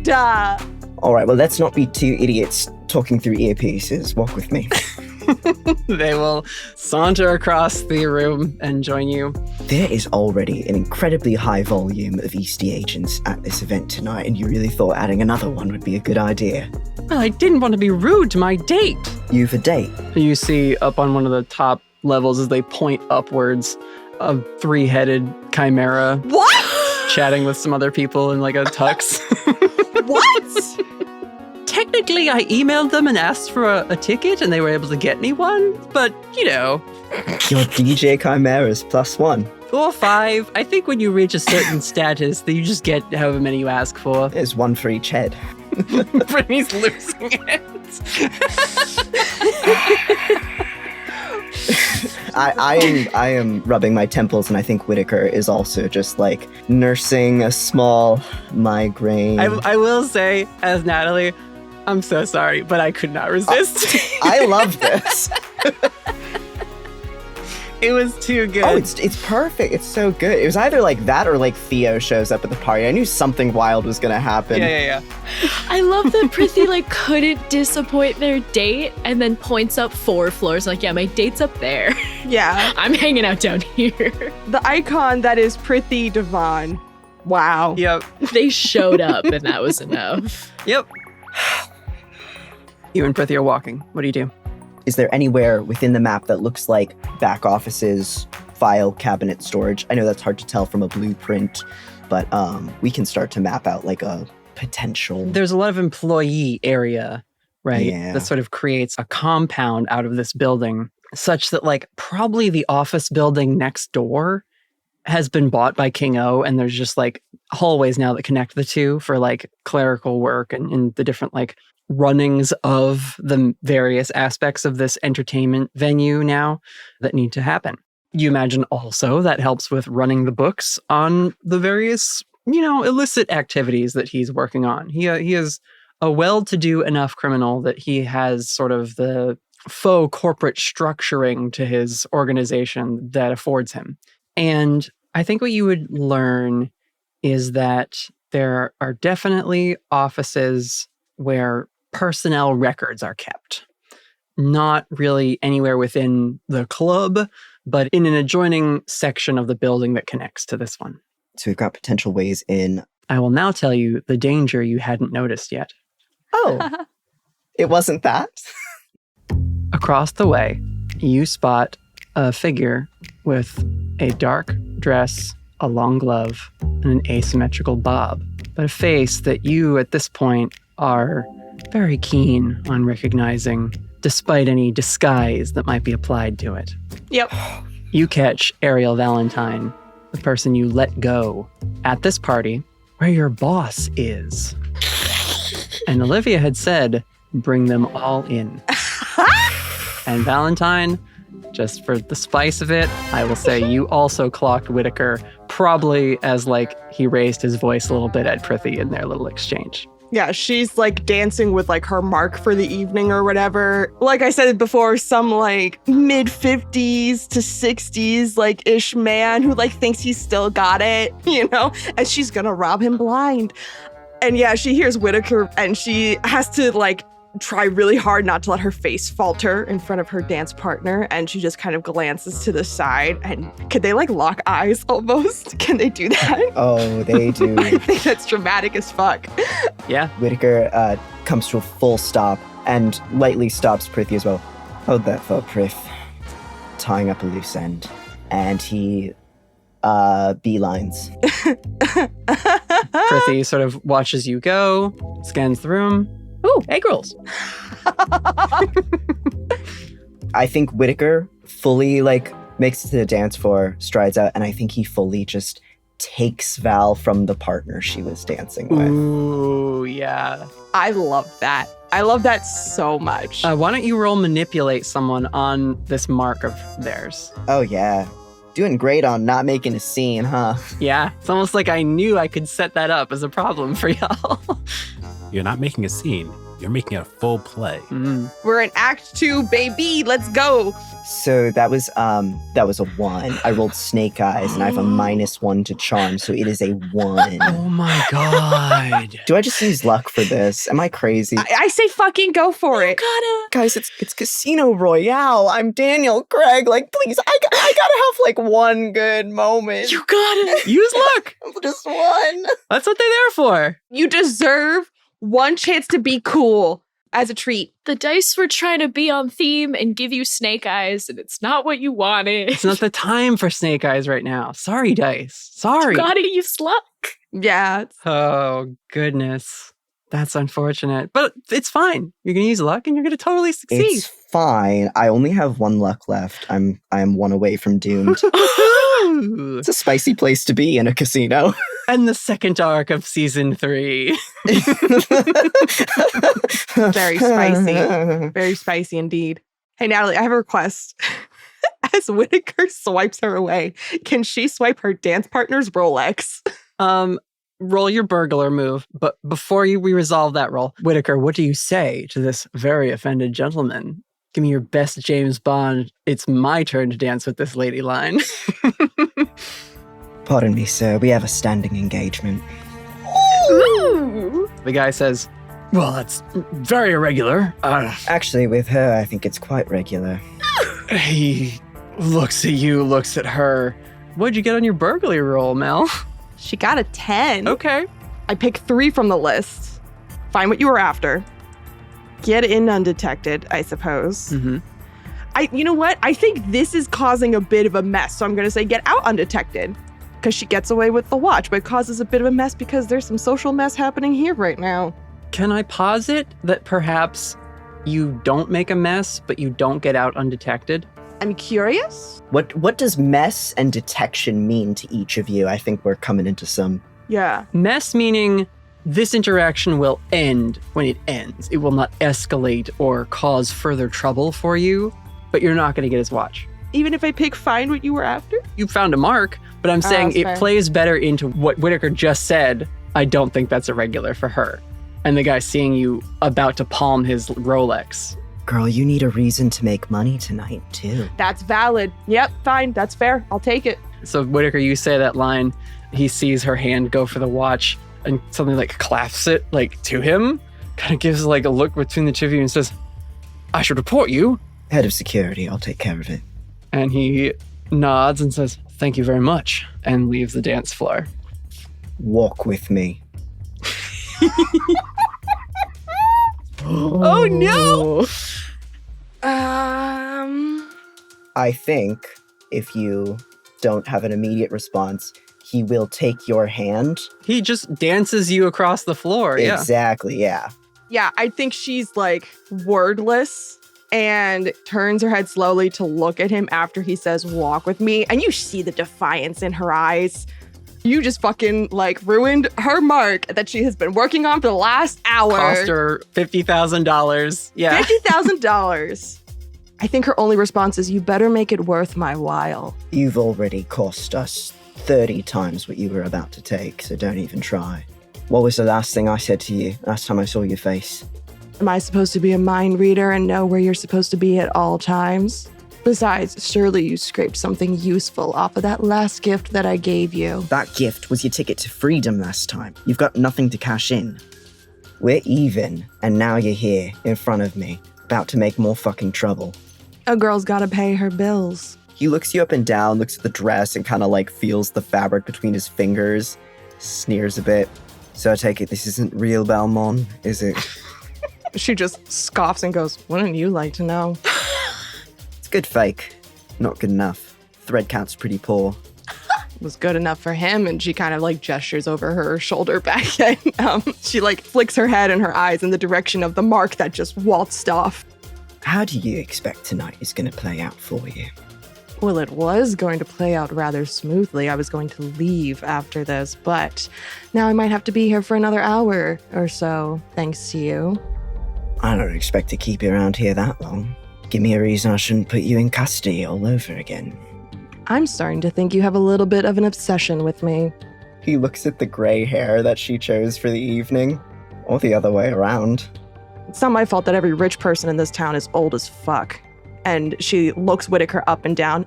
[SPEAKER 7] God.
[SPEAKER 6] All right, well, let's not be two idiots talking through earpieces. Walk with me.
[SPEAKER 1] They will saunter across the room and join you.
[SPEAKER 6] There is already an incredibly high volume of Eastie agents at this event tonight, and you really thought adding another one would be a good idea.
[SPEAKER 1] Well, I didn't want to be rude to my date.
[SPEAKER 6] You've a date?
[SPEAKER 1] You see up on one of the top levels as they point upwards a three-headed chimera.
[SPEAKER 7] What?
[SPEAKER 1] Chatting with some other people in like a tux.
[SPEAKER 7] What?
[SPEAKER 1] Technically, I emailed them and asked for a ticket, and they were able to get me one. But, you know.
[SPEAKER 6] Your DJ Chimeras +1.
[SPEAKER 1] 4 or 5. I think when you reach a certain status, that you just get however many you ask for.
[SPEAKER 6] There's one for each head.
[SPEAKER 1] Brittany's losing it.
[SPEAKER 6] I am rubbing my temples, and I think Whitaker is also just like nursing a small migraine.
[SPEAKER 1] I will say, as Natalie, I'm so sorry, but I could not resist.
[SPEAKER 6] I love this.
[SPEAKER 1] It was too good.
[SPEAKER 6] Oh, it's perfect. It's so good. It was either like that or like Theo shows up at the party. I knew something wild was gonna happen.
[SPEAKER 1] Yeah.
[SPEAKER 3] I love that Prithvi like couldn't disappoint their date and then points up 4 floors like, yeah, my date's up there.
[SPEAKER 7] Yeah.
[SPEAKER 3] I'm hanging out down here.
[SPEAKER 7] The icon that is Prithvi Devon. Wow.
[SPEAKER 1] Yep.
[SPEAKER 3] They showed up and that was enough.
[SPEAKER 1] Yep. You and Prithvi are walking. What do you do?
[SPEAKER 6] Is there anywhere within the map that looks like back offices, file cabinet storage? I know that's hard to tell from a blueprint, but we can start to map out like a potential.
[SPEAKER 1] There's a lot of employee area, right?
[SPEAKER 6] Yeah.
[SPEAKER 1] That sort of creates a compound out of this building, such that like probably the office building next door has been bought by King O, and there's just like hallways now that connect the two for like clerical work and the different like runnings of the various aspects of this entertainment venue now that need to happen. You imagine also that helps with running the books on the various, illicit activities that he's working on. He is a well-to-do enough criminal that he has sort of the faux corporate structuring to his organization that affords him. And I think what you would learn is that there are definitely offices where personnel records are kept. Not really anywhere within the club, but in an adjoining section of the building that connects to this one.
[SPEAKER 6] So we've got potential ways in.
[SPEAKER 1] I will now tell you the danger you hadn't noticed yet.
[SPEAKER 6] Oh, it wasn't that?
[SPEAKER 1] Across the way, you spot a figure with a dark dress, a long glove, and an asymmetrical bob, but a face that you at this point are very keen on recognizing, despite any disguise that might be applied to it.
[SPEAKER 7] Yep.
[SPEAKER 1] You catch Ariel Valentine, the person you let go, at this party where your boss is. And Olivia had said, bring them all in. And Valentine, just for the spice of it, I will say you also clocked Whitaker, probably as like he raised his voice a little bit at Prithvi in their little exchange.
[SPEAKER 7] Yeah, she's like dancing with like her mark for the evening or whatever. Like I said before, some like mid-50s to 60s like ish man who like thinks he's still got it, and she's gonna rob him blind. And yeah, she hears Whitaker and she has to like try really hard not to let her face falter in front of her dance partner, and she just kind of glances to the side. And can they like lock eyes almost? Can they do that?
[SPEAKER 6] Oh, they do.
[SPEAKER 7] I think that's dramatic as fuck.
[SPEAKER 1] Yeah.
[SPEAKER 6] Whitaker comes to a full stop and lightly stops Prithvi as well. Hold that thought, Prith. Tying up a loose end. And he beelines.
[SPEAKER 1] Prithvi sort of watches you go, scans the room. Ooh, egg rolls.
[SPEAKER 6] I think Whitaker fully like makes it to the dance floor, strides out, and I think he fully just takes Val from the partner she was dancing with.
[SPEAKER 1] Ooh, yeah.
[SPEAKER 7] I love that. I love that so much.
[SPEAKER 1] Why don't you roll manipulate someone on this mark of theirs?
[SPEAKER 6] Oh, yeah. Doing great on not making a scene, huh?
[SPEAKER 1] Yeah, it's almost like I knew I could set that up as a problem for y'all.
[SPEAKER 5] You're not making a scene. You're making a full play.
[SPEAKER 7] We're in Act 2, baby. Let's go.
[SPEAKER 6] So that was a 1. I rolled snake eyes and I have a -1 to charm, so it is a 1.
[SPEAKER 1] Oh my god.
[SPEAKER 6] Do I just use luck for this? Am I crazy?
[SPEAKER 7] I say fucking go for it.
[SPEAKER 6] Guys, it's Casino Royale. I'm Daniel Craig. Like, please, I gotta have like one good moment.
[SPEAKER 1] You got it. Use luck.
[SPEAKER 6] Just one.
[SPEAKER 1] That's what they're there for.
[SPEAKER 7] You deserve one chance to be cool as a treat.
[SPEAKER 3] The dice were trying to be on theme and give you snake eyes, and it's not what you wanted.
[SPEAKER 1] It's not the time for snake eyes right now. Sorry, dice. Sorry.
[SPEAKER 3] You gotta use luck.
[SPEAKER 7] Yeah.
[SPEAKER 1] Oh, goodness. That's unfortunate. But it's fine. You're going to use luck and you're going to totally succeed.
[SPEAKER 6] It's fine. I only have 1 luck left. I am 1 away from doomed. It's a spicy place to be in a casino.
[SPEAKER 1] And the second arc of season 3.
[SPEAKER 7] Very spicy. Very spicy indeed. Hey, Natalie, I have a request. As Whitaker swipes her away, can she swipe her dance partner's Rolex?
[SPEAKER 1] Roll your burglar move. But before we resolve that roll, Whitaker, what do you say to this very offended gentleman? Give me your best James Bond. It's my turn to dance with this lady line.
[SPEAKER 6] Pardon me, sir. We have a standing engagement.
[SPEAKER 1] Ooh. The guy says, well, that's very irregular.
[SPEAKER 6] Actually, with her, I think it's quite regular.
[SPEAKER 1] He looks at you, looks at her. What'd you get on your burglary roll, Mel?
[SPEAKER 7] She got a 10.
[SPEAKER 1] Okay.
[SPEAKER 7] I picked 3 from the list. Find what you were after. Get in undetected, I suppose.
[SPEAKER 1] Mm-hmm.
[SPEAKER 7] You know what? I think this is causing a bit of a mess. So I'm going to say get out undetected. Because she gets away with the watch, but it causes a bit of a mess because there's some social mess happening here right now.
[SPEAKER 1] Can I posit that perhaps you don't make a mess, but you don't get out undetected?
[SPEAKER 7] I'm curious.
[SPEAKER 6] What does mess and detection mean to each of you? I think we're coming into some...
[SPEAKER 7] Yeah.
[SPEAKER 1] Mess meaning this interaction will end when it ends. It will not escalate or cause further trouble for you, but you're not going to get his watch.
[SPEAKER 7] Even if I pick find what you were after?
[SPEAKER 1] You found a mark, but I'm saying it
[SPEAKER 7] fair.
[SPEAKER 1] plays better into what Whitaker just said. I don't think that's irregular for her. And the guy seeing you about to palm his Rolex.
[SPEAKER 6] Girl, you need a reason to make money tonight, too.
[SPEAKER 7] That's valid. Yep, fine. That's fair. I'll take it.
[SPEAKER 1] So Whitaker, you say that line. He sees her hand go for the watch and something like clasps it like to him. Kind of gives like a look between the two of you and says, I should report you.
[SPEAKER 6] Head of security, I'll take care of it.
[SPEAKER 1] And he nods and says, thank you very much, and leaves the dance floor.
[SPEAKER 6] Walk with me.
[SPEAKER 7] Oh no!
[SPEAKER 6] I think if you don't have an immediate response, he will take your hand.
[SPEAKER 1] He just dances you across the floor. Yeah.
[SPEAKER 6] Exactly, yeah.
[SPEAKER 7] Yeah, I think she's like wordless and turns her head slowly to look at him after he says, walk with me. And you see the defiance in her eyes. You just fucking like ruined her mark that she has been working on for the last hour.
[SPEAKER 1] Cost her $50,000. Yeah.
[SPEAKER 7] $50,000. I think her only response is, you better make it worth my while.
[SPEAKER 6] You've already cost us 30 times what you were about to take, so don't even try. What was the last thing I said to you last time I saw your face?
[SPEAKER 7] Am I supposed to be a mind reader and know where you're supposed to be at all times? Besides, surely you scraped something useful off of that last gift that I gave you.
[SPEAKER 6] That gift was your ticket to freedom last time. You've got nothing to cash in. We're even, and now you're here, in front of me, about to make more fucking trouble.
[SPEAKER 7] A girl's gotta pay her bills.
[SPEAKER 6] He looks you up and down, looks at the dress, and kind of like feels the fabric between his fingers, sneers a bit. So I take it this isn't real Balmond, is it?
[SPEAKER 7] She just scoffs and goes, wouldn't you like to know?
[SPEAKER 6] It's good fake. Not good enough. Thread count's pretty poor.
[SPEAKER 7] It was good enough for him, and she kind of like gestures over her shoulder back and she like flicks her head and her eyes in the direction of the mark that just waltzed off.
[SPEAKER 6] How do you expect tonight is going to play out for you?
[SPEAKER 7] Well, it was going to play out rather smoothly. I was going to leave after this, but now I might have to be here for another hour or so, thanks to you.
[SPEAKER 6] I don't expect to keep you around here that long. Give me a reason I shouldn't put you in custody all over again.
[SPEAKER 7] I'm starting to think you have a little bit of an obsession with me.
[SPEAKER 6] He looks at the gray hair that she chose for the evening, or the other way around.
[SPEAKER 7] It's not my fault that every rich person in this town is old as fuck. And she looks Whitaker up and down.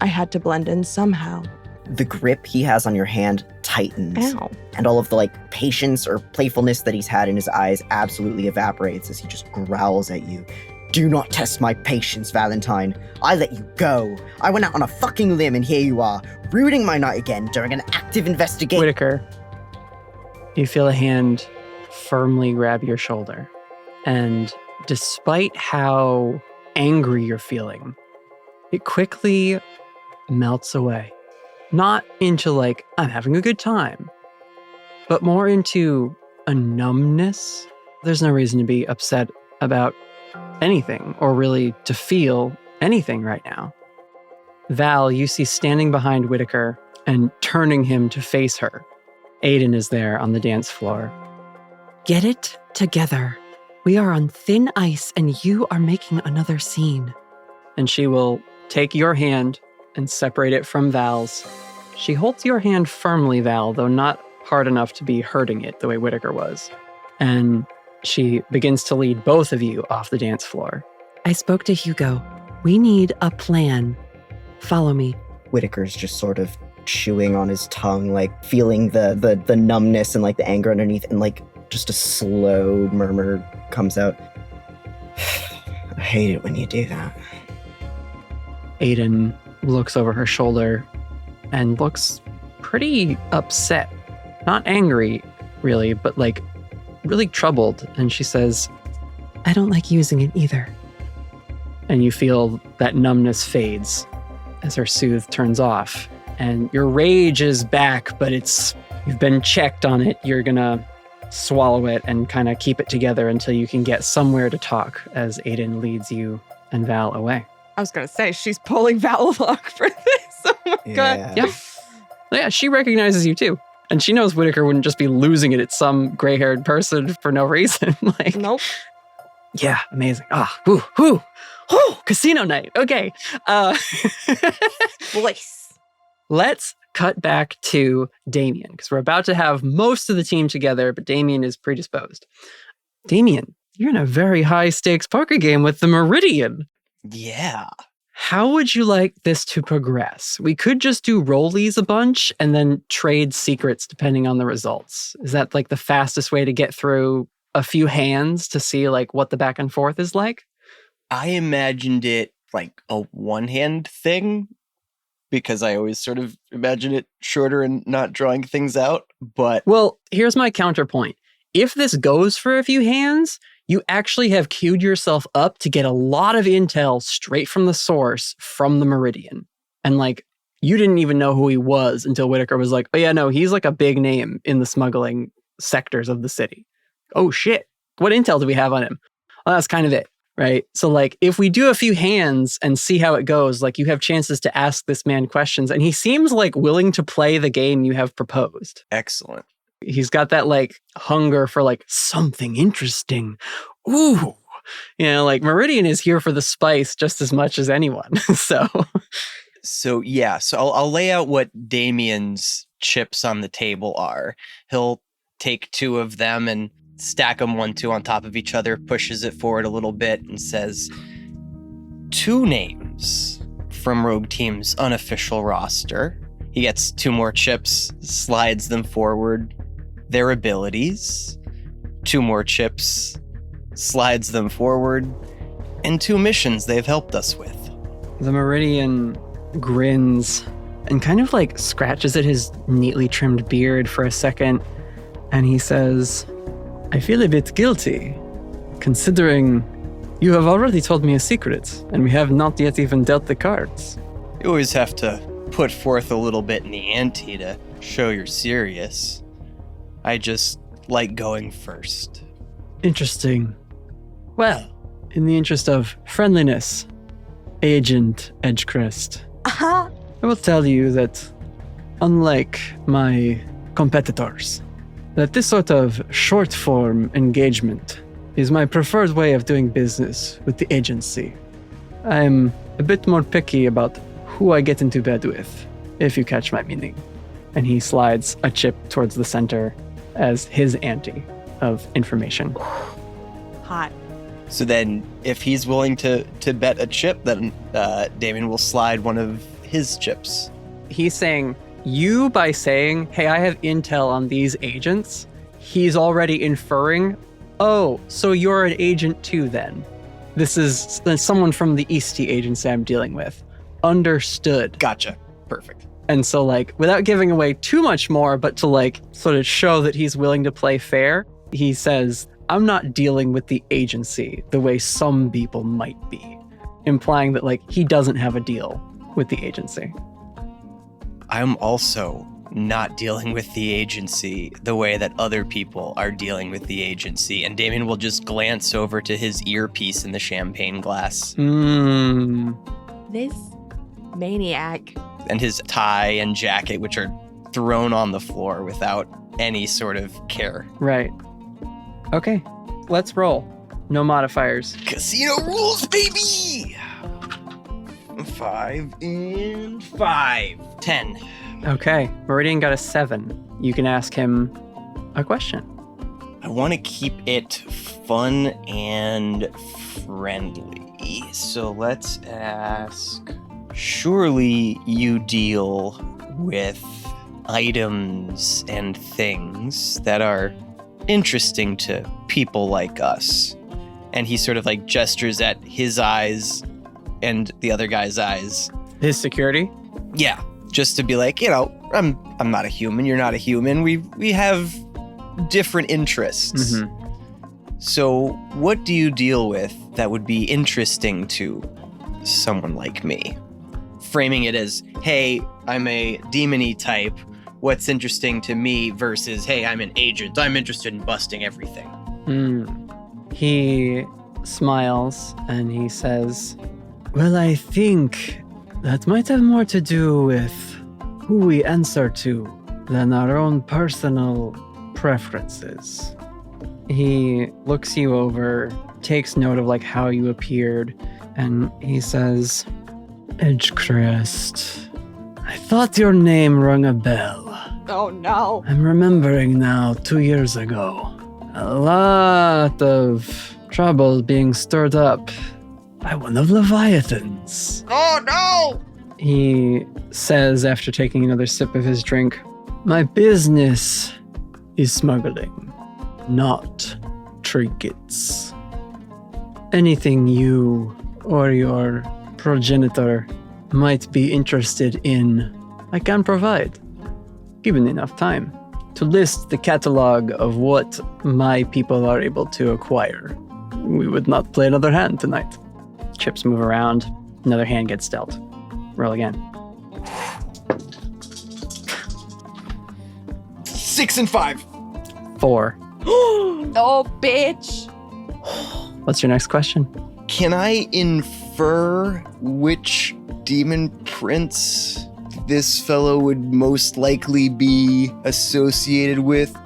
[SPEAKER 7] I had to blend in somehow.
[SPEAKER 6] The grip he has on your hand tightens.
[SPEAKER 7] Ow.
[SPEAKER 6] And all of the patience or playfulness that he's had in his eyes absolutely evaporates as he just growls at you. Do not test my patience, Valentine. I let you go. I went out on a fucking limb and here you are, ruining my night again during an active investigation.
[SPEAKER 1] Whitaker, you feel a hand firmly grab your shoulder. And despite how angry you're feeling, it quickly melts away. Not into I'm having a good time, but more into a numbness. There's no reason to be upset about anything or really to feel anything right now. Val, you see standing behind Whitaker and turning him to face her. Aine is there on the dance floor.
[SPEAKER 4] Get it together. We are on thin ice and you are making another scene.
[SPEAKER 1] And she will take your hand and separate it from Val's. She holds your hand firmly, Val, though not hard enough to be hurting it the way Whitaker was. And she begins to lead both of you off the dance floor.
[SPEAKER 4] I spoke to Hugo. We need a plan. Follow me.
[SPEAKER 6] Whitaker's just sort of chewing on his tongue, feeling the numbness and the anger underneath, and just a slow murmur comes out. I hate it when you do that.
[SPEAKER 1] Aine looks over her shoulder and looks pretty upset. Not angry, really, but really troubled. And she says,
[SPEAKER 4] I don't like using it either.
[SPEAKER 1] And you feel that numbness fades as her soothe turns off. And your rage is back, but you've been checked on it. You're gonna swallow it and kind of keep it together until you can get somewhere to talk as Aine leads you and Val away.
[SPEAKER 7] I was going to say, she's pulling Val along for this. Oh my God.
[SPEAKER 1] Yeah, she recognizes you too. And she knows Whitaker wouldn't just be losing it at some gray-haired person for no reason.
[SPEAKER 7] Nope.
[SPEAKER 1] Yeah, amazing. Casino night. Okay.
[SPEAKER 7] Voice.
[SPEAKER 1] Let's cut back to Damien, because we're about to have most of the team together, but Damien is predisposed. Damien, you're in a very high-stakes poker game with the Meridian.
[SPEAKER 2] Yeah.
[SPEAKER 1] How would you like this to progress? We could just do rollies a bunch and then trade secrets depending on the results. Is that the fastest way to get through a few hands to see what the back and forth is like?
[SPEAKER 2] I imagined it a one-hand thing because I always sort of imagine it shorter and not drawing things out, but...
[SPEAKER 1] Well, here's my counterpoint. If this goes for a few hands, you actually have queued yourself up to get a lot of intel straight from the source from the Meridian. And you didn't even know who he was until Whitaker was like, oh yeah, no, he's a big name in the smuggling sectors of the city. Oh shit, what intel do we have on him? Well, that's kind of it, right? So if we do a few hands and see how it goes, you have chances to ask this man questions. And he seems willing to play the game you have proposed.
[SPEAKER 2] Excellent.
[SPEAKER 1] He's got that hunger for something interesting. Ooh, Meridian is here for the spice just as much as anyone. So
[SPEAKER 2] I'll lay out what Damien's chips on the table are. He'll take two of them and stack them 1-2 on top of each other, pushes it forward a little bit and says, 2 names from Rogue Team's unofficial roster. He gets 2 more chips, slides them forward. Their abilities, 2 more chips, slides them forward, and 2 missions they've helped us with.
[SPEAKER 1] The Meridian grins and kind of scratches at his neatly trimmed beard for a second, and he says, I feel a bit guilty, considering you have already told me a secret, and we have not yet even dealt the cards.
[SPEAKER 2] You always have to put forth a little bit in the ante to show you're serious. I just like going first.
[SPEAKER 1] Interesting. Well, in the interest of friendliness, Agent Edgecrest, I will tell you that, unlike my competitors, that this sort of short-form engagement is my preferred way of doing business with the agency. I'm a bit more picky about who I get into bed with, if you catch my meaning. And he slides a chip towards the center as his ante of information.
[SPEAKER 7] hot.
[SPEAKER 2] So then, if he's willing to bet a chip, then Damien will slide one of his chips.
[SPEAKER 1] He's saying, you by saying, hey, I have intel on these agents, he's already inferring, oh, so you're an agent too then. This is someone from the Eastie agency I'm dealing with. Understood.
[SPEAKER 2] Gotcha. Perfect.
[SPEAKER 1] And so, like, without giving away too much more, but to, like, sort of show that he's willing to play fair, he says, I'm not dealing with the agency the way some people might be, implying that, like, he doesn't have a deal with the agency.
[SPEAKER 2] I'm also not dealing with the agency the way that other people are dealing with the agency. And Damien will just glance over to his earpiece in the champagne glass.
[SPEAKER 7] This maniac.
[SPEAKER 2] And his tie and jacket, which are thrown on the floor without any sort of care.
[SPEAKER 1] Right. Okay, let's roll. No modifiers.
[SPEAKER 2] Casino rules, baby! 5 and 5. 10.
[SPEAKER 1] Okay, Meridian got a 7. You can ask him a question.
[SPEAKER 2] I want to keep it fun and friendly. So let's ask, surely you deal with items and things that are interesting to people like us. And he sort of like gestures at his eyes and the other guy's eyes.
[SPEAKER 1] His security?
[SPEAKER 2] Yeah, just to be like, you know, I'm not a human, you're not a human. We have different interests.
[SPEAKER 1] Mm-hmm.
[SPEAKER 2] So what do you deal with that would be interesting to someone like me? Framing it as, hey, I'm a demon-y type. What's interesting to me versus, hey, I'm an agent. I'm interested in busting everything.
[SPEAKER 1] He smiles and he says, well, I think that might have more to do with who we answer to than our own personal preferences. He looks you over, takes note of like how you appeared, and he says, Edgecrest, I thought your name rung a bell.
[SPEAKER 7] Oh no.
[SPEAKER 4] I'm remembering now, 2 years ago. A lot of trouble being stirred up by one of Leviathan's.
[SPEAKER 2] Oh no!
[SPEAKER 1] He says after taking another sip of his drink,
[SPEAKER 4] My business is smuggling, not trinkets. Anything you or your progenitor might be interested in, I can provide, given enough time to list the catalog of what my people are able to acquire. We would not play another hand tonight.
[SPEAKER 1] chips move around, another hand gets dealt. Roll again.
[SPEAKER 2] 6 and 5.
[SPEAKER 1] 4.
[SPEAKER 7] Oh, bitch.
[SPEAKER 1] What's your next question?
[SPEAKER 2] Can I infer which demon prince this fellow would most likely be associated with?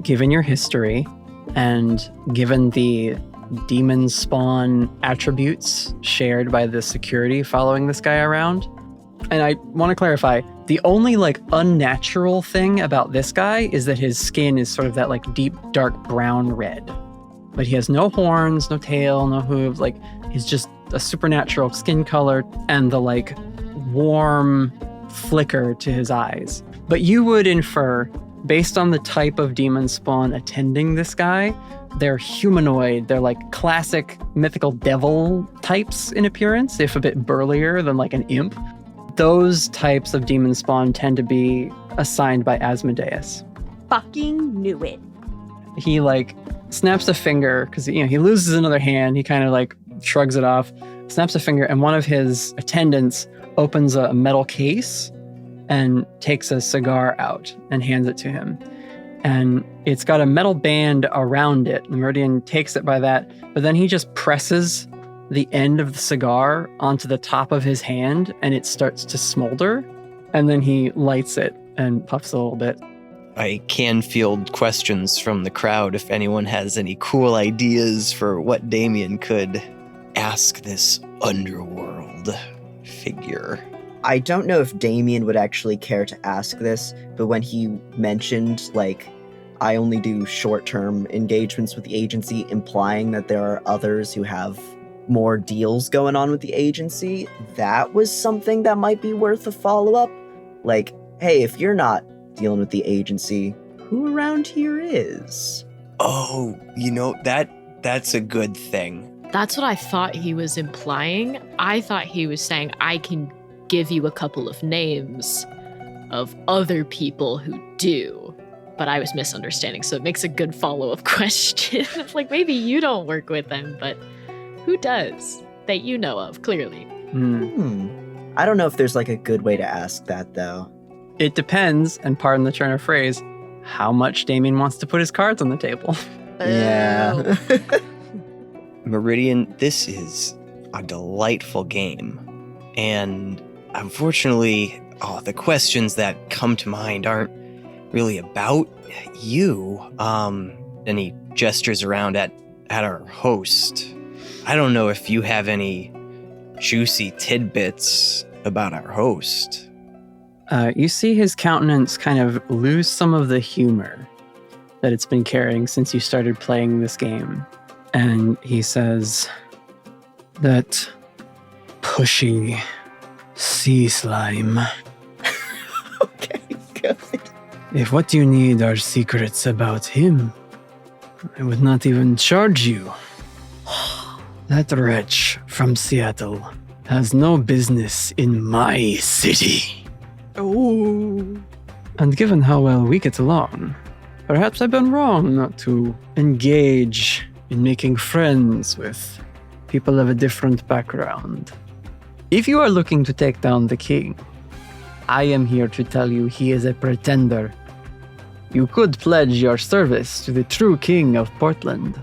[SPEAKER 1] Given your history and given the demon spawn attributes shared by the security following this guy around, and I want to clarify, the only like unnatural thing about this guy is that his skin is sort of that like deep dark brown red. But he has no horns, no tail, no hooves. Like, he's just a supernatural skin color and the like warm flicker to his eyes. But you would infer, based on the type of demon spawn attending this guy, they're humanoid. They're like classic mythical devil types in appearance, if a bit burlier than like an imp. Those types of demon spawn tend to be assigned by Asmodeus.
[SPEAKER 7] Fucking knew it.
[SPEAKER 1] He like snaps a finger because he loses another hand. He kind of like shrugs it off, snaps a finger, and one of his attendants opens a metal case and takes a cigar out and hands it to him. And it's got a metal band around it. The Meridian takes it by that, but then he just presses the end of the cigar onto the top of his hand and it starts to smolder. And then he lights it and puffs a little bit.
[SPEAKER 2] I can field questions from the crowd if anyone has any cool ideas for what Damien could ask this underworld figure.
[SPEAKER 6] I don't know if Damien would actually care to ask this, but when he mentioned, like, I only do short-term engagements with the agency, implying that there are others who have more deals going on with the agency, that was something that might be worth a follow-up. Like, hey, if you're not dealing with the agency, who around here is?
[SPEAKER 2] Oh, that's a good thing.
[SPEAKER 3] That's what I thought he was implying. I thought he was saying, I can give you a couple of names of other people who do. But I was misunderstanding, so it makes a good follow-up question. Like, maybe you don't work with them, but who does that you know of, clearly?
[SPEAKER 6] I don't know if there's like a good way to ask that, though.
[SPEAKER 1] It depends, and pardon the turn of phrase, how much Damien wants to put his cards on the table.
[SPEAKER 6] Yeah.
[SPEAKER 2] Meridian, this is a delightful game. And unfortunately, the questions that come to mind aren't really about you. And he gestures around at our host. I don't know if you have any juicy tidbits about our host.
[SPEAKER 1] You see his countenance kind of lose some of the humor that it's been carrying since you started playing this game. And he says, that pushy sea slime.
[SPEAKER 6] Okay, good.
[SPEAKER 4] If what you need are secrets about him, I would not even charge you. That wretch from Seattle has no business in my city.
[SPEAKER 7] Oh.
[SPEAKER 4] And given how well we get along, perhaps I've been wrong not to engage in making friends with people of a different background. If you are looking to take down the king, I am here to tell you he is a pretender. You could pledge your service to the true king of Portland.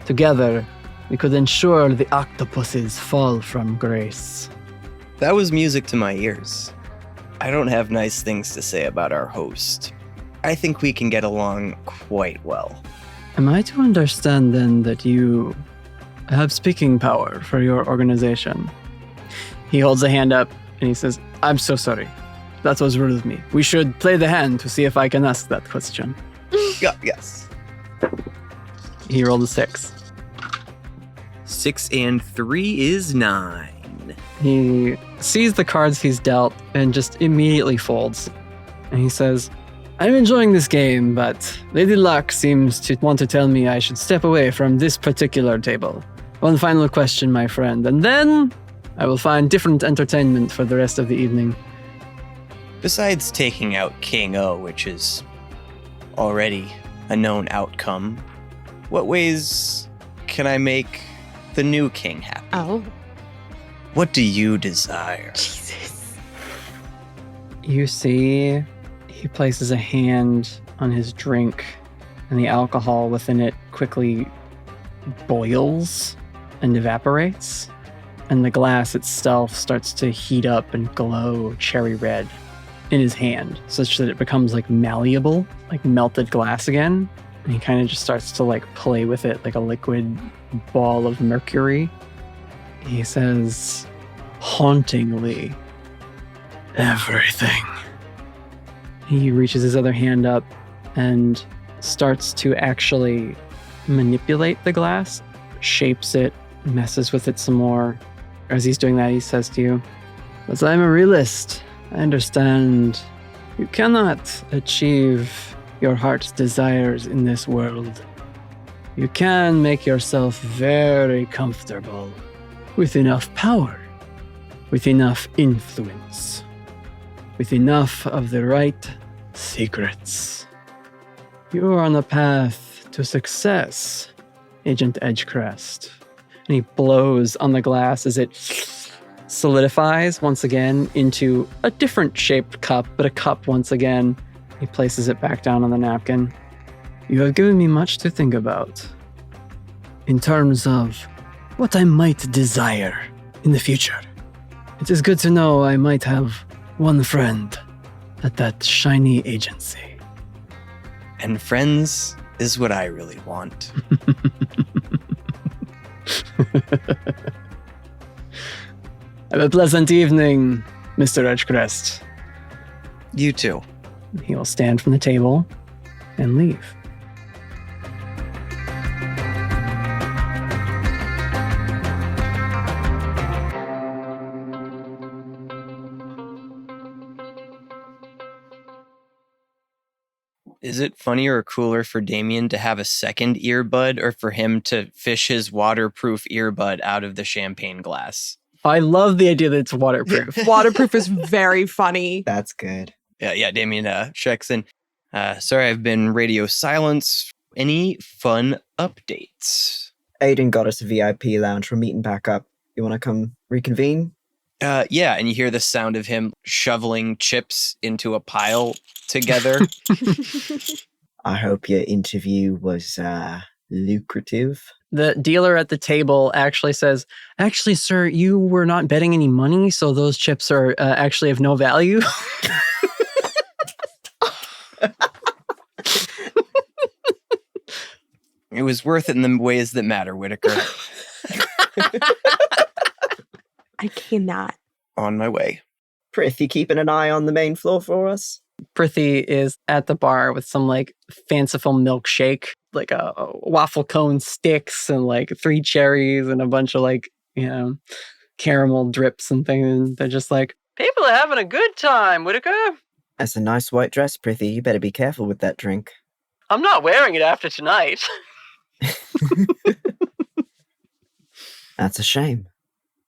[SPEAKER 4] Together, we could ensure the octopuses fall from grace.
[SPEAKER 2] That was music to my ears. I don't have nice things to say about our host. I think we can get along quite well.
[SPEAKER 4] Am I to understand then that you have speaking power for your organization?
[SPEAKER 1] He holds a hand up and he says, I'm so sorry. That was rude of me. We should play the hand to see if I can ask that question.
[SPEAKER 2] Yes.
[SPEAKER 1] He rolled a 6.
[SPEAKER 5] 6 and 3 is 9.
[SPEAKER 1] He sees the cards he's dealt and just immediately folds. And he says, I'm enjoying this game, but Lady Luck seems to want to tell me I should step away from this particular table. One final question, my friend, and then I will find different entertainment for the rest of the evening.
[SPEAKER 2] Besides taking out King O, which is already a known outcome, what ways can I make the new king happy?
[SPEAKER 3] Oh.
[SPEAKER 2] What do you desire?
[SPEAKER 3] Jesus.
[SPEAKER 1] You see, he places a hand on his drink, and the alcohol within it quickly boils and evaporates, and the glass itself starts to heat up and glow cherry red in his hand, such that it becomes like malleable, like melted glass again. And he kind of just starts to like play with it like a liquid ball of mercury. He says, hauntingly, everything. He reaches his other hand up and starts to actually manipulate the glass, shapes it, messes with it some more. As he's doing that, he says to you, as I'm a realist, I understand you cannot achieve your heart's desires in this world. You can make yourself very comfortable with enough power, with enough influence, with enough of the right secrets. You are on the path to success, Agent Edgecrest. And he blows on the glass as it solidifies once again into a different shaped cup, but a cup once again. He places it back down on the napkin. You have given me much to think about in terms of what I might desire in the future. It is good to know I might have one friend at that shiny agency.
[SPEAKER 2] And friends is what I really want.
[SPEAKER 1] Have a pleasant evening, Mr. Edgecrest.
[SPEAKER 2] You too.
[SPEAKER 1] He will stand from the table and leave.
[SPEAKER 2] Is it funnier or cooler for Damien to have a second earbud or for him to fish his waterproof earbud out of the champagne glass?
[SPEAKER 1] I love the idea that it's waterproof.
[SPEAKER 7] Waterproof is very funny.
[SPEAKER 6] That's good.
[SPEAKER 2] Yeah, Damien checks in. Sorry, I've been radio silence. Any fun updates?
[SPEAKER 6] Aiden got us a VIP lounge. We're meeting back up. You want to come reconvene?
[SPEAKER 2] Yeah, and you hear the sound of him shoveling chips into a pile together.
[SPEAKER 6] I hope your interview was lucrative.
[SPEAKER 1] The dealer at the table actually says, "Actually, sir, you were not betting any money, so those chips are actually of no value."
[SPEAKER 2] It was worth it in the ways that matter, Whitaker.
[SPEAKER 7] I cannot.
[SPEAKER 2] On my way.
[SPEAKER 6] Prith, you keeping an eye on the main floor for us?
[SPEAKER 1] Prithi is at the bar with some like fanciful milkshake, like a waffle cone sticks and like 3 cherries and a bunch of like, caramel drips and things. And they're just like,
[SPEAKER 12] People are having a good time, Whitaker.
[SPEAKER 6] That's a nice white dress, Prithee. You better be careful with that drink.
[SPEAKER 12] I'm not wearing it after tonight.
[SPEAKER 6] That's a shame.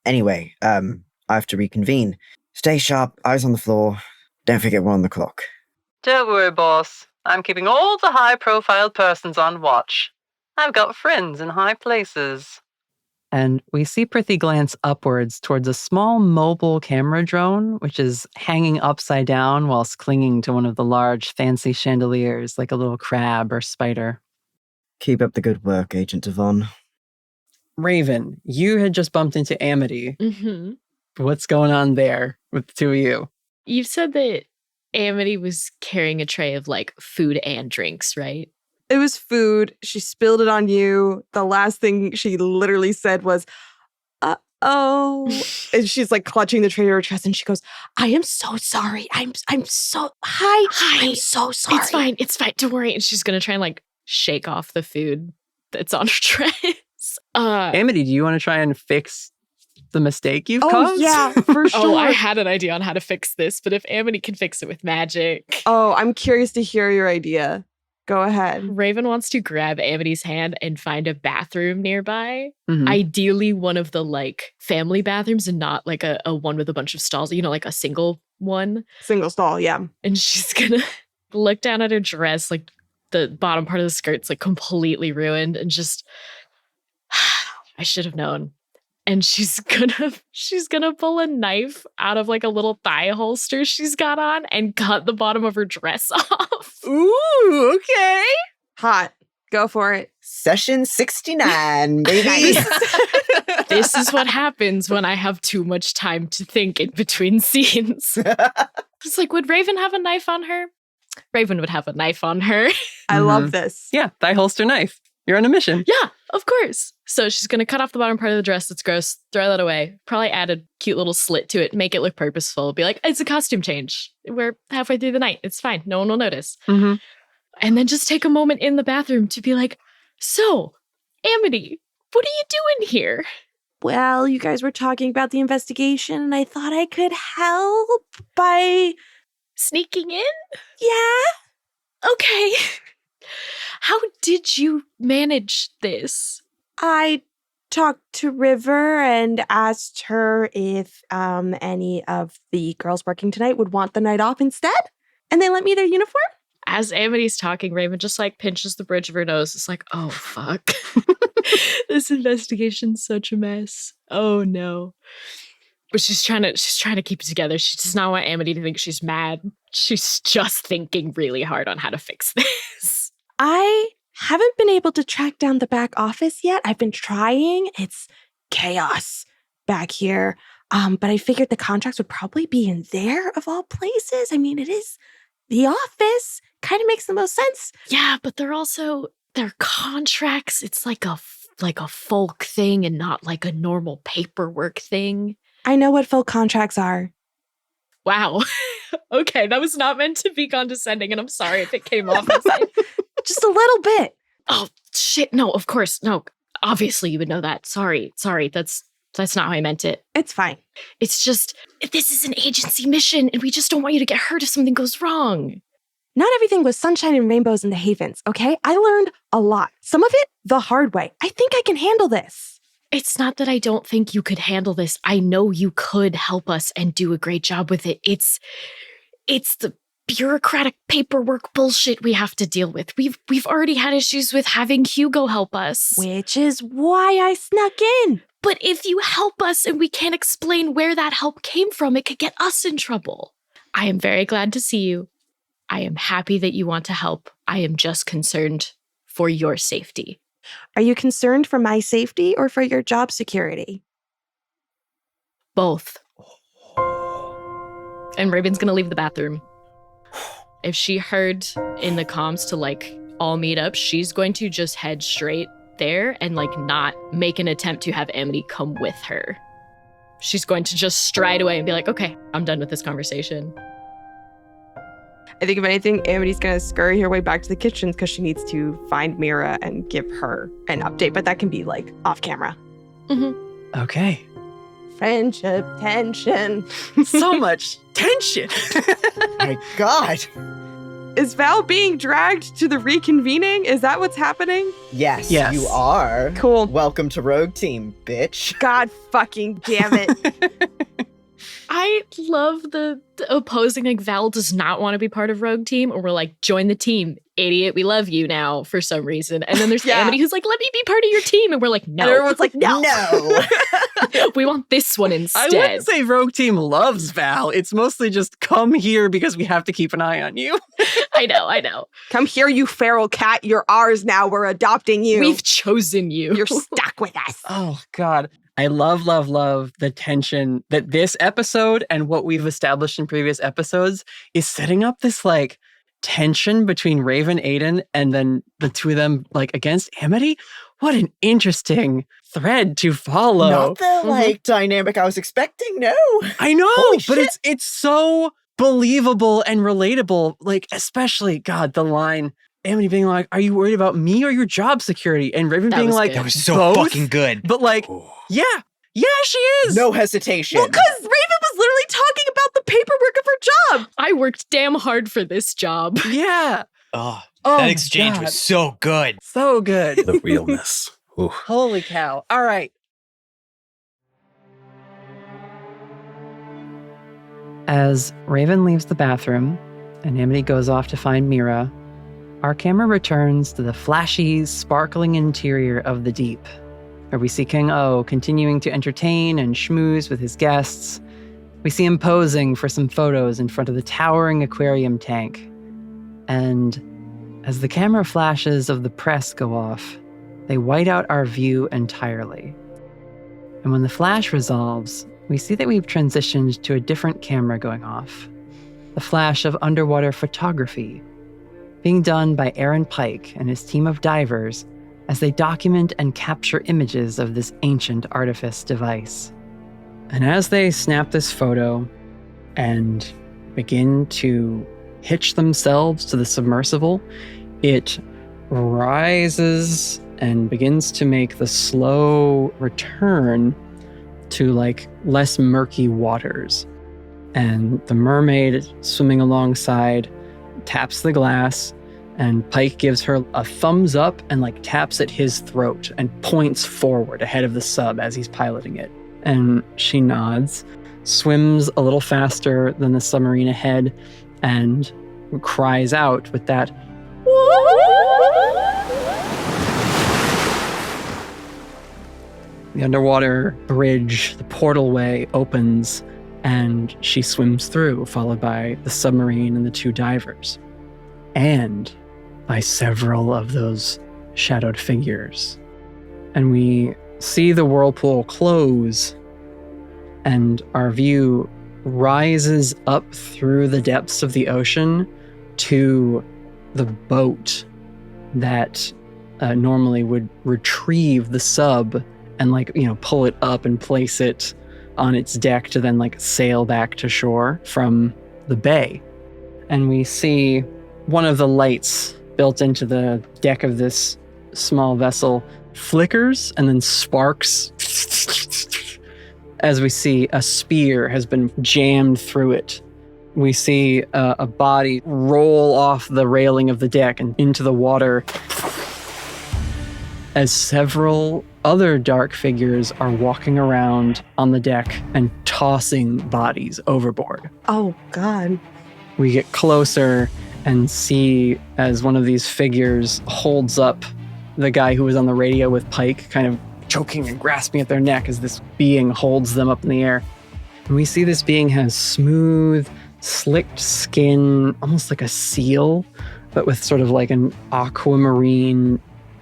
[SPEAKER 6] Anyway, I have to reconvene. Stay sharp, eyes on the floor. Don't forget we're on the clock.
[SPEAKER 12] Don't worry, boss. I'm keeping all the high-profile persons on watch. I've got friends in high places.
[SPEAKER 1] and we see Prithi glance upwards towards a small mobile camera drone, which is hanging upside down whilst clinging to one of the large fancy chandeliers like a little crab or spider.
[SPEAKER 6] Keep up the good work, Agent Devon.
[SPEAKER 1] Raven, you had just bumped into Amity.
[SPEAKER 3] Mm-hmm.
[SPEAKER 1] What's going on there with the two of you?
[SPEAKER 3] You've said that Amity was carrying a tray of like food and drinks, right?
[SPEAKER 7] It was food. She spilled it on you. The last thing she literally said was, uh-oh. And she's like clutching the tray to her chest and she goes, I am so sorry. I'm so, hi. I'm so sorry.
[SPEAKER 3] It's fine. Don't worry. And she's going to try and like shake off the food that's on her trays.
[SPEAKER 1] Amity, do you want to try and fix the mistake you've caused?
[SPEAKER 7] Yeah, for sure.
[SPEAKER 3] Oh, I had an idea on how to fix this, but if Amity can fix it with magic.
[SPEAKER 7] Oh, I'm curious to hear your idea. Go ahead.
[SPEAKER 3] Raven wants to grab Amity's hand and find a bathroom nearby.
[SPEAKER 1] Mhm.
[SPEAKER 3] Ideally, one of the like family bathrooms and not like a one with a bunch of stalls, like a single one.
[SPEAKER 7] Single stall, yeah.
[SPEAKER 3] And she's gonna look down at her dress, like the bottom part of the skirt's like completely ruined, and just I should have known. And she's gonna pull a knife out of like a little thigh holster she's got on and cut the bottom of her dress off.
[SPEAKER 1] Ooh, okay.
[SPEAKER 7] Hot. Go for it.
[SPEAKER 6] Session 69, baby.
[SPEAKER 3] This is what happens when I have too much time to think in between scenes. It's like, would Raven have a knife on her? Raven would have a knife on her.
[SPEAKER 7] I love this.
[SPEAKER 1] Yeah, thigh holster knife. You're on a mission.
[SPEAKER 3] Yeah, of course. So she's going to cut off the bottom part of the dress that's gross, throw that away, probably add a cute little slit to it, make it look purposeful, be like, it's a costume change. We're halfway through the night. It's fine. No one will notice.
[SPEAKER 1] Mm-hmm.
[SPEAKER 3] And then just take a moment in the bathroom to be like, so, Amity, what are you doing here?
[SPEAKER 7] Well, you guys were talking about the investigation and I thought I could help by
[SPEAKER 3] Sneaking in?
[SPEAKER 7] Yeah.
[SPEAKER 3] Okay. How did you manage this?
[SPEAKER 7] I talked to River and asked her if any of the girls working tonight would want the night off instead. And they lent me their uniform.
[SPEAKER 3] As Amity's talking, Raven just like pinches the bridge of her nose. It's like, oh, fuck. This investigation's such a mess. Oh, no. But she's trying to keep it together. She does not want Amity to think she's mad. She's just thinking really hard on how to fix this.
[SPEAKER 7] I haven't been able to track down the back office yet. I've been trying. It's chaos back here. But I figured the contracts would probably be in there of all places. I mean, it is the office. Kind of makes the most sense.
[SPEAKER 3] Yeah, but they're contracts. It's like a folk thing and not like a normal paperwork thing.
[SPEAKER 7] I know what full contracts are.
[SPEAKER 3] Wow. Okay, that was not meant to be condescending, and I'm sorry if it came off as like,
[SPEAKER 7] Just a little bit.
[SPEAKER 3] oh shit, no, of course, no. Obviously you would know that. Sorry, that's not how I meant it.
[SPEAKER 7] It's fine.
[SPEAKER 3] It's just, this is an agency mission, and we just don't want you to get hurt if something goes wrong.
[SPEAKER 7] Not everything was sunshine and rainbows in the Havens, okay? I learned a lot. Some of it the hard way. I think I can handle this.
[SPEAKER 3] It's not that I don't think you could handle this. I know you could help us and do a great job with it. It's the bureaucratic paperwork bullshit we have to deal with. We've already had issues with having Hugo help us.
[SPEAKER 7] Which is why I snuck in.
[SPEAKER 3] But if you help us and we can't explain where that help came from, it could get us in trouble. I am very glad to see you. I am happy that you want to help. I am just concerned for your safety.
[SPEAKER 7] Are you concerned for my safety or for your job security?
[SPEAKER 3] Both. And Raven's gonna leave the bathroom. If she heard in the comms to like all meet up, she's going to just head straight there and like not make an attempt to have Amity come with her. She's going to just stride away and be like, okay, I'm done with this conversation.
[SPEAKER 7] I think if anything, Amity's gonna scurry her way back to the kitchen because she needs to find Mira and give her an update, but that can be like off camera.
[SPEAKER 3] Mm-hmm.
[SPEAKER 1] Okay.
[SPEAKER 7] Friendship tension.
[SPEAKER 1] So much tension.
[SPEAKER 6] My God.
[SPEAKER 7] Is Val being dragged to the reconvening? Is that what's happening?
[SPEAKER 6] Yes,
[SPEAKER 1] Yes.
[SPEAKER 6] you are.
[SPEAKER 7] Cool.
[SPEAKER 6] Welcome to Rogue Team, bitch.
[SPEAKER 7] God fucking damn it.
[SPEAKER 3] I love the opposing, like Val does not want to be part of Rogue Team, or we're like, join the team, idiot, we love you now for some reason. And then there's
[SPEAKER 7] Yeah.
[SPEAKER 3] Amity who's like, let me be part of your team. And we're like, no.
[SPEAKER 7] And everyone's like, no.
[SPEAKER 3] We want this one
[SPEAKER 1] I
[SPEAKER 3] instead.
[SPEAKER 1] wouldn't say Rogue Team loves Val. It's mostly just come here because we have to keep an eye on you.
[SPEAKER 3] I know.
[SPEAKER 7] Come here, you feral cat. You're ours now. We're adopting you.
[SPEAKER 3] We've chosen you.
[SPEAKER 7] You're stuck with us.
[SPEAKER 1] Oh, God. I love the tension that this episode and what we've established in previous episodes is setting up this like tension between Raven, Aine, and then the two of them like against Amity. What an interesting thread to follow.
[SPEAKER 6] Not the like dynamic I was expecting, no.
[SPEAKER 1] I know,
[SPEAKER 6] Holy
[SPEAKER 1] but
[SPEAKER 6] shit.
[SPEAKER 1] it's so believable and relatable. Like, especially, God, the line, Amity being like, are you worried about me or your job security? And Raven
[SPEAKER 3] That
[SPEAKER 1] being
[SPEAKER 3] was
[SPEAKER 1] like,
[SPEAKER 3] good.
[SPEAKER 2] That was so
[SPEAKER 1] both,
[SPEAKER 2] fucking good.
[SPEAKER 1] but like, yeah, she is.
[SPEAKER 6] No hesitation.
[SPEAKER 7] Well, because Raven was literally talking about the paperwork of her job.
[SPEAKER 3] I worked damn hard for this job.
[SPEAKER 1] Yeah.
[SPEAKER 2] Oh,
[SPEAKER 1] Oh,
[SPEAKER 2] that exchange
[SPEAKER 1] God.
[SPEAKER 2] was so good.
[SPEAKER 1] So good.
[SPEAKER 5] The realness. Ooh.
[SPEAKER 1] Holy cow. All right. As Raven leaves the bathroom and Amity goes off to find Mira, our camera returns to the flashy, sparkling interior of the deep, where we see King O continuing to entertain and schmooze with his guests. We see him posing for some photos in front of the towering aquarium tank. And as the camera flashes of the press go off, they white out our view entirely. And when the flash resolves, we see that we've transitioned to a different camera going off. The flash of underwater photography, being done by Aaron Pike and his team of divers as they document and capture images of this ancient artifice device. And as they snap this photo and begin to hitch themselves to the submersible, it rises and begins to make the slow return to like less murky waters. And the mermaid swimming alongside taps the glass, and Pike gives her a thumbs up and like taps at his throat and points forward ahead of the sub as he's piloting it. And she nods, swims a little faster than the submarine ahead, and cries out with that the underwater bridge, the portal way opens, and she swims through, followed by the submarine and the two divers. And by several of those shadowed figures. And we see the whirlpool close, and our view rises up through the depths of the ocean to the boat that normally would retrieve the sub and pull it up and place it on its deck to then sail back to shore from the bay. And we see one of the lights built into the deck of this small vessel flickers and then sparks as we see a spear has been jammed through it. We see a body roll off the railing of the deck and into the water as several other dark figures are walking around on the deck and tossing bodies overboard.
[SPEAKER 7] Oh, God.
[SPEAKER 1] We get closer and see as one of these figures holds up the guy who was on the radio with Pike, kind of choking and grasping at their neck as this being holds them up in the air. And we see this being has smooth, slicked skin, almost like a seal, but with sort of like an aquamarine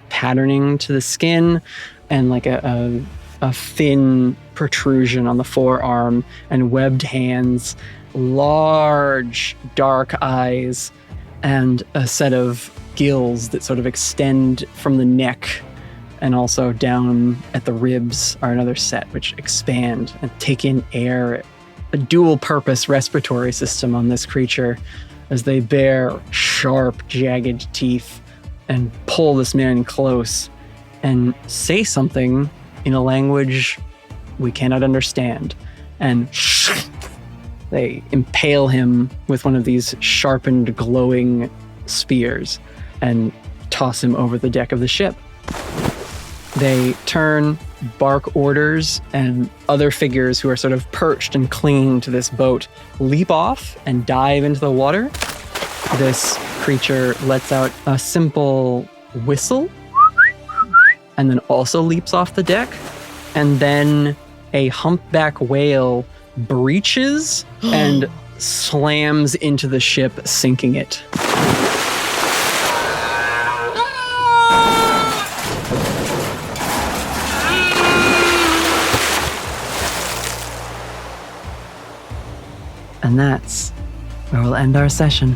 [SPEAKER 1] patterning to the skin and like a thin protrusion on the forearm and webbed hands, large dark eyes, and a set of gills that sort of extend from the neck and also down at the ribs are another set which expand and take in air. A dual-purpose respiratory system on this creature as they bear sharp, jagged teeth and pull this man close and say something in a language we cannot understand. And they impale him with one of these sharpened, glowing spears and toss him over the deck of the ship. They turn, bark orders, and other figures who are sort of perched and clinging to this boat leap off and dive into the water. This creature lets out a simple whistle and then also leaps off the deck. And then a humpback whale breaches and slams into the ship, sinking it. And that's where we'll end our session.